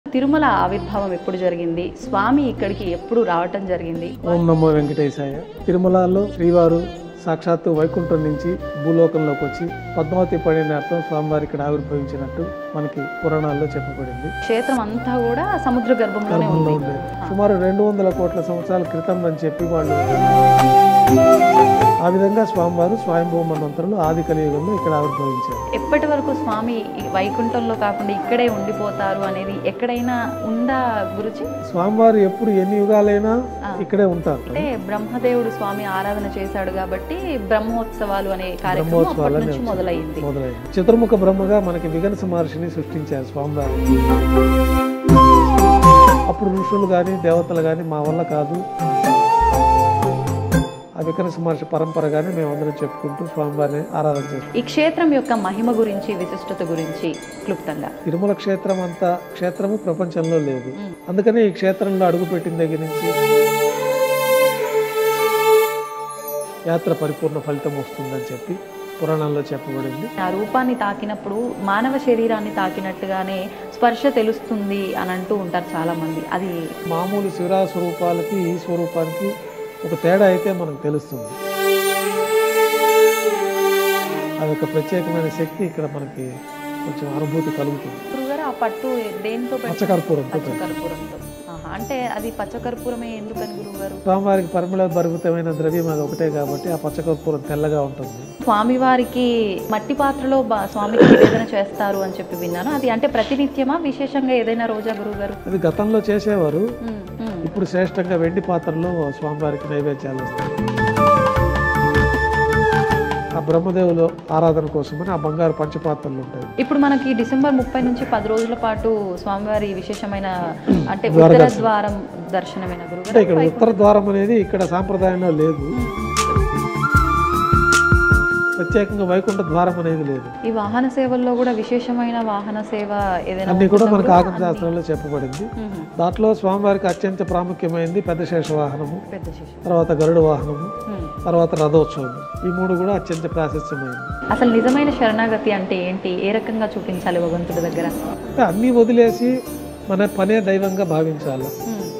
తిరుమల ఆవిర్భావం ఎప్పుడు జరిగింది? స్వామి ఇక్కడికి ఎప్పుడు రావటం జరిగింది? ఓం నమో వెంకటేశాయ. తిరుమలలో శ్రీవారు సాక్షాత్తు వైకుంఠం నుంచి భూలోకంలోకి వచ్చి పద్మావతి పడిన అర్థం స్వామివారి ఇక్కడ ఆవిర్భవించినట్టు మనకి పురాణాల్లో చెప్పబడింది. క్షేత్రం అంతా కూడా సముద్ర గర్భంలోనే ఉంది. సుమారు 200 కోట్ల సంవత్సరాల క్రితం అని చెప్పి వాళ్ళు ఆ విధంగా స్వామివారు స్వయంభూ మన్వంతరులు ఆది కలియుగంలో ఇక్కడ ఆవిర్భవించారు. ఎప్పటి వరకు స్వామి వైకుంఠంలో కాకుండా ఇక్కడే ఉండిపోతారు అనేది ఎక్కడైనా ఉందా గురుజీ? స్వామివారు ఎప్పుడు ఎన్ని యుగాలైనా ఇక్కడే ఉంటారు. అంటే బ్రహ్మదేవుడు స్వామి ఆరాధన చేశాడు కాబట్టి బ్రహ్మోత్సవాలు అనే కార్యక్రమం మొదలైంది. చతుర్ముఖ బ్రహ్మగా మనకి విగనస మహర్షిని సృష్టించారు స్వామివారు. అప్పుడు ఋషులు కానీ దేవతలు కానీ మా వల్ల కాదు, ఆ వికనస మహర్షి పరంపరగానే మేమందరం చెప్పుకుంటూ స్వామివారిని ఆరాధన చేస్తాం. ఈ క్షేత్రం యొక్క మహిమ గురించి, విశిష్టత గురించి క్లుప్తంగా. తిరుమల క్షేత్రం అంతా క్షేత్రము ప్రపంచంలో లేదు. అందుకని ఈ క్షేత్రంలో అడుగుపెట్టిన దగ్గర నుంచి యాత్ర పరిపూర్ణ ఫలితం వస్తుందని చెప్పి పురాణాల్లో చెప్పబడింది. ఆ రూపాన్ని తాకినప్పుడు మానవ శరీరాన్ని తాకినట్టుగానే స్పర్శ తెలుస్తుంది అని అంటూ ఉంటారు చాలా మంది. అది మామూలు శివరా స్వరూపాలకి ఈ స్వరూపానికి ఒక తేడా అయితే మనకు తెలుస్తుంది. అది ఒక ప్రత్యేకమైన శక్తి ఇక్కడ మనకి కొంచెం అనుభూతి కలుగుతుంది. ఆ పట్టు దేంతో? పచ్చకర్పూరంతో. అంటే అది పచ్చకర్పూరమే ఎందుకని గురువుగారు? స్వామివారికి పరిమళ భరితమైన ద్రవ్యం అది ఒకటే కాబట్టి ఆ పచ్చకర్పూరం తెల్లగా ఉంటుంది. స్వామివారికి మట్టి పాత్రలో స్వామికి నివేదన చేస్తారు అని చెప్పి విన్నాను. అది అంటే ప్రతినిత్యమా, విశేషంగా ఏదైనా రోజా గురువుగారు? అది గతంలో చేసేవారు. ఇప్పుడు శ్రేష్టంగా వెండి పాత్రలో స్వామివారికి నైవేద్యాలు వస్తాయి. ఆ బ్రహ్మదేవులు ఆరాధన కోసమని ఆ బంగారు పంచపాత్రలు ఉంటాయి. ఇప్పుడు మనకి డిసెంబర్ 30 నుంచి 10 రోజుల పాటు స్వామివారి విశేషమైన అంటే ఉత్తర ద్వారం దర్శనమైన గురువు. అంటే ఇక్కడ ఉత్తర ద్వారం అనేది ఇక్కడ సాంప్రదాయంలో లేదు. ప్రత్యేకంగా వైకుంఠ ద్వారం అనేది లేదు. ఈ వాహన సేవల్లో కూడా విశేషమైన వాహన సేవ ఏదైనా అన్ని కూడా మనకు ఆగమ శాస్త్రంలో చెప్పబడింది. దాంట్లో స్వామివారికి అత్యంత ప్రాముఖ్యమైనది పెద్ద శేష వాహనము, తర్వాత గరుడ వాహనము, తర్వాత రథోత్సవం. ఈ 3 కూడా అత్యంత ప్రాశస్త్యమైనది. అసలు నిజమైన శరణాగతి అంటే ఏంటి? ఏ రకంగా చూపించాలి భగవంతుడి దగ్గర? అంటే అన్ని వదిలేసి మన పనే దైవంగా భావించాలి,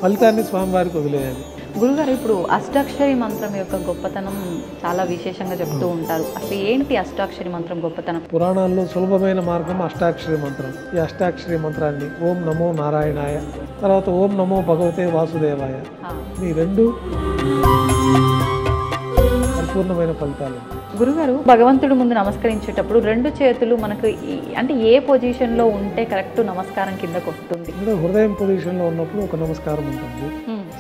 ఫలితాన్ని స్వామివారికి వదిలేయాలి. గురుగారు, ఇప్పుడు అష్టాక్షరి మంత్రం యొక్క గొప్పతనం చాలా విశేషంగా చెప్తూ ఉంటారు. అసలు ఏంటి అష్టాక్షరి మంత్రం గొప్పతనం? పురాణాల్లో సులభమైన మార్గం అష్టాక్షరి మంత్రం. ఈ అష్టాక్షరి మంత్రాన్ని ఓం నమో నారాయణాయ, తర్వాత ఓం నమో భగవతే వాసుదేవాయ, ఈ 2 పరిపూర్ణమైన ఫలితాలు. గురుగారు, భగవంతుడు ముందు నమస్కరించేటప్పుడు 2 చేతులు మనకు అంటే ఏ పొజిషన్లో ఉంటే కరెక్ట్ నమస్కారం కిందకు వస్తుంది? హృదయం పొజిషన్లో ఉన్నప్పుడు ఒక నమస్కారం ఉంటుంది.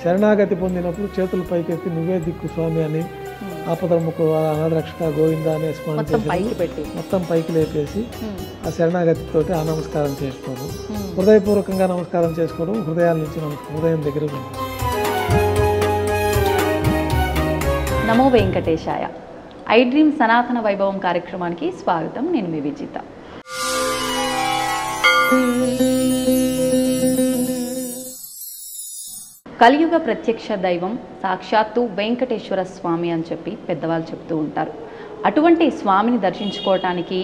శరణాగతి పొందినప్పుడు చేతులు పైకెత్తి నువ్వే దిక్కు స్వామి అని, ఆపదముకు అనాథరక్షక గోవింద అనే మొత్తం పైకి లేపేసి ఆ శరణాగతితో ఆ నమస్కారం చేసుకోవడం, హృదయపూర్వకంగా నమస్కారం చేసుకోవడం, హృదయాల నుంచి హృదయం దగ్గర ఉంటుంది. నమో వెంకటేశాయ. ఐ డ్రీమ్ సనాతన వైభవం కార్యక్రమానికి స్వాగతం. నేను మీ విజిత. కలియుగ ప్రత్యక్ష దైవం సాక్షాత్తు వెంకటేశ్వర స్వామి అని చెప్పి పెద్దవాళ్ళు చెప్తూ ఉంటారు. అటువంటి స్వామిని దర్శించుకోవటానికి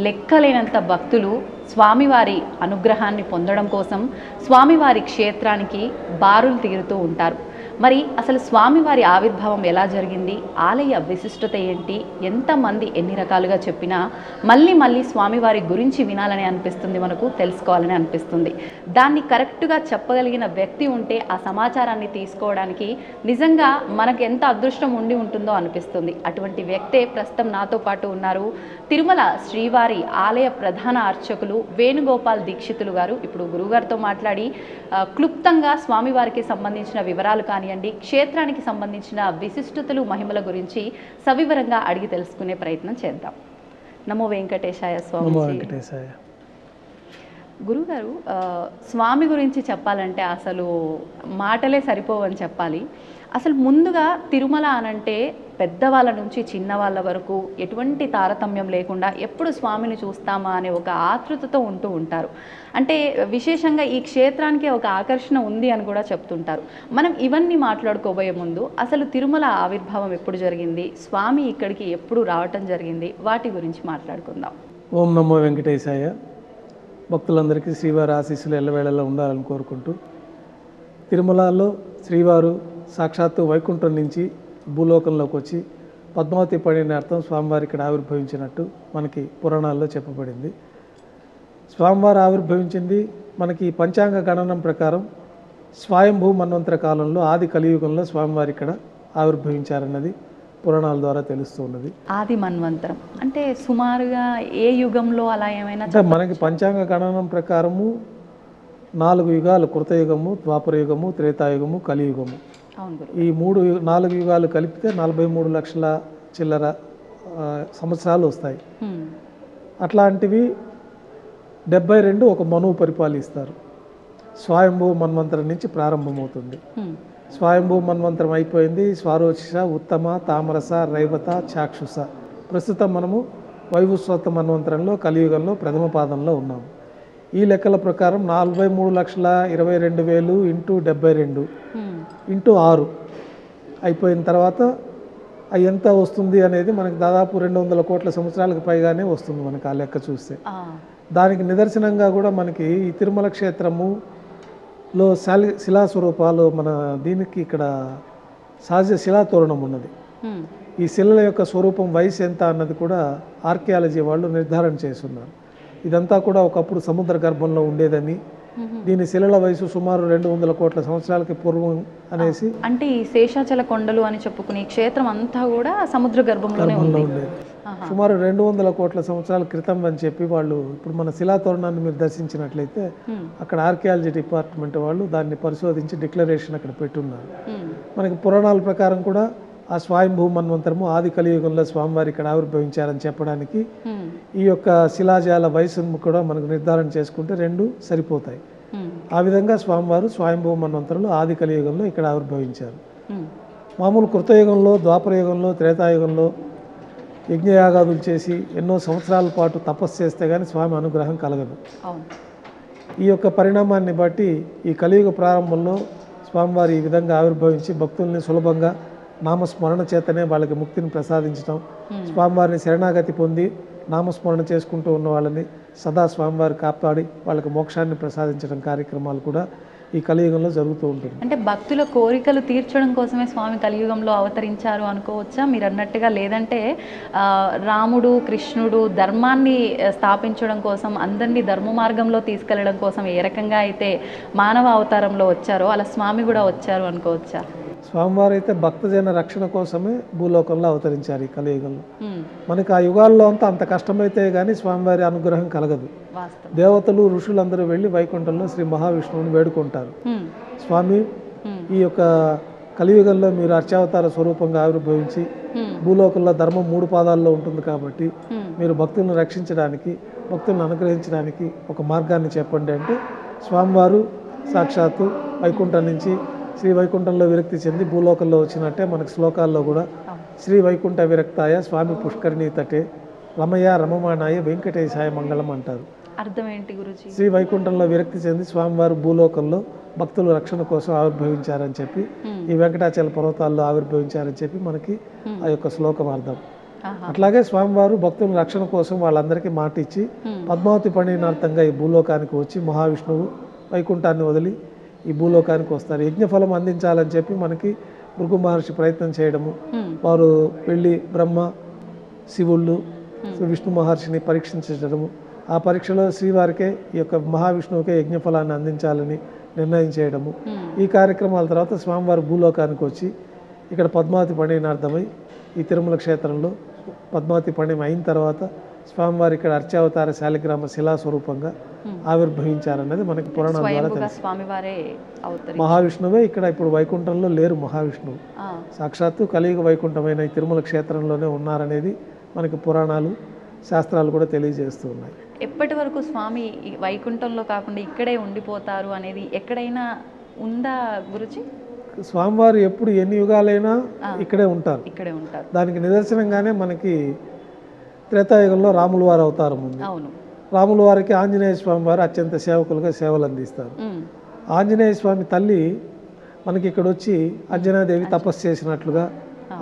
లెక్కలేనంత భక్తులు స్వామివారి అనుగ్రహాన్ని పొందడం కోసం స్వామివారి క్షేత్రానికి బారులు తీరుతూ ఉంటారు. మరి అసలు స్వామివారి ఆవిర్భావం ఎలా జరిగింది, ఆలయ విశిష్టత ఏంటి, ఎంతమంది ఎన్ని రకాలుగా చెప్పినా మళ్ళీ మళ్ళీ స్వామివారి గురించి వినాలని అనిపిస్తుంది, మనకు తెలుసుకోవాలని అనిపిస్తుంది. దాన్ని కరెక్ట్గా చెప్పగలిగిన వ్యక్తి ఉంటే ఆ సమాచారాన్ని తీసుకోవడానికి నిజంగా మనకు ఎంత అదృష్టం ఉండి ఉంటుందో అనిపిస్తుంది. అటువంటి వ్యక్తే ప్రస్తుతం నాతో పాటు ఉన్నారు. తిరుమల శ్రీవారి ఆలయ ప్రధాన అర్చకులు వేణుగోపాల్ దీక్షితులు గారు. ఇప్పుడు గురువుగారితో మాట్లాడి క్లుప్తంగా స్వామివారికి సంబంధించిన వివరాలు కానివ్వండి, క్షేత్రానికి సంబంధించిన విశిష్టతలు, మహిమల గురించి సవివరంగా అడిగి తెలుసుకునే ప్రయత్నం చేద్దాం. నమో వెంకటేశాయ స్వామి. గురుగారు, స్వామి గురించి చెప్పాలంటే అసలు మాటలే సరిపోవని చెప్పాలి. అసలు ముందుగా తిరుమల అనంటే పెద్దవాళ్ళ నుంచి చిన్నవాళ్ళ వరకు ఎటువంటి తారతమ్యం లేకుండా ఎప్పుడు స్వామిని చూస్తామా అనే ఒక ఆతృతతో ఉంటూ ఉంటారు. అంటే విశేషంగా ఈ క్షేత్రానికి ఒక ఆకర్షణ ఉంది అని కూడా చెప్తుంటారు. మనం ఇవన్నీ మాట్లాడుకోబోయే ముందు అసలు తిరుమల ఆవిర్భావం ఎప్పుడు జరిగింది, స్వామి ఇక్కడికి ఎప్పుడు రావటం జరిగింది, వాటి గురించి మాట్లాడుకుందాం. ఓం నమో వెంకటేశాయ. భక్తులందరికీ శ్రీవారి ఆశీస్సులు ఎల్లవేళలా ఉండాలని కోరుకుంటూ, తిరుమలలో శ్రీవారు సాక్షాత్తు వైకుంఠం నుంచి భూలోకంలోకి వచ్చి పద్మావతి పడినార్థం స్వామివారి ఇక్కడ ఆవిర్భవించినట్టు మనకి పురాణాల్లో చెప్పబడింది. స్వామివారు ఆవిర్భవించింది మనకి పంచాంగ గణనం ప్రకారం స్వయంభూ మన్వంతర కాలంలో ఆది కలియుగంలో స్వామివారి ఇక్కడ ఆవిర్భవించారన్నది పురాణాల ద్వారా తెలుస్తున్నది. ఆది మన్వంతరం అంటే సుమారుగా ఏ యుగంలో అలా ఏమైనా? అంటే మనకి పంచాంగ గణనం ప్రకారము 4 యుగాలు, కృతయుగము, ద్వాపరయుగము, త్రేతాయుగము, కలియుగము. ఈ 4 యుగాలు కలిపితే 43 లక్షల చిల్లర సంవత్సరాలు వస్తాయి. అట్లాంటివి 72 ఒక మనువు పరిపాలిస్తారు. స్వయంభూ మన్వంతరం నుంచి ప్రారంభమవుతుంది. స్వయంభూ మన్వంతరం అయిపోయింది. స్వారోచిష, ఉత్తమ, తామరస, రైవత, చాక్షుష. ప్రస్తుతం మనము వైవస్వత మన్వంతరంలో కలియుగంలో ప్రథమ పాదంలో ఉన్నాము. ఈ లెక్కల ప్రకారం 43,22,000 ఇంటూ 72 ఇంటూ 6 అయిపోయిన తర్వాత అది ఎంత వస్తుంది అనేది మనకి దాదాపు 200 కోట్ల సంవత్సరాలకు పైగానే వస్తుంది మనకి ఆ లెక్క చూస్తే. దానికి నిదర్శనంగా కూడా మనకి ఈ తిరుమల క్షేత్రములో శిలాస్వరూపాలు మన దీనికి ఇక్కడ సహజ శిలాతోరణం ఉన్నది. ఈ శిలల యొక్క స్వరూపం వయసు ఎంత అన్నది కూడా ఆర్కియాలజీ వాళ్ళు నిర్ధారణ చేస్తున్నారు. ఇదంతా కూడా ఒకప్పుడు సముద్ర గర్భంలో ఉండేదని, దీని శిలల వయసు సుమారు 200 కోట్ల సంవత్సరాలకి పూర్వం అనేసి. అంటే ఈ శేషాచల కొండలు అని చెప్పుకునే క్షేత్రం అంతా కూడా సముద్ర గర్భంలోనే ఉండేది. సుమారు 200 కోట్ల సంవత్సరాల క్రితం అని చెప్పి వాళ్ళు, ఇప్పుడు మన శిలాతోరణాన్ని మీరు దర్శించినట్లయితే అక్కడ ఆర్కియాలజీ డిపార్ట్మెంట్ వాళ్ళు దాన్ని పరిశోధించి డిక్లరేషన్ అక్కడ పెట్టున్నారు. మనకి పురాణాల ప్రకారం కూడా ఆ స్వయంభూ మన్వంతరము ఆది కలియుగంలో స్వామివారి ఇక్కడ ఆవిర్భవించారని చెప్పడానికి ఈ యొక్క శిలాజాల వయసును కూడా మనకు నిర్ధారణ చేసుకుంటే 2 సరిపోతాయి. ఆ విధంగా స్వామివారు స్వయంభూ మన్వంతరంలో ఆది కలియుగంలో ఇక్కడ ఆవిర్భవించారు. మామూలు కృతయుగంలో, ద్వాపరయుగంలో, త్రేతాయుగంలో యజ్ఞయాగాదులు చేసి ఎన్నో సంవత్సరాల పాటు తపస్సు చేస్తే కానీ స్వామి అనుగ్రహం కలగదు. ఈ యొక్క పరిణామాన్ని బట్టి ఈ కలియుగ ప్రారంభంలో స్వామివారి ఈ విధంగా ఆవిర్భవించి భక్తుల్ని సులభంగా నామస్మరణ చేతనే వాళ్ళకి ముక్తిని ప్రసాదించడం, స్వామివారిని శరణాగతి పొంది నామస్మరణ చేసుకుంటూ ఉన్న వాళ్ళని సదా స్వామివారి కాపాడి వాళ్ళకి మోక్షాన్ని ప్రసాదించడం కార్యక్రమాలు కూడా ఈ కలియుగంలో జరుగుతూ ఉంటుంది. అంటే భక్తుల కోరికలు తీర్చడం కోసమే స్వామి కలియుగంలో అవతరించారు అనుకోవచ్చా మీరు అన్నట్టుగా? లేదంటే రాముడు, కృష్ణుడు ధర్మాన్ని స్థాపించడం కోసం, అందరినీ ధర్మ మార్గంలో తీసుకెళ్లడం కోసం ఏ రకంగా అయితే మానవ అవతారంలో వచ్చారో అలా స్వామి కూడా వచ్చారు అనుకోవచ్చా? స్వామివారు అయితే భక్తజన రక్షణ కోసమే భూలోకంలో అవతరించారు ఈ కలియుగంలో. మనకి ఆ యుగాల్లో అంత కష్టమైతే కానీ స్వామివారి అనుగ్రహం కలగదు. దేవతలు, ఋషులందరూ వెళ్ళి వైకుంఠంలో శ్రీ మహావిష్ణువుని వేడుకుంటారు. స్వామి, ఈ యొక్క కలియుగంలో మీరు అర్చావతార స్వరూపంగా ఆవిర్భవించి భూలోకంలో ధర్మం 3 పాదాల్లో ఉంటుంది కాబట్టి మీరు భక్తులను రక్షించడానికి, భక్తులను అనుగ్రహించడానికి ఒక మార్గాన్ని చెప్పండి అంటే స్వామివారు సాక్షాత్తు వైకుంఠం నుంచి శ్రీ వైకుంఠంలో విరక్తి చెంది భూలోకంలో వచ్చినట్టే మనకి శ్లోకాల్లో కూడా శ్రీ వైకుంఠ విరక్తాయ స్వామి పుష్కరిణీ తటే రమయ రమమానాయ వెంకటేశాయ మంగళం అంటారు. అర్థం ఏంటి గురుజీ? శ్రీ వైకుంఠంలో విరక్తి చెంది స్వామివారు భూలోకంలో భక్తుల రక్షణ కోసం ఆవిర్భవించారని చెప్పి, ఈ వెంకటాచల పర్వతాల్లో ఆవిర్భవించారని చెప్పి మనకి ఆ యొక్క శ్లోకం అర్థం. అట్లాగే స్వామివారు భక్తుల రక్షణ కోసం వాళ్ళందరికీ మాట ఇచ్చి పద్మావతి పండినార్థంగా ఈ భూలోకానికి వచ్చి మహావిష్ణువు వైకుంఠాన్ని వదిలి ఈ భూలోకానికి వస్తారు. యజ్ఞఫలం అందించాలని చెప్పి మనకి భృగు మహర్షి ప్రయత్నం చేయడము, వారు వెళ్ళి బ్రహ్మ, శివుళ్ళు, విష్ణు మహర్షిని పరీక్షించడము, ఆ పరీక్షలో శ్రీవారికే ఈ యొక్క మహావిష్ణువుకే యజ్ఞఫలాన్ని అందించాలని నిర్ణయం చేయడము. ఈ కార్యక్రమాల తర్వాత స్వామివారు భూలోకానికి వచ్చి ఇక్కడ పద్మావతి పండినార్థమై ఈ తిరుమల క్షేత్రంలో పద్మావతి పండిన అయిన తర్వాత స్వామివారి ఇక్కడ అర్చావతార శాలిగ్రామ శిలాస్వరూపంగా ఆవిర్భవించారన్నది మనకి పురాణాల ద్వారా తెలుసు. మహావిష్ణువే ఇక్కడ ఇప్పుడు వైకుంఠంలో లేరు. మహావిష్ణువు సాక్షాత్తు కలియుగ వైకుంఠమైన ఈ తిరుమల క్షేత్రంలోనే ఉన్నారనేది మనకి పురాణాలు, శాస్త్రాలు కూడా తెలియజేస్తూ ఉన్నాయి. ఎప్పటి వరకు స్వామి వైకుంఠంలో కాకుండా ఇక్కడే ఉండిపోతారు అనేది ఎక్కడైనా ఉందా గురుజీ? స్వామివారు ఎప్పుడు ఎన్ని యుగాలైనా ఇక్కడే ఉంటారు. దానికి నిదర్శనంగానే మనకి త్రేతాయుగంలో రాముల వారి అవతారం ఉంది. రాముల వారికి ఆంజనేయ స్వామి వారు అత్యంత సేవకులుగా సేవలు అందిస్తారు. ఆంజనేయ స్వామి తల్లి మనకి ఇక్కడ వచ్చి అంజనాదేవి తపస్సు చేసినట్లుగా,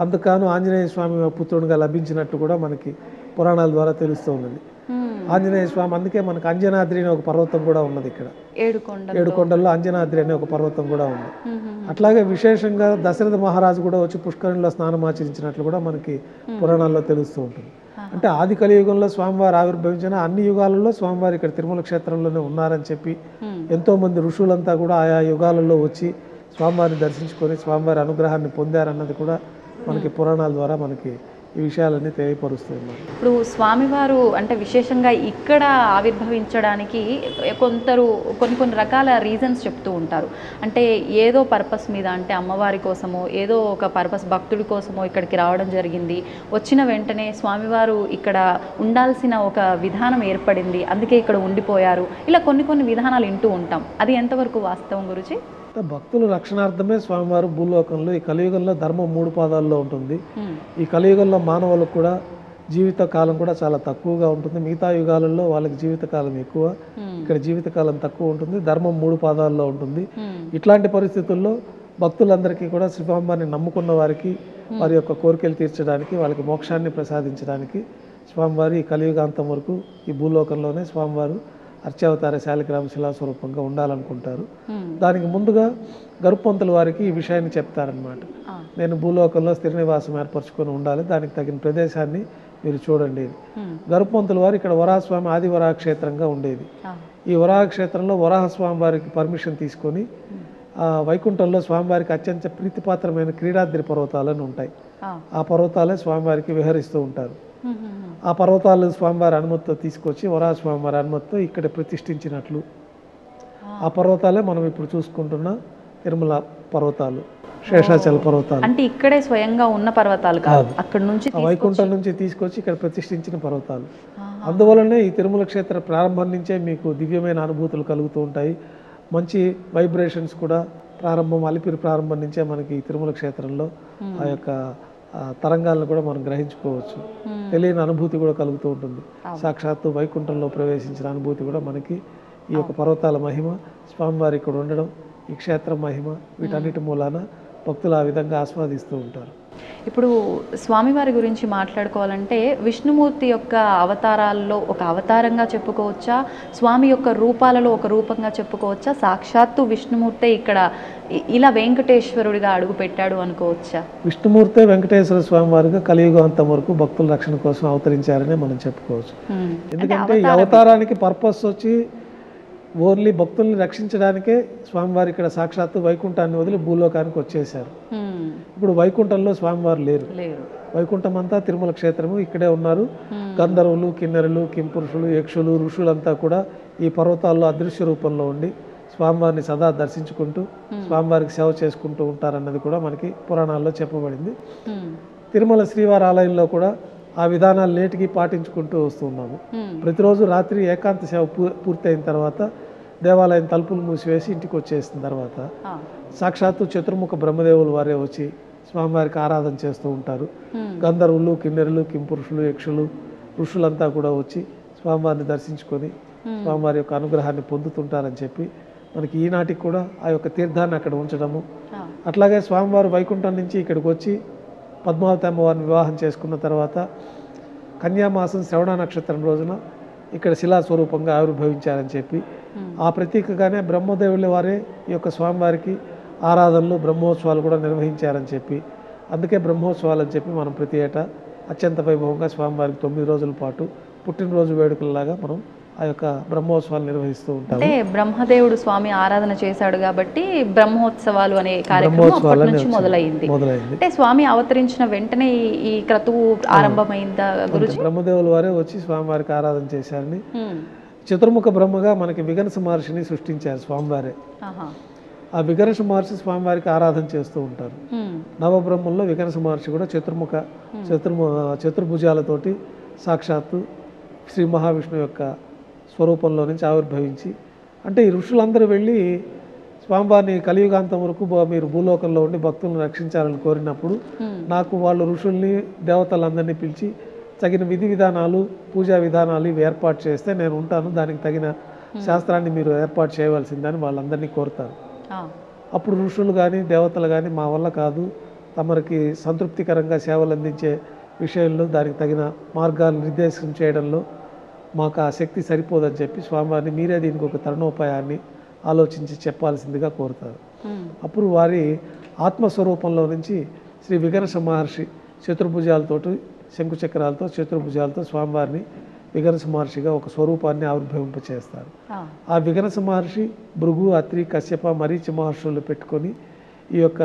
అందుకను ఆంజనేయ స్వామి పుత్రుడిగా లభించినట్టు కూడా మనకి పురాణాల ద్వారా తెలుస్తూ ఉన్నది. ఆంజనేయ స్వామి, అందుకే మనకు అంజనాద్రి అనే ఒక పర్వతం కూడా ఉన్నది ఇక్కడ. 7 కొండల్లో అంజనాద్రి అనే ఒక పర్వతం కూడా ఉంది. అట్లాగే విశేషంగా దశరథ మహారాజు కూడా వచ్చి పుష్కరిణిలో స్నానం ఆచరించినట్లు కూడా మనకి పురాణాల్లో తెలుస్తూ ఉంటుంది. అంటే ఆది కలియుగంలో స్వామివారు ఆవిర్భవించిన అన్ని యుగాలలో స్వామివారు ఇక్కడ తిరుమల క్షేత్రంలోనే ఉన్నారని చెప్పి ఎంతోమంది ఋషులంతా కూడా ఆయా యుగాలలో వచ్చి స్వామివారిని దర్శించుకొని స్వామివారి అనుగ్రహాన్ని పొందారన్నది కూడా మనకి పురాణాల ద్వారా మనకి ఈ విషయాలన్నీ తెలియపరుస్తున్నారు. ఇప్పుడు స్వామివారు అంటే విశేషంగా ఇక్కడ ఆవిర్భవించడానికి కొన్ని రకాల రీజన్స్ చెప్తూ ఉంటారు. అంటే ఏదో పర్పస్ మీద, అంటే అమ్మవారి కోసమో ఏదో ఒక పర్పస్ భక్తుడి కోసమో ఇక్కడికి రావడం జరిగింది, వచ్చిన వెంటనే స్వామివారు ఇక్కడ ఉండాల్సిన ఒక విధానం ఏర్పడింది, అందుకే ఇక్కడ ఉండిపోయారు, ఇలా కొన్ని విధానాలు వింటూ ఉంటాం. అది ఎంతవరకు వాస్తవం గురించి? భక్తుల రక్షణార్థమే స్వామివారు భూలోకంలో ఈ కలియుగంలో ధర్మం 3 పాదాల్లో ఉంటుంది. ఈ కలియుగంలో మానవులకు కూడా జీవిత కాలం కూడా చాలా తక్కువగా ఉంటుంది. మిగతా యుగాలలో వాళ్ళకి జీవితకాలం ఎక్కువ, ఇక్కడ జీవితకాలం తక్కువ ఉంటుంది. ధర్మం 3 పాదాల్లో ఉంటుంది. ఇట్లాంటి పరిస్థితుల్లో భక్తులందరికీ కూడా స్వామివారిని నమ్ముకున్న వారికి వారి యొక్క కోరికలు తీర్చడానికి, వాళ్ళకి మోక్షాన్ని ప్రసాదించడానికి స్వామివారి ఈ కలియుగాంతం వరకు ఈ భూలోకంలోనే స్వామివారు అర్చావతార శాలిగ్రామ శిలాస్వరూపంగా ఉండాలనుకుంటారు. దానికి ముందుగా గరుత్పంతుల వారికి ఈ విషయాన్ని చెప్తారనమాట. నేను భూలోకంలో స్థిర నివాసం ఏర్పరచుకొని ఉండాలి, దానికి తగిన ప్రదేశాన్ని మీరు చూడండి. గరుత్పంతుల వారు ఇక్కడ వరాహస్వామి ఆది వరాహ క్షేత్రంగా ఉండేది. ఈ వరాహ క్షేత్రంలో వరాహస్వామి వారికి పర్మిషన్ తీసుకొని వైకుంఠంలో స్వామివారికి అత్యంత ప్రీతిపాత్రమైన క్రీడాద్రి పర్వతాలని ఉంటాయి. ఆ పర్వతాలే స్వామివారికి విహరిస్తూ ఉంటారు. ఆ పర్వతాలు స్వామివారి అనుమతితో తీసుకొచ్చి వరాహ స్వామివారి అనుమతితో ఇక్కడ ప్రతిష్ఠించినట్లు ఆ పర్వతాలే మనం ఇప్పుడు చూసుకుంటున్న తిరుమల పర్వతాలు, శేషాచల పర్వతాలు. అంటే ఇక్కడే స్వయంగా ఉన్న పర్వతాలు కాదు, అక్కడ నుంచి వైకుంఠం నుంచి తీసుకొచ్చి ఇక్కడ ప్రతిష్ఠించిన పర్వతాలు. అందువలనే ఈ తిరుమల క్షేత్ర ప్రారంభం నుంచే మీకు దివ్యమైన అనుభూతులు కలుగుతూ ఉంటాయి. మంచి వైబ్రేషన్స్ కూడా అలిపిరి ప్రారంభం నుంచే మనకి ఈ తిరుమల క్షేత్రంలో ఆ యొక్క తరంగాలను కూడా మనం గ్రహించుకోవచ్చు. తెలియని అనుభూతి కూడా కలుగుతూ ఉంటుంది. సాక్షాత్తు వైకుంఠంలో ప్రవేశించిన అనుభూతి కూడా మనకి ఈ యొక్క పర్వతాల మహిమ, స్వామివారి ఇక్కడ ఉండడం, ఈ క్షేత్రం మహిమ, వీటన్నిటి మూలాన భక్తులు ఆ విధంగా ఆస్వాదిస్తూ ఉంటారు. ఇప్పుడు స్వామివారి గురించి మాట్లాడుకోవాలంటే విష్ణుమూర్తి యొక్క అవతారాల్లో ఒక అవతారంగా చెప్పుకోవచ్చా, స్వామి యొక్క రూపాలలో ఒక రూపంగా చెప్పుకోవచ్చా, సాక్షాత్తు విష్ణుమూర్తే ఇక్కడ ఇలా వెంకటేశ్వరుడిగా అడుగు పెట్టాడు అనుకోవచ్చా? విష్ణుమూర్తే వెంకటేశ్వర స్వామి వారిగా కలియుగాంతం వరకు భక్తుల రక్షణ కోసం అవతరించారని మనం చెప్పుకోవచ్చు. ఎందుకంటే ఈ అవతారానికి పర్పస్ వచ్చి ఓన్లీ భక్తుల్ని రక్షించడానికే స్వామివారు ఇక్కడ సాక్షాత్తు వైకుంఠాన్ని వదిలి భూలోకానికి వచ్చేసారు. ఇప్పుడు వైకుంఠంలో స్వామివారు లేరు. వైకుంఠం అంతా తిరుమల క్షేత్రము, ఇక్కడే ఉన్నారు. గంధర్వులు, కిన్నెరలు, కింపురుషులు, యక్షులు, ఋషులంతా కూడా ఈ పర్వతాల్లో అదృశ్య రూపంలో ఉండి స్వామివారిని సదా దర్శించుకుంటూ స్వామివారికి సేవ చేసుకుంటూ ఉంటారన్నది కూడా మనకి పురాణాల్లో చెప్పబడింది. తిరుమల శ్రీవారి ఆలయంలో కూడా ఆ విధానాలు నేటికి పాటించుకుంటూ వస్తున్నాము. ప్రతిరోజు రాత్రి ఏకాంత సేవ పూర్తయిన తర్వాత దేవాలయం తలుపులు మూసివేసి ఇంటికి వచ్చేసిన తర్వాత సాక్షాత్తు చతుర్ముఖ బ్రహ్మదేవులు వారే వచ్చి స్వామివారికి ఆరాధన చేస్తూ ఉంటారు. గంధర్వులు, కిన్నెరులు, కింపురుషులు, యక్షులు, ఋషులంతా కూడా వచ్చి స్వామివారిని దర్శించుకొని స్వామివారి యొక్క అనుగ్రహాన్ని పొందుతుంటారని చెప్పి మనకి ఈనాటికి కూడా ఆ యొక్క తీర్థాన్ని అక్కడ ఉంచడము. అట్లాగే స్వామివారు వైకుంఠం నుంచి ఇక్కడికి వచ్చి పద్మావతి అమ్మవారిని వివాహం చేసుకున్న తర్వాత కన్యామాసం శ్రవణ నక్షత్రం రోజున ఇక్కడ శిలాస్వరూపంగా ఆవిర్భవించారని చెప్పి ఆ ప్రతీకగానే బ్రహ్మదేవుల వారే ఈ యొక్క స్వామివారికి ఆరాధనలు, బ్రహ్మోత్సవాలు కూడా నిర్వహించారని చెప్పి, అందుకే బ్రహ్మోత్సవాలు అని చెప్పి మనం ప్రతి ఏటా అత్యంత వైభవంగా స్వామివారికి 9 రోజుల పాటు పుట్టినరోజు వేడుకలలాగా మనం ఆ యొక్క బ్రహ్మోత్సవాలు నిర్వహిస్తూ ఉంటాం. అంటే బ్రహ్మదేవుడు స్వామి ఆరాధన చేశాడు కాబట్టి బ్రహ్మోత్సవాలు అనే కార్యక్రమం అప్పటి నుంచి మొదలైంది. అంటే స్వామి అవతరించిన వెంటనే ఈ క్రతువు ఆరంభమైందా గురుజీ? బ్రహ్మదేవుల వారే వచ్చి స్వామివారికి ఆరాధన చేశారని. చతుర్ముఖ బ్రహ్మగా మనకి విఘనస మహర్షిని సృష్టించారు స్వామివారే. ఆ విఘనస మహర్షి స్వామివారికి ఆరాధన చేస్తూ ఉంటారు. నవబ్రహ్మంలో విఘనస మహర్షి కూడా చతుర్భుజాలతోటి సాక్షాత్తు శ్రీ మహావిష్ణువు యొక్క స్వరూపంలో నుంచి ఆవిర్భవించి, అంటే ఈ ఋషులందరూ వెళ్ళి స్వామివారిని కలియుగాంతం వరకు మీరు భూలోకంలో ఉండి భక్తులను రక్షించాలని కోరినప్పుడు నాకు వాళ్ళు ఋషుల్ని, దేవతలందరినీ పిలిచి తగిన విధి విధానాలు, పూజా విధానాలు ఇవి ఏర్పాటు చేస్తే నేను ఉంటాను, దానికి తగిన శాస్త్రాన్ని మీరు ఏర్పాటు చేయవలసిందని వాళ్ళందరినీ కోరుతారు. అప్పుడు ఋషులు కానీ దేవతలు కానీ మా వల్ల కాదు, తమరికి సంతృప్తికరంగా సేవలు అందించే విషయంలో దానికి తగిన మార్గాలు నిర్దేశం చేయడంలో మాకు ఆ శక్తి సరిపోదని చెప్పి స్వామివారిని మీరే దీనికి ఒక తరుణోపాయాన్ని ఆలోచించి చెప్పాల్సిందిగా కోరుతారు. అప్పుడు వారి ఆత్మస్వరూపంలో నుంచి శ్రీ విఘర్ష మహర్షి చతుర్భుజాలతోటి శంకుచక్రాలతో చతుర్భుజాలతో స్వామివారిని విఘర్ష మహర్షిగా ఒక స్వరూపాన్ని ఆవిర్భవింపచేస్తారు. ఆ విఘర్ష మహర్షి భృగు, అత్రి, కశ్యప, మరీచి మహర్షులు పెట్టుకొని ఈ యొక్క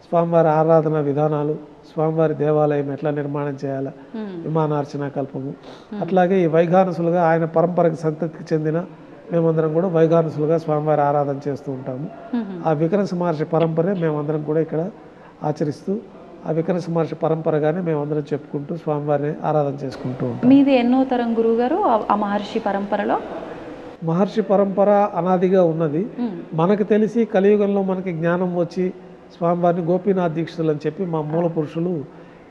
స్వామివారి ఆరాధన విధానాలు, స్వామివారి దేవాలయం ఎట్లా నిర్మాణం చేయాలా, విమానార్చన కల్పము, అట్లాగే ఈ వైఘానసులుగా ఆయన పరంపరకు సంతతికి చెందిన మేమందరం కూడా వైఘానసులుగా స్వామివారి ఆరాధన చేస్తూ ఉంటాము. ఆ విఘర్ష మహర్షి పరంపరే మేమందరం కూడా ఇక్కడ ఆచరిస్తూ ఆ విఘర్ష మహర్షి పరంపరగానే మేమందరం చెప్పుకుంటూ స్వామివారిని ఆరాధన చేసుకుంటూ ఉంటాం. మీది ఎన్నో తరం గురువు గారు ఆ మహర్షి పరంపరలో? మహర్షి పరంపర అనాదిగా ఉన్నది. మనకు తెలిసి కలియుగంలో మనకి జ్ఞానం వచ్చి స్వామివారిని గోపీనాథ్ దీక్షితులు అని చెప్పి మా మూల పురుషులు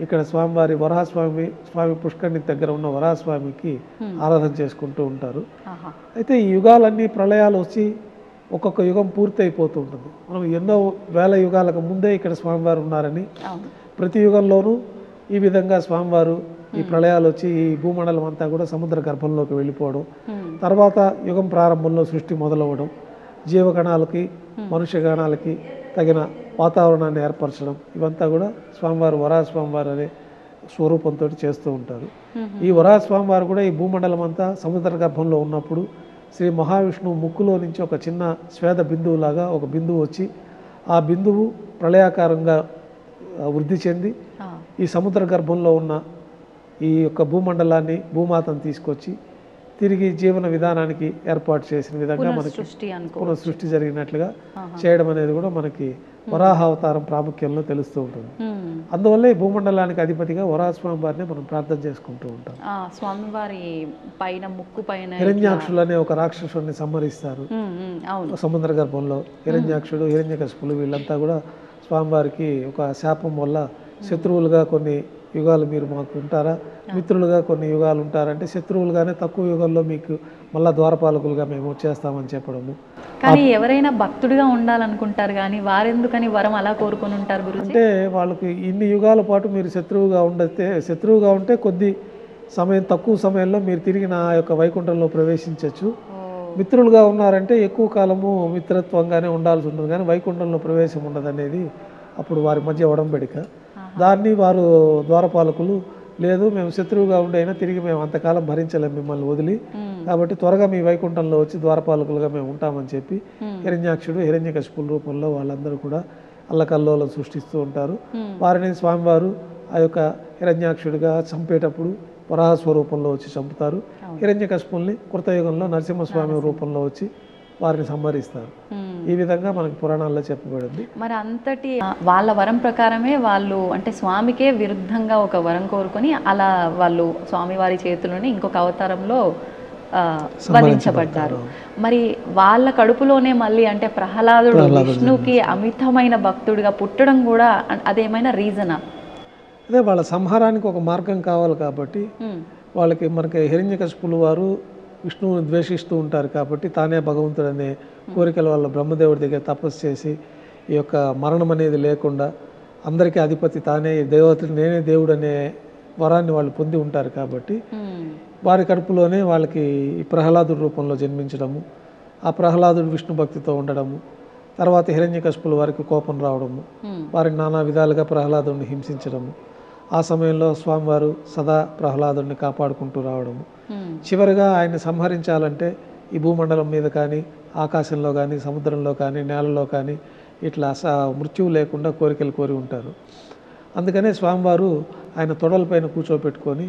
ఇక్కడ స్వామివారి స్వామి పుష్కరిణి దగ్గర ఉన్న వరాహస్వామికి ఆరాధన చేసుకుంటూ ఉంటారు. అయితే ఈ యుగాలన్నీ ప్రళయాలు వచ్చి ఒక్కొక్క యుగం పూర్తి అయిపోతూ ఉంటుంది. మనం ఎన్నో వేల యుగాలకు ముందే ఇక్కడ స్వామివారు ఉన్నారని, ప్రతి యుగంలోనూ ఈ విధంగా స్వామివారు ఈ ప్రళయాలు వచ్చి ఈ భూమండలం అంతా కూడా సముద్ర గర్భంలోకి వెళ్ళిపోవడం, తర్వాత యుగం ప్రారంభంలో సృష్టి మొదలవ్వడం, జీవగణాలకి మనుష్య గణాలకి తగిన వాతావరణాన్ని ఏర్పరచడం, ఇవంతా కూడా స్వామివారు వరాహస్వామివారు అనే స్వరూపంతో చేస్తూ ఉంటారు. ఈ వరాహస్వామివారు కూడా ఈ భూమండలం అంతా సముద్ర గర్భంలో ఉన్నప్పుడు శ్రీ మహావిష్ణువు ముక్కులో నుంచి ఒక చిన్న స్వేద బిందువులాగా ఒక బిందువు వచ్చి ఆ బిందువు ప్రళయాకారంగా వృద్ధి చెంది ఈ సముద్ర గర్భంలో ఉన్న ఈ యొక్క భూమండలాన్ని భూమాతను తీసుకొచ్చి తిరిగి జీవన విధానానికి ఏర్పాటు చేసిన విధంగా మనకి పునఃసృష్టి జరిగినట్లుగా చేయడం అనేది కూడా మనకి వరాహ అవతారం ప్రాముఖ్యంలో తెలుస్తూ ఉంటుంది. అందువల్ల ఈ భూమండలానికి అధిపతిగా వరాహస్వామి వారిని మనం ప్రార్థన చేసుకుంటూ ఉంటాం. స్వామివారి పైన ముక్కు పైన హిరణ్యాక్షులు అనే ఒక రాక్షసుడిని సంహరిస్తారు సముద్ర గర్భంలో. హిరణ్యాక్షుడు, హిరణ్యకశిపులు వీళ్ళంతా కూడా స్వామివారికి ఒక శాపం వల్ల శత్రువులుగా కొన్ని యుగాలు మీరు మాకు ఉంటారా, మిత్రులుగా కొన్ని యుగాలు ఉంటారంటే శత్రువులుగానే తక్కువ యుగంలో మీకు మళ్ళా ద్వారపాలకులుగా మేము వచ్చేస్తామని చెప్పడము. కానీ ఎవరైనా భక్తుడిగా ఉండాలనుకుంటారు కానీ వారెందుకని వరం అలా కోరుకొని ఉంటారు గురుజీ? అంటే వాళ్ళకి ఇన్ని యుగాల పాటు మీరు శత్రువుగా ఉంటే కొద్ది సమయం తక్కువ సమయంలో మీరు తిరిగి నా యొక్క వైకుంఠంలో ప్రవేశించవచ్చు. మిత్రులుగా ఉన్నారంటే ఎక్కువ కాలము మిత్రత్వంగానే ఉండాల్సి ఉంటుంది కానీ వైకుంఠంలో ప్రవేశం ఉండదు అనేది అప్పుడు వారి మధ్య ఒడంబడిక. దాన్ని వారు ద్వారపాలకులు లేదు మేము శత్రువుగా ఉండైనా తిరిగి మేము అంతకాలం భరించలేము మిమ్మల్ని వదిలి, కాబట్టి త్వరగా మీ వైకుంఠంలో వచ్చి ద్వారపాలకులుగా మేము ఉంటామని చెప్పి హిరణ్యాక్షుడు, హిరణ్యకశిపుల రూపంలో వాళ్ళందరూ కూడా అల్లకల్లోలం సృష్టిస్తూ ఉంటారు. వారిని స్వామివారు ఆ యొక్క హిరణ్యాక్షుడిగా చంపేటప్పుడు వరాహ స్వరూపంలో వచ్చి చంపుతారు. హిరణ్యకశిపుల్ని కృతయుగంలో నరసింహస్వామి రూపంలో వచ్చి వారిని సంహరిస్తారు. ఈ విధంగా మనకు పురాణాల్లో చెప్పబడింది. మరి అంతటి వాళ్ళ వరం ప్రకారమే వాళ్ళు అంటే స్వామికే విరుద్ధంగా ఒక వరం కోరుకొని అలా వాళ్ళు స్వామివారి చేతుల్లోనే ఇంకొక అవతారంలో వధించబడ్డారు. మరి వాళ్ళ కడుపులోనే మళ్ళీ అంటే ప్రహ్లాదుడు విష్ణుకి అమితమైన భక్తుడిగా పుట్టడం కూడా అదేమైనా రీజనా? అదే వాళ్ళ సంహారానికి ఒక మార్గం కావాలి కాబట్టి వాళ్ళకి మనకి హిరణ్యకశిపులు వారు విష్ణువుని ద్వేషిస్తూ ఉంటారు కాబట్టి తానే భగవంతుడు అనే కోరికల వల్ల బ్రహ్మదేవుడి దగ్గర తపస్సు చేసి ఈ యొక్క మరణం అనేది లేకుండా అందరికీ అధిపతి తానే దేవతలు నేనే దేవుడు అనే వరాన్ని వాళ్ళు పొంది ఉంటారు కాబట్టి వారి కడుపులోనే వాళ్ళకి ఈ ప్రహ్లాదుడి రూపంలో జన్మించడము, ఆ ప్రహ్లాదుడు విష్ణు భక్తితో ఉండడము, తర్వాత హిరణ్యకశిపుల వారికి కోపం రావడము, వారిని నానా విధాలుగా ప్రహ్లాదుడిని హింసించడము, ఆ సమయంలో స్వామివారు సదా ప్రహ్లాదుడిని కాపాడుకుంటూ రావడము, చివరిగా ఆయన్ని సంహరించాలంటే ఈ భూమండలం మీద కానీ ఆకాశంలో కానీ సముద్రంలో కానీ నేలలో కానీ ఇట్లా మృత్యువు లేకుండా కోరికలు కోరి ఉంటారు. అందుకనే స్వామివారు ఆయన తొడలపైన కూర్చోపెట్టుకొని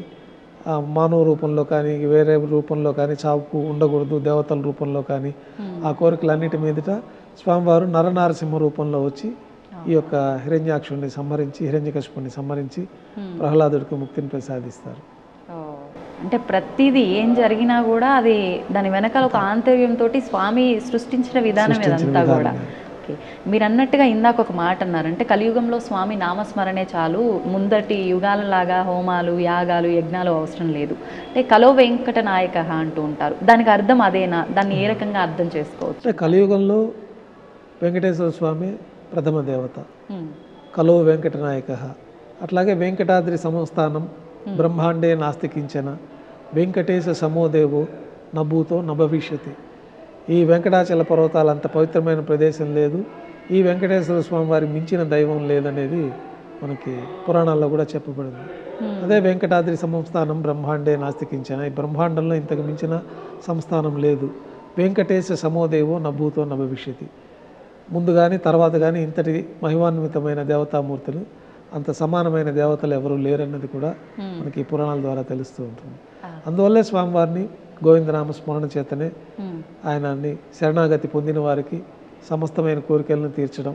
మానవ రూపంలో కానీ వేరే రూపంలో కానీ చావుకు ఉండకూడదు, దేవతల రూపంలో కానీ ఆ కోరికలన్నిటి మీదట స్వామివారు నరనారసింహ రూపంలో వచ్చి ఈ యొక్క హిరణ్యాక్షుడిని సంహరించి హిరణ్యకశిపుని సంహరించి ప్రహ్లాదుడికి ముక్తిని ప్రసాదిస్తారు. అంటే ప్రతిదీ ఏం జరిగినా కూడా అది దాని వెనకాల ఒక ఆంతర్యంతో స్వామి సృష్టించిన విధానం ఇదంతా కూడా. మీరు అన్నట్టుగా ఇందాక ఒక మాట అన్నారు, అంటే కలియుగంలో స్వామి నామస్మరణే చాలు, ముందటి యుగాలలాగా హోమాలు యాగాలు యజ్ఞాలు అవసరం లేదు. అంటే కలో వెంకట నాయక అంటూ ఉంటారు, దానికి అర్థం అదేనా? దాన్ని ఏ రకంగా అర్థం చేసుకోవచ్చు? కలియుగంలో వెంకటేశ్వర స్వామి ప్రథమ దేవత, కలో వెంకట నాయక. అట్లాగే వెంకటాద్రి సంస్థానం బ్రహ్మాండే నాస్తికించన వెంకటేశ సమోదేవో నభూతో నభవిష్యతి. ఈ వెంకటాచల పర్వతాలు అంత పవిత్రమైన ప్రదేశం లేదు, ఈ వెంకటేశ్వర స్వామి వారికి మించిన దైవం లేదనేది మనకి పురాణాల్లో కూడా చెప్పబడింది. అదే వెంకటాద్రి సంస్థానం బ్రహ్మాండే నాస్తికించిన, ఈ బ్రహ్మాండంలో ఇంతకు మించిన సంస్థానం లేదు. వెంకటేశ సమోదేవో నభూతో నభవిష్యతి. ముందు కానీ తర్వాత కానీ ఇంతటి మహిమాన్వితమైన దేవతామూర్తులు, అంత సమానమైన దేవతలు ఎవరు లేరన్నది కూడా మనకి ఈ పురాణాల ద్వారా తెలుస్తూ ఉంటుంది. అందువల్లే స్వామివారిని గోవిందనామ స్మరణ చేతనే ఆయనాన్ని శరణాగతి పొందిన వారికి సమస్తమైన కోరికలను తీర్చడం.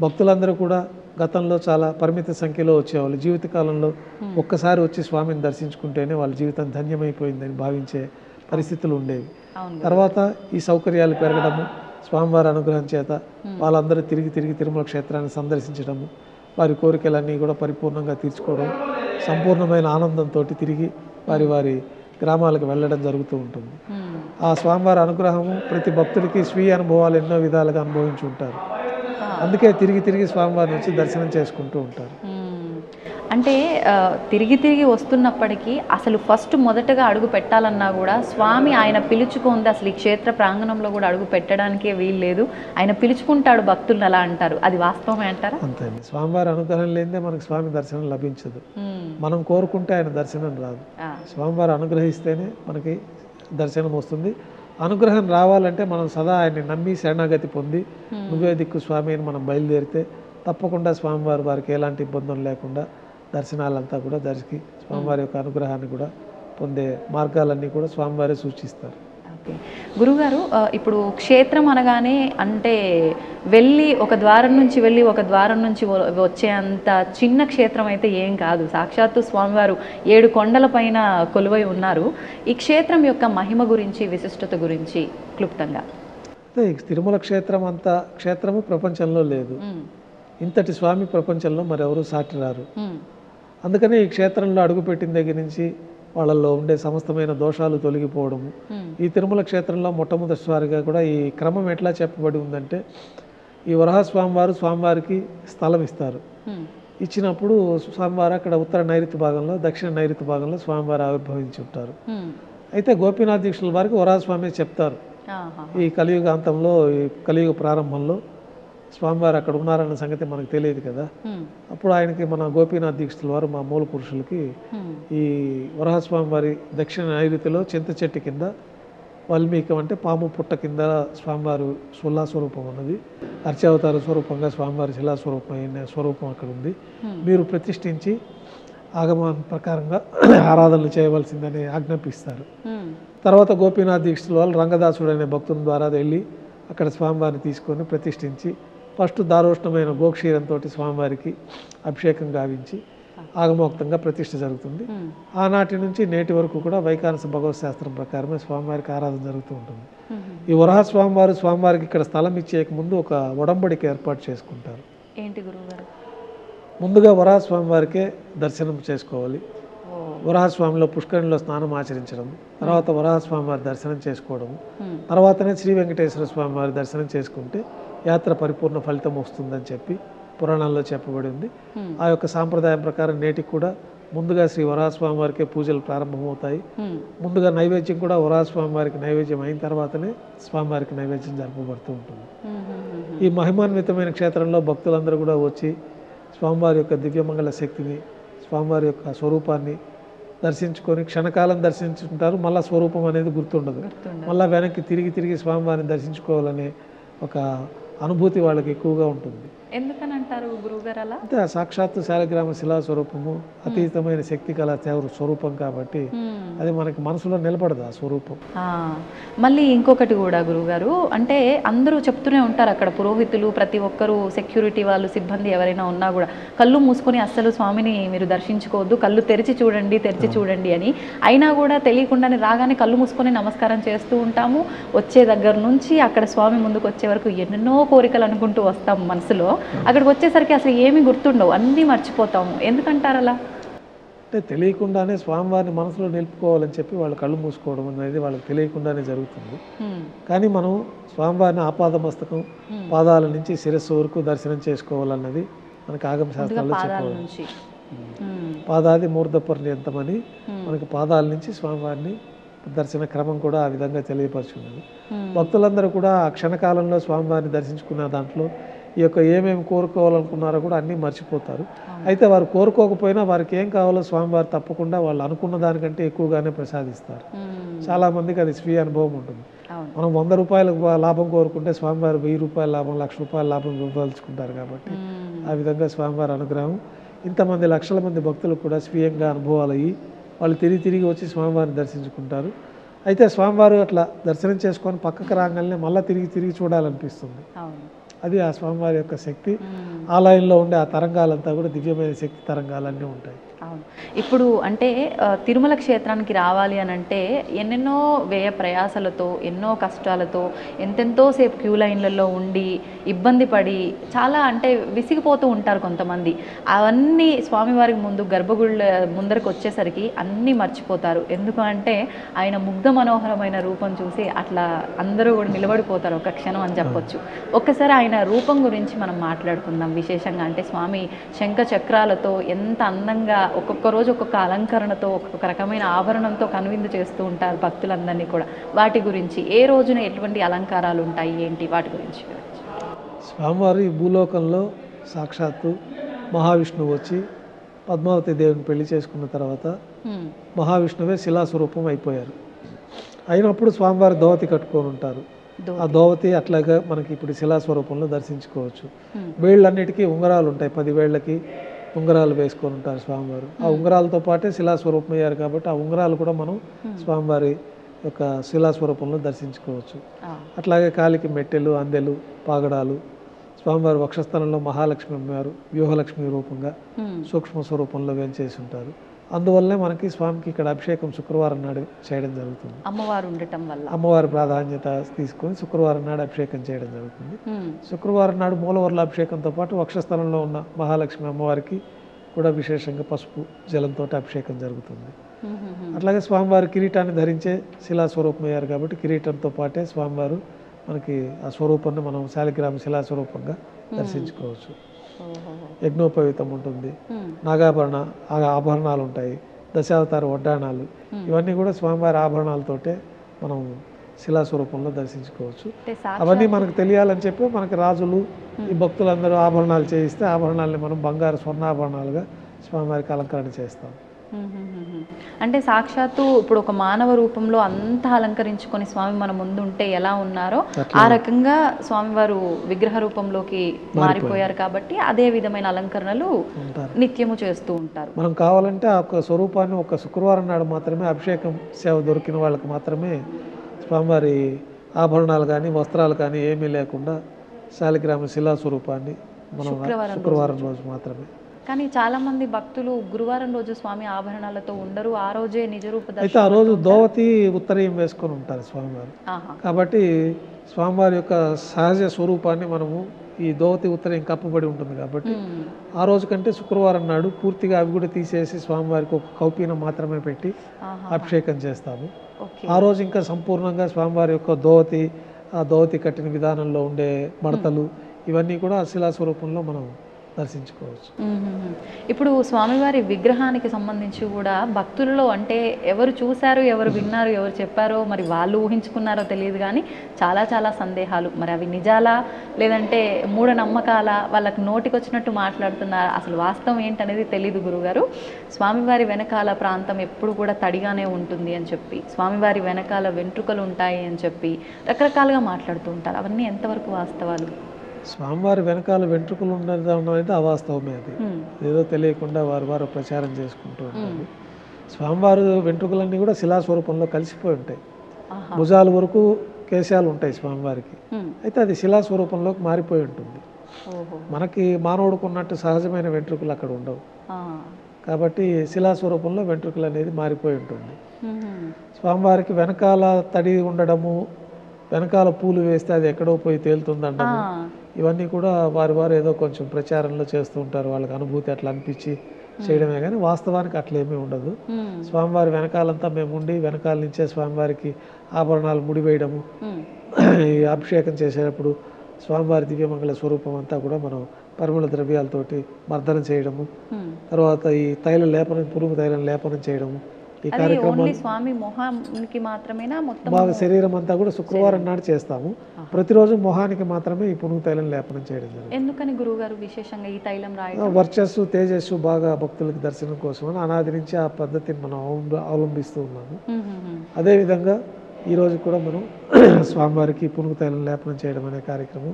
భక్తులందరూ కూడా గతంలో చాలా పరిమిత సంఖ్యలో వచ్చేవాళ్ళు. జీవితకాలంలో ఒక్కసారి వచ్చి స్వామిని దర్శించుకుంటేనే వాళ్ళ జీవితం ధన్యమైపోయిందని భావించే పరిస్థితులు ఉండేవి. తర్వాత ఈ సౌకర్యాలు పెరగడము, స్వామివారి అనుగ్రహం చేత వాళ్ళందరూ తిరిగి తిరుమల క్షేత్రాన్ని సందర్శించడము, వారి కోరికలన్నీ కూడా పరిపూర్ణంగా తీర్చుకోవడం, సంపూర్ణమైన ఆనందంతో తిరిగి వారి గ్రామాలకు వెళ్ళడం జరుగుతూ ఉంటుంది. ఆ స్వామివారి అనుగ్రహము ప్రతి భక్తుడికి స్వీయ అనుభవాలు ఎన్నో విధాలుగా అనుభవించి ఉంటారు. అందుకే తిరిగి స్వామివారిని వచ్చి దర్శనం చేసుకుంటూ ఉంటారు. అంటే తిరిగి వస్తున్నప్పటికీ అసలు మొదటగా అడుగు పెట్టాలన్నా కూడా స్వామి ఆయన పిలుచుకుంది. అసలు ఈ క్షేత్ర ప్రాంగణంలో కూడా అడుగు పెట్టడానికే వీలు లేదు, ఆయన పిలుచుకుంటాడు భక్తులను అలా అంటారు. అది వాస్తవమే అంటారా? అంతే. స్వామివారి అనుగ్రహం లేదే మనకు స్వామి దర్శనం లభించదు. మనం కోరుకుంటే ఆయన దర్శనం రాదు. స్వామివారు అనుగ్రహిస్తేనే మనకి దర్శనం వస్తుంది. అనుగ్రహం రావాలంటే మనం సదా ఆయన్ని నమ్మి శరణాగతి పొంది నువ్వే దిక్కు స్వామి అని మనం బయలుదేరితే తప్పకుండా వారికి ఎలాంటి ఇబ్బందులు లేకుండా దర్శనాలంతా కూడా జరిగి స్వామివారి యొక్క అనుగ్రహాన్ని కూడా పొందే మార్గాలన్నీ కూడా స్వామివారే సూచిస్తారు. ఓకే గురుగారు, ఇప్పుడు క్షేత్రం అనగానే అంటే ఒక ద్వారం నుంచి వచ్చే అంత చిన్న క్షేత్రం అయితే ఏం కాదు. సాక్షాత్తు స్వామివారు 7 కొండల పైన కొలువై ఉన్నారు. ఈ క్షేత్రం యొక్క మహిమ గురించి, విశిష్టత గురించి క్లుప్తంగా. తిరుమల క్షేత్రము ప్రపంచంలో లేదు. ఇంతటి స్వామి ప్రపంచంలో మరెవరూ సాటి రారు. అందుకనే ఈ క్షేత్రంలో అడుగుపెట్టిన దగ్గర నుంచి వాళ్ళల్లో ఉండే సమస్తమైన దోషాలు తొలగిపోవడము. ఈ తిరుమల క్షేత్రంలో మొట్టమొదటిసారిగా కూడా ఈ క్రమం ఎట్లా చెప్పబడి ఉందంటే, ఈ స్వామివారికి స్థలం ఇస్తారు. ఇచ్చినప్పుడు స్వామివారు అక్కడ ఉత్తర నైరుతి భాగంలో, దక్షిణ నైరుతి భాగంలో స్వామివారు ఆవిర్భవించి ఉంటారు. అయితే గోపీనాథ దీక్షల వారికి వరాహస్వామి చెప్తారు, ఈ కలియుగాంతంలో, ఈ కలియుగ ప్రారంభంలో స్వామివారు అక్కడ ఉన్నారన్న సంగతి మనకు తెలియదు కదా. అప్పుడు ఆయనకి మన గోపీనాథ్ దీక్షితుల వారు, మా మూల పురుషులకి, ఈ వరాహస్వామి వారి దక్షిణ నైరుతిలో చింత చెట్టు కింద వాల్మీకం అంటే పాము పుట్ట కింద స్వామివారు శిలాస్వరూపం ఉన్నది. అర్చావతార స్వరూపంగా స్వామివారి శిలాస్వరూపమైన స్వరూపం అక్కడ ఉంది. మీరు ప్రతిష్ఠించి ఆగమన ప్రకారంగా ఆరాధనలు చేయవలసిందని ఆజ్ఞాపిస్తారు. తర్వాత గోపీనాథ్ దీక్షితుల వాళ్ళు రంగదాసుడు అనే భక్తుని ద్వారా వెళ్ళి అక్కడ స్వామివారిని తీసుకొని ప్రతిష్ఠించి ఫస్ట్ దారోష్ణమైన గోక్షీరంతో స్వామివారికి అభిషేకం గావించి ఆగమోక్తంగా ప్రతిష్ఠ జరుగుతుంది. ఆనాటి నుంచి నేటి వరకు కూడా వైఖానస భగవత్ శాస్త్రం ప్రకారమే స్వామివారికి ఆరాధన జరుగుతూ ఉంటుంది. ఈ వరాహ స్వామివారికి ఇక్కడ స్థలం ఇచ్చేక ముందు ఒక ఒడంబడిక ఏర్పాటు చేసుకుంటారు. ఏంటి గురువుగారు? ముందుగా వరాహ స్వామివారికే దర్శనం చేసుకోవాలి. వరాహస్వామిలో పుష్కరిణిలో స్నానం ఆచరించడం, తర్వాత వరాహస్వామివారి దర్శనం చేసుకోవడము, తర్వాతనే శ్రీ వెంకటేశ్వర స్వామివారి దర్శనం చేసుకుంటే యాత్ర పరిపూర్ణ ఫలితం వస్తుందని చెప్పి పురాణాల్లో చెప్పబడి ఉంది. ఆ యొక్క సాంప్రదాయం ప్రకారం నేటికి కూడా ముందుగా శ్రీ వరాహస్వామి వారికే పూజలు ప్రారంభమవుతాయి. ముందుగా నైవేద్యం కూడా వరాహస్వామి వారికి నైవేద్యం అయిన తర్వాతనే స్వామివారికి నైవేద్యం జరపబడుతూ ఉంటుంది. ఈ మహిమాన్వితమైన క్షేత్రంలో భక్తులందరూ కూడా వచ్చి స్వామివారి యొక్క దివ్యమంగళ శక్తిని, స్వామివారి యొక్క స్వరూపాన్ని దర్శించుకొని క్షణకాలం దర్శించుకుంటారు. మళ్ళీ స్వరూపం అనేది గుర్తుండదు. మళ్ళీ వెనక్కి తిరిగి స్వామివారిని దర్శించుకోవాలనే ఒక అనుభూతి వాళ్ళకి ఎక్కువగా ఉంటుంది. ఎందుకని అంటారు గురువుగారు అలా? అంటే సాక్షాత్తు శాలిగ్రామ శిలా స్వరూపము, అతీతమైన శక్తి కళ స్వరూపం కాబట్టి అది మనకి మనసులో నిలబడదు ఆ స్వరూపం. మళ్ళీ ఇంకొకటి కూడా గురువుగారు, అంటే అందరూ చెప్తూనే ఉంటారు అక్కడ పురోహితులు, ప్రతి ఒక్కరూ, సెక్యూరిటీ వాళ్ళు, సిబ్బంది ఎవరైనా ఉన్నా కూడా కళ్ళు మూసుకొని అస్సలు స్వామిని మీరు దర్శించుకోవద్దు, కళ్ళు తెరిచి చూడండి అని. అయినా కూడా తెలియకుండానే రాగానే కళ్ళు మూసుకొని నమస్కారం చేస్తూ ఉంటాము. వచ్చే దగ్గర నుంచి అక్కడ స్వామి ముందుకు వచ్చే వరకు ఎన్నెన్నో కోరికలు అనుకుంటూ వస్తాము మనసులో. అక్కడికి వచ్చేసరికి అసలు ఏమీ గుర్తుండవు, అన్నీ మర్చిపోతాము. ఎందుకంటారు అలా? అంటే తెలియకుండానే స్వామివారిని మనసులో నిలుపుకోవాలని చెప్పి వాళ్ళు కళ్ళు మూసుకోవడం అనేది వాళ్ళకి తెలియకుండానే జరుగుతుంది. కానీ మనం స్వామివారిని ఆపాదమస్తకం, పాదాల నుంచి శిరస్సు వరకు దర్శనం చేసుకోవాలన్నది మనకి ఆగమ శాస్త్రాల్లో చెప్పాలి. పాదాది మూర్ధ పర్యంతమని మనకి పాదాల నుంచి స్వామివారిని దర్శన క్రమం కూడా ఆ విధంగా తెలియపరుచున్నది. భక్తులందరూ కూడా ఆ క్షణకాలంలో స్వామివారిని దర్శించుకున్న దాంట్లో ఈ యొక్క ఏమేమి కోరుకోవాలనుకున్నారో కూడా అన్నీ మర్చిపోతారు. అయితే వారు కోరుకోకపోయినా వారికి ఏం కావాలో స్వామివారు తప్పకుండా వాళ్ళు అనుకున్న దానికంటే ఎక్కువగానే ప్రసాదిస్తారు. చాలామందికి అది స్వీయ అనుభవం ఉంటుంది. మనం 100 రూపాయల లాభం కోరుకుంటే స్వామివారు 1000 రూపాయల లాభం, 1,00,000 రూపాయల లాభం ఇవ్వదలుచుకుంటారు. కాబట్టి ఆ విధంగా స్వామివారి అనుగ్రహం ఇంతమంది లక్షల మంది భక్తులకు కూడా స్వీయంగా అనుభవాలు అయ్యి వాళ్ళు తిరిగి వచ్చి స్వామివారిని దర్శించుకుంటారు. అయితే స్వామివారు అట్లా దర్శనం చేసుకొని పక్కకు రాగానే మళ్ళీ తిరిగి చూడాలనిపిస్తుంది. అది ఆ స్వామివారి యొక్క శక్తి. ఆలయంలో ఉండే ఆ తరంగాలంతా కూడా దివ్యమైన శక్తి తరంగాలన్నీ ఉంటాయి. అవును. ఇప్పుడు అంటే తిరుమల క్షేత్రానికి రావాలి అని అంటే ఎన్నెన్నో వ్యయ ప్రయాసలతో, ఎన్నో కష్టాలతో, ఎంతెంతో సేపు క్యూ లైన్లలో ఉండి ఇబ్బంది పడి చాలా అంటే విసిగిపోతూ ఉంటారు కొంతమంది. అవన్నీ స్వామివారికి ముందు గర్భగుళ్ళ ముందరకు వచ్చేసరికి అన్నీ మర్చిపోతారు. ఎందుకంటే ఆయన ముగ్ధ మనోహరమైన రూపం చూసి అట్లా అందరూ కూడా నిలబడిపోతారు ఒక క్షణం అని చెప్పొచ్చు. ఒక్కసారి ఆయన రూపం గురించి మనం మాట్లాడుకుందాం విశేషంగా. అంటే స్వామి శంఖ చక్రాలతో ఎంత అందంగా ఒక్కొక్క రోజు ఒక్కొక్క అలంకరణతో ఒక్కొక్క రకమైన ఆభరణంతో కనువిందు చేస్తూ ఉంటారు భక్తులందరినీ కూడా. వాటి గురించి ఏ రోజున ఎటువంటి అలంకారాలు ఉంటాయి ఏంటి వాటి గురించి? స్వామివారు ఈ భూలోకంలో సాక్షాత్తు మహావిష్ణువు వచ్చి పద్మావతి దేవిని పెళ్లి చేసుకున్న తర్వాత మహావిష్ణువే శిలాస్వరూపం అయిపోయారు. అయినప్పుడు స్వామివారు దోవతి కట్టుకొని ఉంటారు. ఆ దోవతి అట్లాగా మనకి ఇప్పుడు శిలాస్వరూపంలో దర్శించుకోవచ్చు. వేళ్ళన్నిటికీ ఉంగరాలు ఉంటాయి. 10 వేళ్ళకి ఉంగరాలు వేసుకొని ఉంటారు స్వామివారు. ఆ ఉంగరాలతో పాటే శిలాస్వరూపం అయ్యారు కాబట్టి ఆ ఉంగరాలు కూడా మనం స్వామివారి యొక్క శిలాస్వరూపంలో దర్శించుకోవచ్చు. అట్లాగే కాలికి మెట్టెలు, అందెలు, పాగడాలు. స్వామివారి వక్షస్థలంలో మహాలక్ష్మి అమ్మవారు వ్యూహలక్ష్మి రూపంగా సూక్ష్మ స్వరూపంలో వేంచేసి ఉంటారు. అందువల్లనే మనకి స్వామికి ఇక్కడ అభిషేకం శుక్రవారం నాడు చేయడం జరుగుతుంది. అమ్మవారు ఉండటం వల్ల అమ్మవారి ప్రాధాన్యత తీసుకొని శుక్రవారం నాడు అభిషేకం చేయడం జరుగుతుంది. శుక్రవారం నాడు మూలవర్ల అభిషేకంతో పాటు వక్షస్థలంలో ఉన్న మహాలక్ష్మి అమ్మవారికి కూడా విశేషంగా పసుపు జలంతో అభిషేకం జరుగుతుంది. అట్లాగే స్వామివారి కిరీటాన్ని ధరించే శిలాస్వరూపం అయ్యారు కాబట్టి కిరీటంతో పాటే స్వామివారు మనకి ఆ స్వరూపాన్ని మనం శాలిగ్రామ శిలాస్వరూపంగా దర్శించుకోవచ్చు. యజ్ఞోపవీతం ఉంటుంది, నాగాభరణ ఆభరణాలు ఉంటాయి, దశావతార వడ్డాణాలు, ఇవన్నీ కూడా స్వామివారి ఆభరణాలతోటే మనం శిలాస్వరూపంలో దర్శించుకోవచ్చు. అవన్నీ మనకు తెలియాలని చెప్పి మనకి రాజులు ఈ భక్తులందరూ ఆభరణాలు చేయిస్తే ఆభరణాలని మనం బంగారు స్వర్ణాభరణాలుగా స్వామివారికి అలంకరణ చేస్తాం. అంటే సాక్షాత్తు ఇప్పుడు ఒక మానవ రూపంలో అంతా అలంకరించుకొని స్వామి మన ముందు ఉంటే ఎలా ఉన్నారో ఆ రకంగా స్వామివారు విగ్రహ రూపంలోకి మారిపోయారు కాబట్టి అదే విధమైన అలంకరణలు నిత్యము చేస్తూ ఉంటారు. మనం కావాలంటే ఆ యొక్క స్వరూపాన్ని ఒక శుక్రవారం నాడు మాత్రమే అభిషేకం సేవ దొరికిన వాళ్ళకి మాత్రమే స్వామివారి ఆభరణాలు కానీ వస్త్రాలు కానీ ఏమీ లేకుండా శాలిగ్రామ శిలా స్వరూపాన్ని మనం శుక్రవారం రోజు మాత్రమే. కానీ చాలా మంది భక్తులు గురువారం రోజు స్వామి ఆభరణాలతో ఉండరు, ఆ రోజే నిజ రూప దర్శనం. అయితే ఆ రోజు దోవతి ఉత్తరీయం వేసుకొని ఉంటారు స్వామివారు. కాబట్టి స్వామివారి యొక్క సహజ స్వరూపాన్ని మనము ఈ దోవతి ఉత్తరీయం కప్పబడి ఉంటుంది కాబట్టి ఆ రోజు కంటే శుక్రవారం నాడు పూర్తిగా అవి కూడా తీసేసి స్వామివారికి ఒక కౌపీనం మాత్రమే పెట్టి అభిషేకం చేస్తాము. ఆ రోజు ఇంకా సంపూర్ణంగా స్వామివారి యొక్క దోవతి, ఆ దోవతి కట్టిన విధానంలో ఉండే మడతలు ఇవన్నీ కూడా శిలా స్వరూపంలో మనం దర్శించుకోవచ్చు. ఇప్పుడు స్వామివారి విగ్రహానికి సంబంధించి కూడా భక్తులలో అంటే ఎవరు చూశారు, ఎవరు విన్నారు, ఎవరు చెప్పారో మరి వాళ్ళు ఊహించుకున్నారో తెలియదు కానీ చాలా సందేహాలు. మరి అవి నిజాలా లేదంటే మూఢనమ్మకాలా, వాళ్ళకి నోటికి వచ్చినట్టు మాట్లాడుతున్నారా, అసలు వాస్తవం ఏంటనేది తెలియదు గురుగారు. స్వామివారి వెనకాల ప్రాంతం ఎప్పుడు కూడా తడిగానే ఉంటుంది అని చెప్పి, స్వామివారి వెనకాల వెంట్రుకలు ఉంటాయి అని చెప్పి రకరకాలుగా మాట్లాడుతూ ఉంటారు. అవన్నీ ఎంతవరకు వాస్తవాలు? స్వామివారి వెనకాల వెంట్రుకలు ఉండడం అయితే అవాస్తవమే. అది ఏదో తెలియకుండా వారు ప్రచారం చేసుకుంటూ ఉంటారు. స్వామివారి వెంట్రుకలన్నీ కూడా శిలాస్వరూపంలో కలిసిపోయి ఉంటాయి. భుజాల వరకు కేశాలు ఉంటాయి స్వామివారికి, అయితే అది శిలాస్వరూపంలోకి మారిపోయి ఉంటుంది. మనకి మానవుడికి ఉన్నట్టు సహజమైన వెంట్రుకలు అక్కడ ఉండవు కాబట్టి శిలాస్వరూపంలో వెంట్రుకలు అనేది మారిపోయి ఉంటుంది. స్వామివారికి వెనకాల తడి ఉండడము, వెనకాల పూలు వేస్తే అది ఎక్కడో పోయి తేలుతుందంటాము, ఇవన్నీ కూడా వారు ఏదో కొంచెం ప్రచారంలో చేస్తూ ఉంటారు. వాళ్ళకి అనుభూతి అట్లా అనిపించి చేయడమే కానీ వాస్తవానికి అట్లేమీ ఉండదు. స్వామివారి వెనకాలంతా మేము ఉండి వెనకాల నుంచే స్వామివారికి ఆభరణాలు ముడివేయడము, ఈ అభిషేకం చేసేటప్పుడు స్వామివారి దివ్యమంగళ స్వరూపం అంతా కూడా మనం పరిమళ ద్రవ్యాలతోటి మర్దన చేయడము, తర్వాత ఈ తైల లేపనం, పురుగు తైలం లేపనం చేయడము. ఈ కార్యక్రమం స్వామి మొహానికి మాత్రమేనా మొత్తం బాగా శరీరం అంతా కూడా శుక్రవారం నాడు చేస్తాము. ప్రతిరోజు మొహానికి మాత్రమే ఈ పురుగు తైలం లేపనం చేయడం జరుగుతుంది. ఎందుకని గురువుగారు విశేషంగా ఈ తైలం రాయడం? వర్చస్సు, తేజస్సు బాగా భక్తులకు దర్శనం కోసం అని అనాది నుంచి ఆ పద్ధతిని మనం అవలంబిస్తూ ఉన్నాము. అదేవిధంగా ఈరోజు కూడా మనం స్వామివారికి పునుగు తైలం లేపనం చేయడం అనే కార్యక్రమం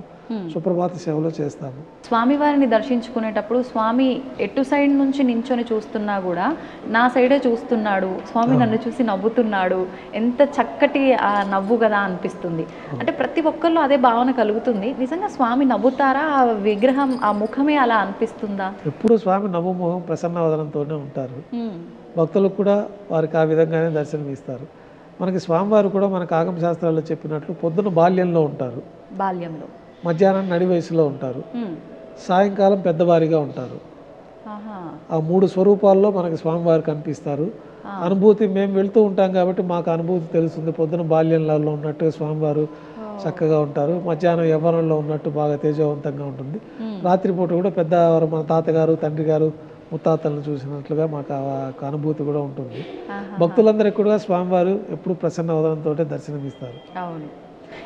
సుప్రభాత సేవలో చేస్తాము. స్వామివారిని దర్శించుకునేటప్పుడు స్వామి ఎటు సైడ్ నుంచి నించొని చూస్తున్నా కూడా నా సైడే చూస్తున్నాడు, స్వామి నన్ను చూసి నవ్వుతున్నాడు, ఎంత చక్కటి ఆ నవ్వు కదా అనిపిస్తుంది. అంటే ప్రతి ఒక్కళ్ళు అదే భావన కలుగుతుంది. నిజంగా స్వామి నవ్వుతారా? ఆ విగ్రహం, ఆ ముఖమే అలా అనిపిస్తుందా? ఎప్పుడు స్వామి నవ్వు ముఖం ప్రసన్నవదనంతోనే ఉంటారు. భక్తులకు కూడా వారికి ఆ విధంగానే దర్శనం. మనకి స్వామివారు కూడా మనకు ఆగమ శాస్త్రాల్లో చెప్పినట్లు పొద్దున బాల్యంలో ఉంటారు, బాల్యంలో, మధ్యాహ్నం నడి వయసులో ఉంటారు, సాయంకాలం పెద్దవారిగా ఉంటారు. ఆ 3 స్వరూపాల్లో మనకి స్వామివారు కనిపిస్తారు. అనుభూతి మేము వెళ్తూ ఉంటాం కాబట్టి మాకు అనుభూతి తెలుస్తుంది. పొద్దున బాల్యంలో ఉన్నట్టుగా స్వామివారు చక్కగా ఉంటారు, మధ్యాహ్నం యవ్వనంలో ఉన్నట్టు బాగా తేజవంతంగా ఉంటుంది. రాత్రిపూట కూడా పెద్దవారు, మన తాతగారు, తండ్రి గారు, ముత్తాతలను చూసినట్లుగా మాకు ఆ అనుభూతి కూడా ఉంటుంది. భక్తులందరికీ కూడా స్వామివారు ఎప్పుడు ప్రసన్న వదనంతో దర్శనమిస్తారు. అవును.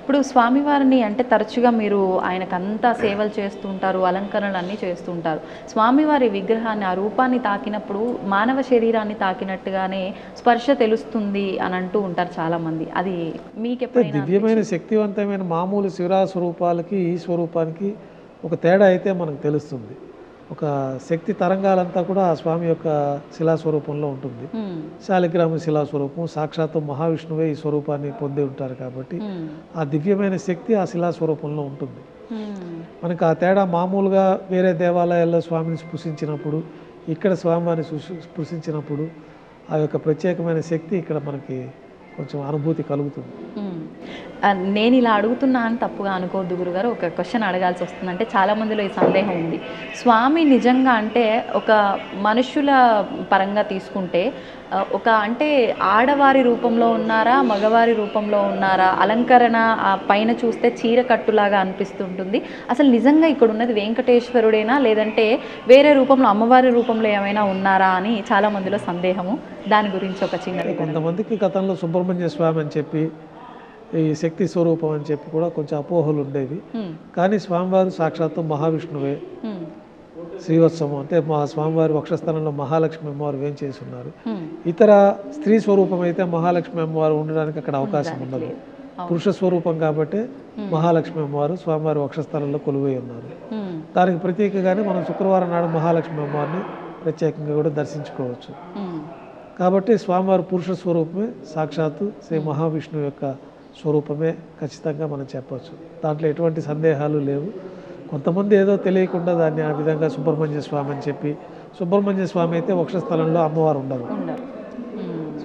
ఇప్పుడు స్వామివారిని అంటే తరచుగా మీరు ఆయనకంతా సేవలు చేస్తుంటారు, అలంకరణలు అన్నీ చేస్తుంటారు. స్వామివారి విగ్రహాన్ని, ఆ రూపాన్ని తాకినప్పుడు మానవ శరీరాన్ని తాకినట్టుగానే స్పర్శ తెలుస్తుంది అని అంటూ ఉంటారు చాలామంది. అది మీకు ఎప్పుడైనా? దివ్యమైన శక్తివంతమైన మామూలు శివరా స్వరూపాలకి ఈ స్వరూపానికి ఒక తేడా అయితే మనకు తెలుస్తుంది. ఒక శక్తి తరంగాలంతా కూడా ఆ స్వామి యొక్క శిలాస్వరూపంలో ఉంటుంది. శాలిగ్రామ శిలాస్వరూపం, సాక్షాత్తు మహావిష్ణువే ఈ స్వరూపాన్ని పొంది ఉంటారు కాబట్టి ఆ దివ్యమైన శక్తి ఆ శిలాస్వరూపంలో ఉంటుంది. మనకు ఆ తేడా మామూలుగా వేరే దేవాలయాల్లో స్వామిని స్పృశించినప్పుడు, ఇక్కడ స్వామివారిని స్పృశించినప్పుడు ఆ యొక్క ప్రత్యేకమైన శక్తి ఇక్కడ మనకి కొంచెం అనుభూతి కలుగుతుంది. నేను ఇలా అడుగుతున్నా అని తప్పుగా అనుకోవద్దు గురుగారు, ఒక క్వశ్చన్ అడగాల్సి వస్తుంది. అంటే చాలామందిలో ఈ సందేహం ఉంది. స్వామి నిజంగా అంటే ఒక మనుషుల పరంగా తీసుకుంటే ఒక అంటే ఆడవారి రూపంలో ఉన్నారా, మగవారి రూపంలో ఉన్నారా? అలంకరణ పైన చూస్తే చీర కట్టులాగా అనిపిస్తుంటుంది. అసలు నిజంగా ఇక్కడ ఉన్నది వెంకటేశ్వరుడేనా, లేదంటే వేరే రూపంలో అమ్మవారి రూపంలో ఏమైనా ఉన్నారా అని చాలామందిలో సందేహము. దాని గురించి ఒక చిన్న, కొంతమందికి గతంలో సుబ్రహ్మణ్య స్వామి అని చెప్పి, ఈ శక్తి స్వరూపం అని చెప్పి కూడా కొంచెం అపోహలు ఉండేవి. కానీ స్వామివారు సాక్షాత్తు మహావిష్ణువే. శ్రీవత్సవం అంటే మా స్వామివారి వక్షస్థలంలో మహాలక్ష్మి అమ్మవారు వేంచేసి ఉన్నారు. ఇతర స్త్రీ స్వరూపం అయితే మహాలక్ష్మి అమ్మవారు ఉండడానికి అక్కడ అవకాశం ఉండదు. పురుష స్వరూపం కాబట్టి మహాలక్ష్మి అమ్మవారు స్వామివారి వక్షస్థలంలో కొలువై ఉన్నారు. దానికి ప్రత్యేకంగానే మనం శుక్రవారం నాడు మహాలక్ష్మి అమ్మవారిని ప్రత్యేకంగా కూడా దర్శించుకోవచ్చు. కాబట్టి స్వామివారి పురుష స్వరూపమే, సాక్షాత్తు శ్రీ మహావిష్ణువు యొక్క స్వరూపమే ఖచ్చితంగా మనం చెప్పవచ్చు. దాంట్లో ఎటువంటి సందేహాలు లేవు. కొంతమంది ఏదో తెలియకుండా దాన్ని ఆ విధంగా సుబ్రహ్మణ్య స్వామి అని చెప్పి, సుబ్రహ్మణ్య స్వామి అయితే వక్షస్థలంలో అమ్మవారు ఉండరు.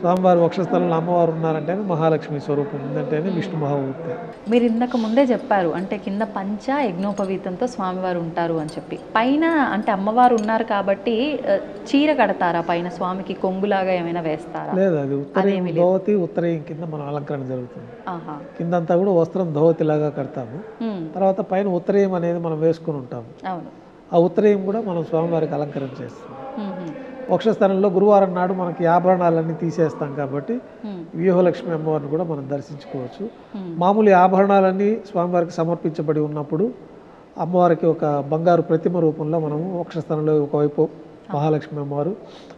స్వామివారి వక్షస్థలంలో అమ్మవారు ఉన్నారంటే మహాలక్ష్మి స్వరూపం ఉందంటేనే విష్ణు మహామూర్తి. మీరు ఇందాక ముందే చెప్పారు అంటే కింద పంచ యజ్ఞోపవీతంతో స్వామివారు ఉంటారు అని చెప్పి, పైన అంటే అమ్మవారు ఉన్నారు కాబట్టి చీర కడతారా? పైన స్వామికి కొంగులాగా ఏమైనా వేస్తారా? లేదు, అది ఉత్తరీయం ధోవతి, ఉత్తరీయం కింద మనం అలంకరణ జరుగుతుంది. కిందంతా కూడా వస్త్రం ధోవతి లాగా కడతాము. తర్వాత పైన ఉత్తరీయం అనేది మనం వేసుకుని ఉంటాము. ఆ ఉత్తరీయం కూడా మనం స్వామివారికి అలంకరణ చేస్తాం. వక్షస్థలంలో గురువారం నాడు మనకి ఆభరణాలన్నీ తీసేస్తాం కాబట్టి వ్యూహలక్ష్మి అమ్మవారిని కూడా మనం దర్శించుకోవచ్చు. మామూలు ఆభరణాలన్నీ స్వామివారికి సమర్పించబడి ఉన్నప్పుడు అమ్మవారికి ఒక బంగారు ప్రతిమ రూపంలో మనము వక్షస్థలంలో ఒకవైపు మహాలక్ష్మి అమ్మవారు,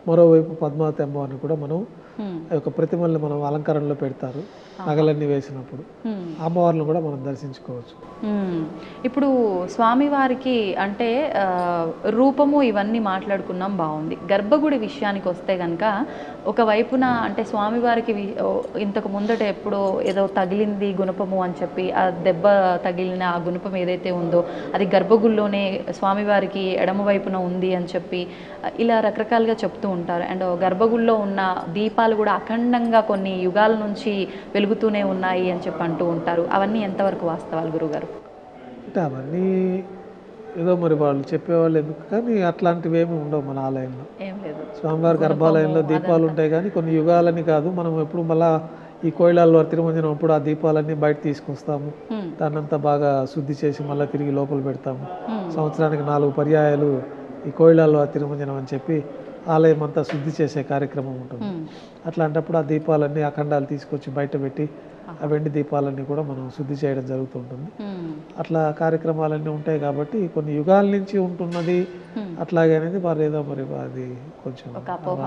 మరోవైపు పద్మావతి అమ్మవారిని కూడా మనం ఆ యొక్క ప్రతిమల్ని మనం అలంకరణలో పెడతారు. నగలన్నీ వేసినప్పుడు అమ్మవారిని కూడా మనం దర్శించుకోవచ్చు. ఇప్పుడు స్వామివారికి అంటే రూపము ఇవన్నీ మాట్లాడుకున్నాం, బాగుంది. గర్భగుడి విషయానికి వస్తే కనుక ఒకవైపున అంటే స్వామివారికి ఇంతకు ముందట ఎప్పుడో ఏదో తగిలింది గుణపము అని చెప్పి, ఆ దెబ్బ తగిలిన ఆ గుణపం ఏదైతే ఉందో అది గర్భగుడిలోనే స్వామివారికి ఎడమ వైపున ఉంది అని చెప్పి ఇలా రకరకాలుగా చెప్తూ ఉంటారు. అండ్ గర్భగుడిలో ఉన్న దీపాలు కూడా అఖండంగా కొన్ని యుగాల నుంచి వెలుగుతూనే ఉన్నాయి అని చెప్పి అంటూ ఉంటారు. అవన్నీ ఎంతవరకు వాస్తవాలు గురుగారు? అంటే అవన్నీ ఏదో మరి వాళ్ళు చెప్పేవాళ్ళు ఎందుకు, కానీ అట్లాంటివి ఏమి ఉండవు మన ఆలయంలో. ఏం లేదు. స్వామివారి గర్భాలయంలో దీపాలు ఉంటాయి కానీ కొన్ని యుగాలని కాదు. మనం ఎప్పుడు మళ్ళా ఈ కోయిలాల్లో తిరుమంజనం అప్పుడు ఆ దీపాలన్నీ బయట తీసుకొస్తాము, దాన్నంతా బాగా శుద్ధి చేసి మళ్ళీ తిరిగి లోపల పెడతాము. సంవత్సరానికి 4 పర్యాయాలు ఈ కోయిలాల్లో తిరుమంజనం అని చెప్పి ఆలయం అంతా శుద్ధి చేసే కార్యక్రమం ఉంటుంది. అట్లాంటప్పుడు ఆ దీపాలన్నీ అఖండాలు తీసుకొచ్చి బయట పెట్టి ఆ వెండి దీపాలన్నీ కూడా మనం శుద్ధి చేయడం జరుగుతుంటుంది. అట్లా కార్యక్రమాలన్నీ ఉంటాయి కాబట్టి కొన్ని యుగాల నుంచి ఉంటున్నది అట్లాగే అనేది మరి ఏదో మరి అది కొంచెం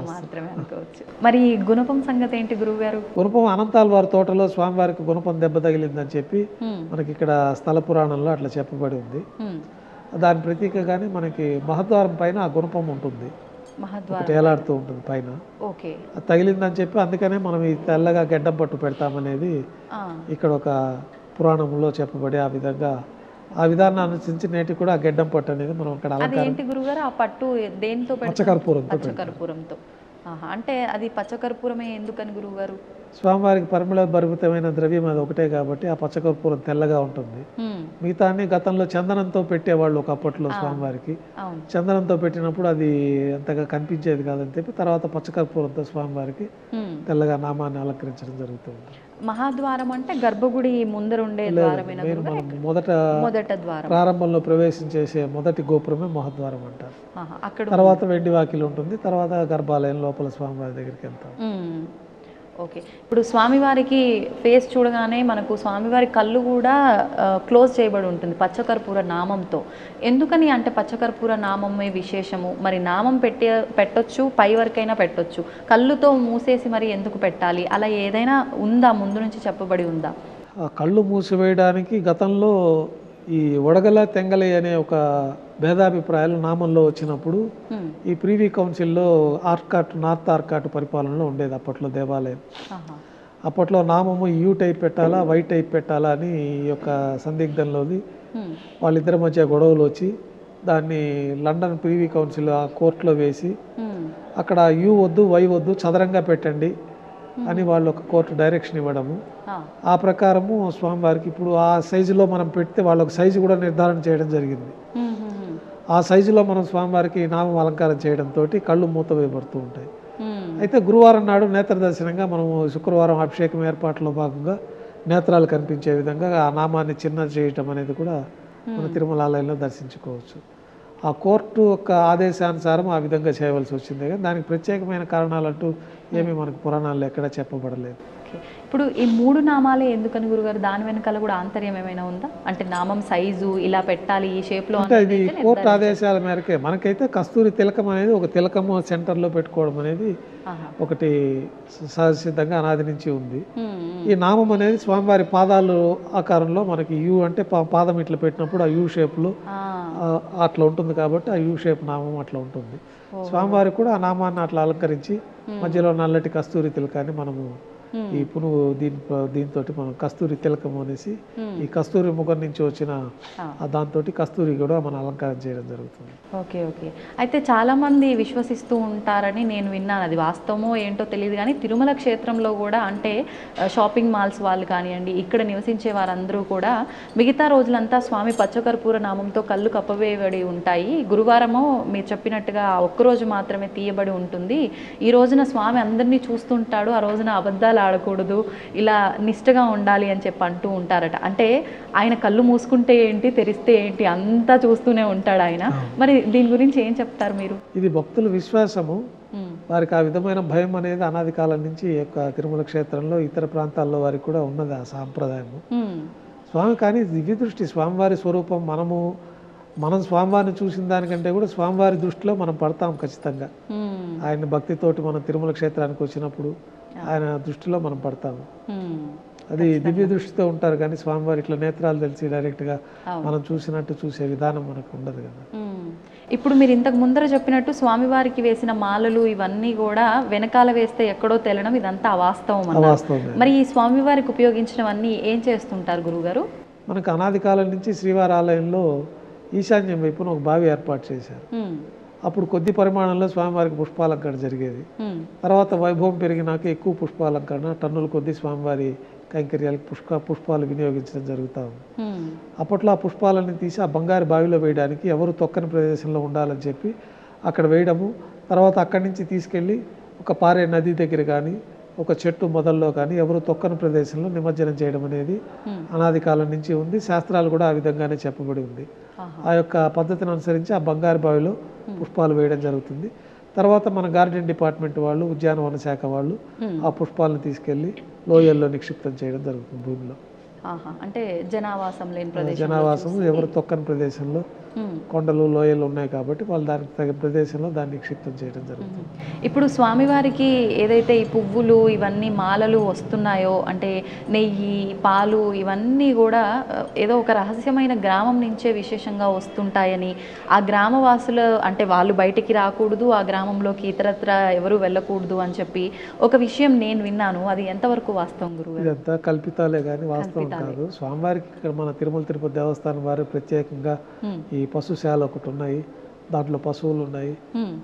మాత్రమే అనుకోవచ్చు. మరి గుణపం సంగతి ఏంటి గురువు గారు? గుణపం అనంతాల వారి తోటలో స్వామివారికి గుణపం దెబ్బ తగిలిందని చెప్పి మనకి ఇక్కడ స్థల పురాణంలో అట్లా చెప్పబడి ఉంది. దాని ప్రతీకగానే మనకి మహద్వారం పైన ఆ గుణపం ఉంటుంది, ఏలాడుతూ ఉంటుంది పైన. అది తగిలిందని చెప్పి అందుకనే మనం ఈ తెల్లగా గెడ్డం పట్టు పెడతామనేది ఇక్కడ ఒక పురాణంలో చెప్పబడి ఆ విధానాన్ని అనుసరించి నేటి కూడా ఆ గెడ్డం పట్టు అనేది మనం అక్కడ పచ్చకర్పూరంతో. అంటే అది పచ్చకర్పూరమే ఎందుకని గురువు గారు? స్వామివారికి పరిమళ భరితమైన ద్రవ్యం అది ఒకటే కాబట్టి ఆ పచ్చకర్పూరం తెల్లగా ఉంటుంది. మిగతా గతంలో చందనంతో పెట్టేవాళ్ళు ఒకప్పట్లో స్వామివారికి. చందనంతో పెట్టినప్పుడు అది అంతగా కనిపించేది కాదని చెప్పి తర్వాత పచ్చకర్పూరంతో స్వామివారికి తెల్లగా నామాన్ని అలంకరించడం జరుగుతుంది. మహాద్వారం అంటే గర్భగుడి ముందర ఉండే ద్వారమేనా? మొదట ద్వారం, ప్రారంభంలో ప్రవేశించేసే మొదటి గోపురమే మహాద్వారం అంటారు. తర్వాత వెండి వాకిలు ఉంటుంది, తర్వాత గర్భాలయం లోపల స్వామివారి దగ్గరికి వెళ్తాం. ఓకే, ఇప్పుడు స్వామివారికి ఫేస్ చూడగానే మనకు స్వామివారి కళ్ళు కూడా క్లోజ్ చేయబడి ఉంటుంది పచ్చకర్పూర నామంతో. ఎందుకని అంటే పచ్చకర్పూర నామమే విశేషము. మరి నామం పెట్టొచ్చు, పై వరకైనా పెట్టొచ్చు, కళ్ళుతో మూసేసి మరి ఎందుకు పెట్టాలి? అలా ఏదైనా ఉందా, ముందు నుంచి చెప్పబడి ఉందా? కళ్ళు మూసివేయడానికి గతంలో ఈ వడగల తెంగలి అనే ఒక భేదాభిప్రాయాలు నామంలో వచ్చినప్పుడు ఈ ప్రీవీ కౌన్సిల్లో నార్త్ ఆర్కాట్ పరిపాలనలో ఉండేది అప్పట్లో దేవాలయం. అప్పట్లో నామము యూ టైప్ పెట్టాలా, వై టైప్ పెట్టాలా అని ఈ యొక్క సందిగ్ధంలోది వాళ్ళిద్దరి మధ్య గొడవలు వచ్చి దాన్ని లండన్ ప్రీవీ కౌన్సిల్ ఆ కోర్టులో వేసి అక్కడ యూ వద్దు, వై వద్దు, చదరంగా పెట్టండి అని వాళ్ళు ఒక కోర్టు డైరెక్షన్ ఇవ్వడము. ఆ ప్రకారము స్వామివారికి ఇప్పుడు ఆ సైజులో మనం పెడితే వాళ్ళొక సైజు కూడా నిర్ధారణ చేయడం జరిగింది. ఆ సైజులో మనం స్వామివారికి నామం అలంకారం చేయడంతో కళ్ళు మూత వేయబడుతూ ఉంటాయి. అయితే గురువారం నాడు నేత్ర దర్శనంగా మనము శుక్రవారం అభిషేకం ఏర్పాట్లో భాగంగా నేత్రాలు కనిపించే విధంగా ఆ నామాన్ని చిన్న చేయటం అనేది కూడా మన తిరుమల ఆలయంలో దర్శించుకోవచ్చు. ఆ కోర్టు యొక్క ఆదేశానుసారం ఆ విధంగా చేయవలసి వచ్చింది, కానీ దానికి ప్రత్యేకమైన కారణాలంటూ ఏమీ మనకు పురాణాల్లో ఎక్కడ చెప్పబడలేదు. ఇప్పుడు ఈ 3 నామాలే ఎందుకని గురుగారు? దాని వెనకాల కూడా ఆంతర్యం ఏమైనా ఉందా? అంటే నామం సైజు ఇలా పెట్టాలి, ఈ షేప్లో అంటే ఇది కోర్టు ఆదేశాల మేరకే. మనకైతే కస్తూరి తిలకం అనేది ఒక తిలకము సెంటర్లో పెట్టుకోవడం అనేది ఒకటి సహజసిద్ధంగా అనాది నుంచి ఉంది. ఈ నామం అనేది స్వామివారి పాదాలు ఆకారంలో మనకి యూ అంటే పాదం ఇట్లా పెట్టినప్పుడు ఆ యూ షేప్లో అట్లా ఉంటుంది కాబట్టి ఆ యూ షేప్ నామం అట్లా ఉంటుంది. స్వామివారి కూడా ఆ నామాన్ని అట్లా అలంకరించి మధ్యలో నల్లటి కస్తూరి తిలకాన్ని మనము ఈ పునుగు దీంతో మనం కస్తూరి తిలకం అనేసి ఈ కస్తూరి ముఖం నుంచి వచ్చిన దాంతో కస్తూరి కూడా మనం అలంకారం చేయడం జరుగుతుంది. ఓకే ఓకే, అయితే చాలా మంది విశ్వసిస్తూ ఉంటారని నేను విన్నాను, అది వాస్తవమో ఏంటో తెలియదు కానీ తిరుమల క్షేత్రంలో కూడా అంటే షాపింగ్ మాల్స్ వాళ్ళు కానివ్వండి, ఇక్కడ నివసించే వారందరూ కూడా మిగతా రోజులంతా స్వామి పచ్చకర్పూర నామంతో కళ్ళు కప్పవేయబడి ఉంటాయి, గురువారమో మీరు చెప్పినట్టుగా ఒక్కరోజు మాత్రమే తీయబడి ఉంటుంది, ఈ రోజున స్వామి అందరినీ చూస్తుంటాడు, ఆ రోజున అబద్ధాలు ఆడకూడదు, ఇలా నిష్టగా ఉండాలి అని చెప్పి అంటూ ఉంటారట. అంటే ఆయన కళ్ళు మూసుకుంటే ఏంటి, తెరిస్తే ఏంటి, అంతా చూస్తూనే ఉంటాడు ఆయన. మరి దీని గురించి ఏం చెప్తారు మీరు? ఇది భక్తుల విశ్వాసము, వారికి ఆ విధమైన భయం అనేది అనాది కాలం నుంచి యొక్క తిరుమల క్షేత్రంలో ఇతర ప్రాంతాల్లో వారికి కూడా ఉన్నది ఆ సాంప్రదాయము. స్వామి కానీ దివ్య దృష్టి, స్వామివారి స్వరూపం, మనం స్వామివారిని చూసిన దానికంటే కూడా స్వామివారి దృష్టిలో మనం పడతాం ఖచ్చితంగా. ఆయన భక్తితోటి మనం తిరుమల క్షేత్రానికి వచ్చినప్పుడు ఆయన దృష్టిలో మనం పడతాము. అది దివ్య దృష్టితో ఉంటారు కానీ స్వామివారి ఇట్లా నేత్రాలు తెలిసి డైరెక్ట్గా మనం చూసినట్టు చూసే విధానం మనకు ఉండదు కదా. ఇప్పుడు మీరు ఇంతకు ముందర చెప్పినట్టు స్వామివారికి వేసిన మాలలు ఇవన్నీ కూడా వెనకాల వేస్తే ఎక్కడో తెలడం, ఇదంతా అవాస్తవం. మరి ఈ స్వామివారికి ఉపయోగించినవన్నీ ఏం చేస్తుంటారు గురువుగారు? మనకు అనాది కాలం నుంచి శ్రీవారి ఆలయంలో ఈశాన్యం వైపున ఒక బావి ఏర్పాటు చేశారు. అప్పుడు కొద్ది పరిమాణంలో స్వామివారికి పుష్పాలంకరణ జరిగేది. తర్వాత వైభవం పెరిగినాక ఎక్కువ పుష్పాలంకరణ, టన్నుల కొద్ది స్వామివారి కైంకర్యాలకు పుష్పాలు వినియోగించడం జరుగుతూ ఉంది. అప్పట్లో ఆ పుష్పాలని తీసి ఆ బంగారు బావిలో వేయడానికి ఎవరు తొక్కని ప్రదేశంలో ఉండాలని చెప్పి అక్కడ వేయడము, తర్వాత అక్కడి నుంచి తీసుకెళ్ళి ఒక పారే నది దగ్గర కానీ ఒక చెట్టు మొదల్లో కానీ ఎవరు తొక్కని ప్రదేశంలో నిమజ్జనం చేయడం అనేది అనాది కాలం నుంచి ఉంది. శాస్త్రాలు కూడా ఆ విధంగానే చెప్పబడి ఉంది. ఆ యొక్క పద్ధతిని అనుసరించి ఆ బంగారు బావిలో పుష్పాలు వేయడం జరుగుతుంది. తర్వాత మన గార్డెన్ డిపార్ట్మెంట్ వాళ్ళు, ఉద్యానవన శాఖ వాళ్ళు ఆ పుష్పాలను తీసుకెళ్లి లోయల్లో నిక్షిప్తం చేయడం జరుగుతుంది భూమిలో. అంటే జనావాసం లేని ప్రదేశం, జనావాసం ఎవరు తొక్కని ప్రదేశంలో, కొండలు లోయలు ఉన్నాయి కాబట్టి వాళ్ళు దానికి తగిన ప్రదేశంలో దాన్ని నిక్షిప్తం చేయడం జరుగుతుంది. ఇప్పుడు స్వామివారికి ఏదైతే ఈ పువ్వులు ఇవన్నీ మాలలు వస్తున్నాయో, అంటే నెయ్యి, పాలు ఇవన్నీ కూడా ఏదో ఒక రహస్యమైన గ్రామం నుంచే విశేషంగా వస్తుంటాయని, ఆ గ్రామవాసులు అంటే వాళ్ళు బయటికి రాకూడదు, ఆ గ్రామంలోకి ఇతరత్ర ఎవరు వెళ్ళకూడదు అని చెప్పి ఒక విషయం నేను విన్నాను. అది ఎంతవరకు వాస్తవం గురువు? ఇదంతా కల్పితాలే కానీ వాస్తవం కాదు. స్వామివారికి ఇక్కడ మన తిరుమల తిరుపతి దేవస్థానం వారు ప్రత్యేకంగా ఈ పశుశాల ఒకటి ఉన్నాయి, దాంట్లో పశువులు ఉన్నాయి.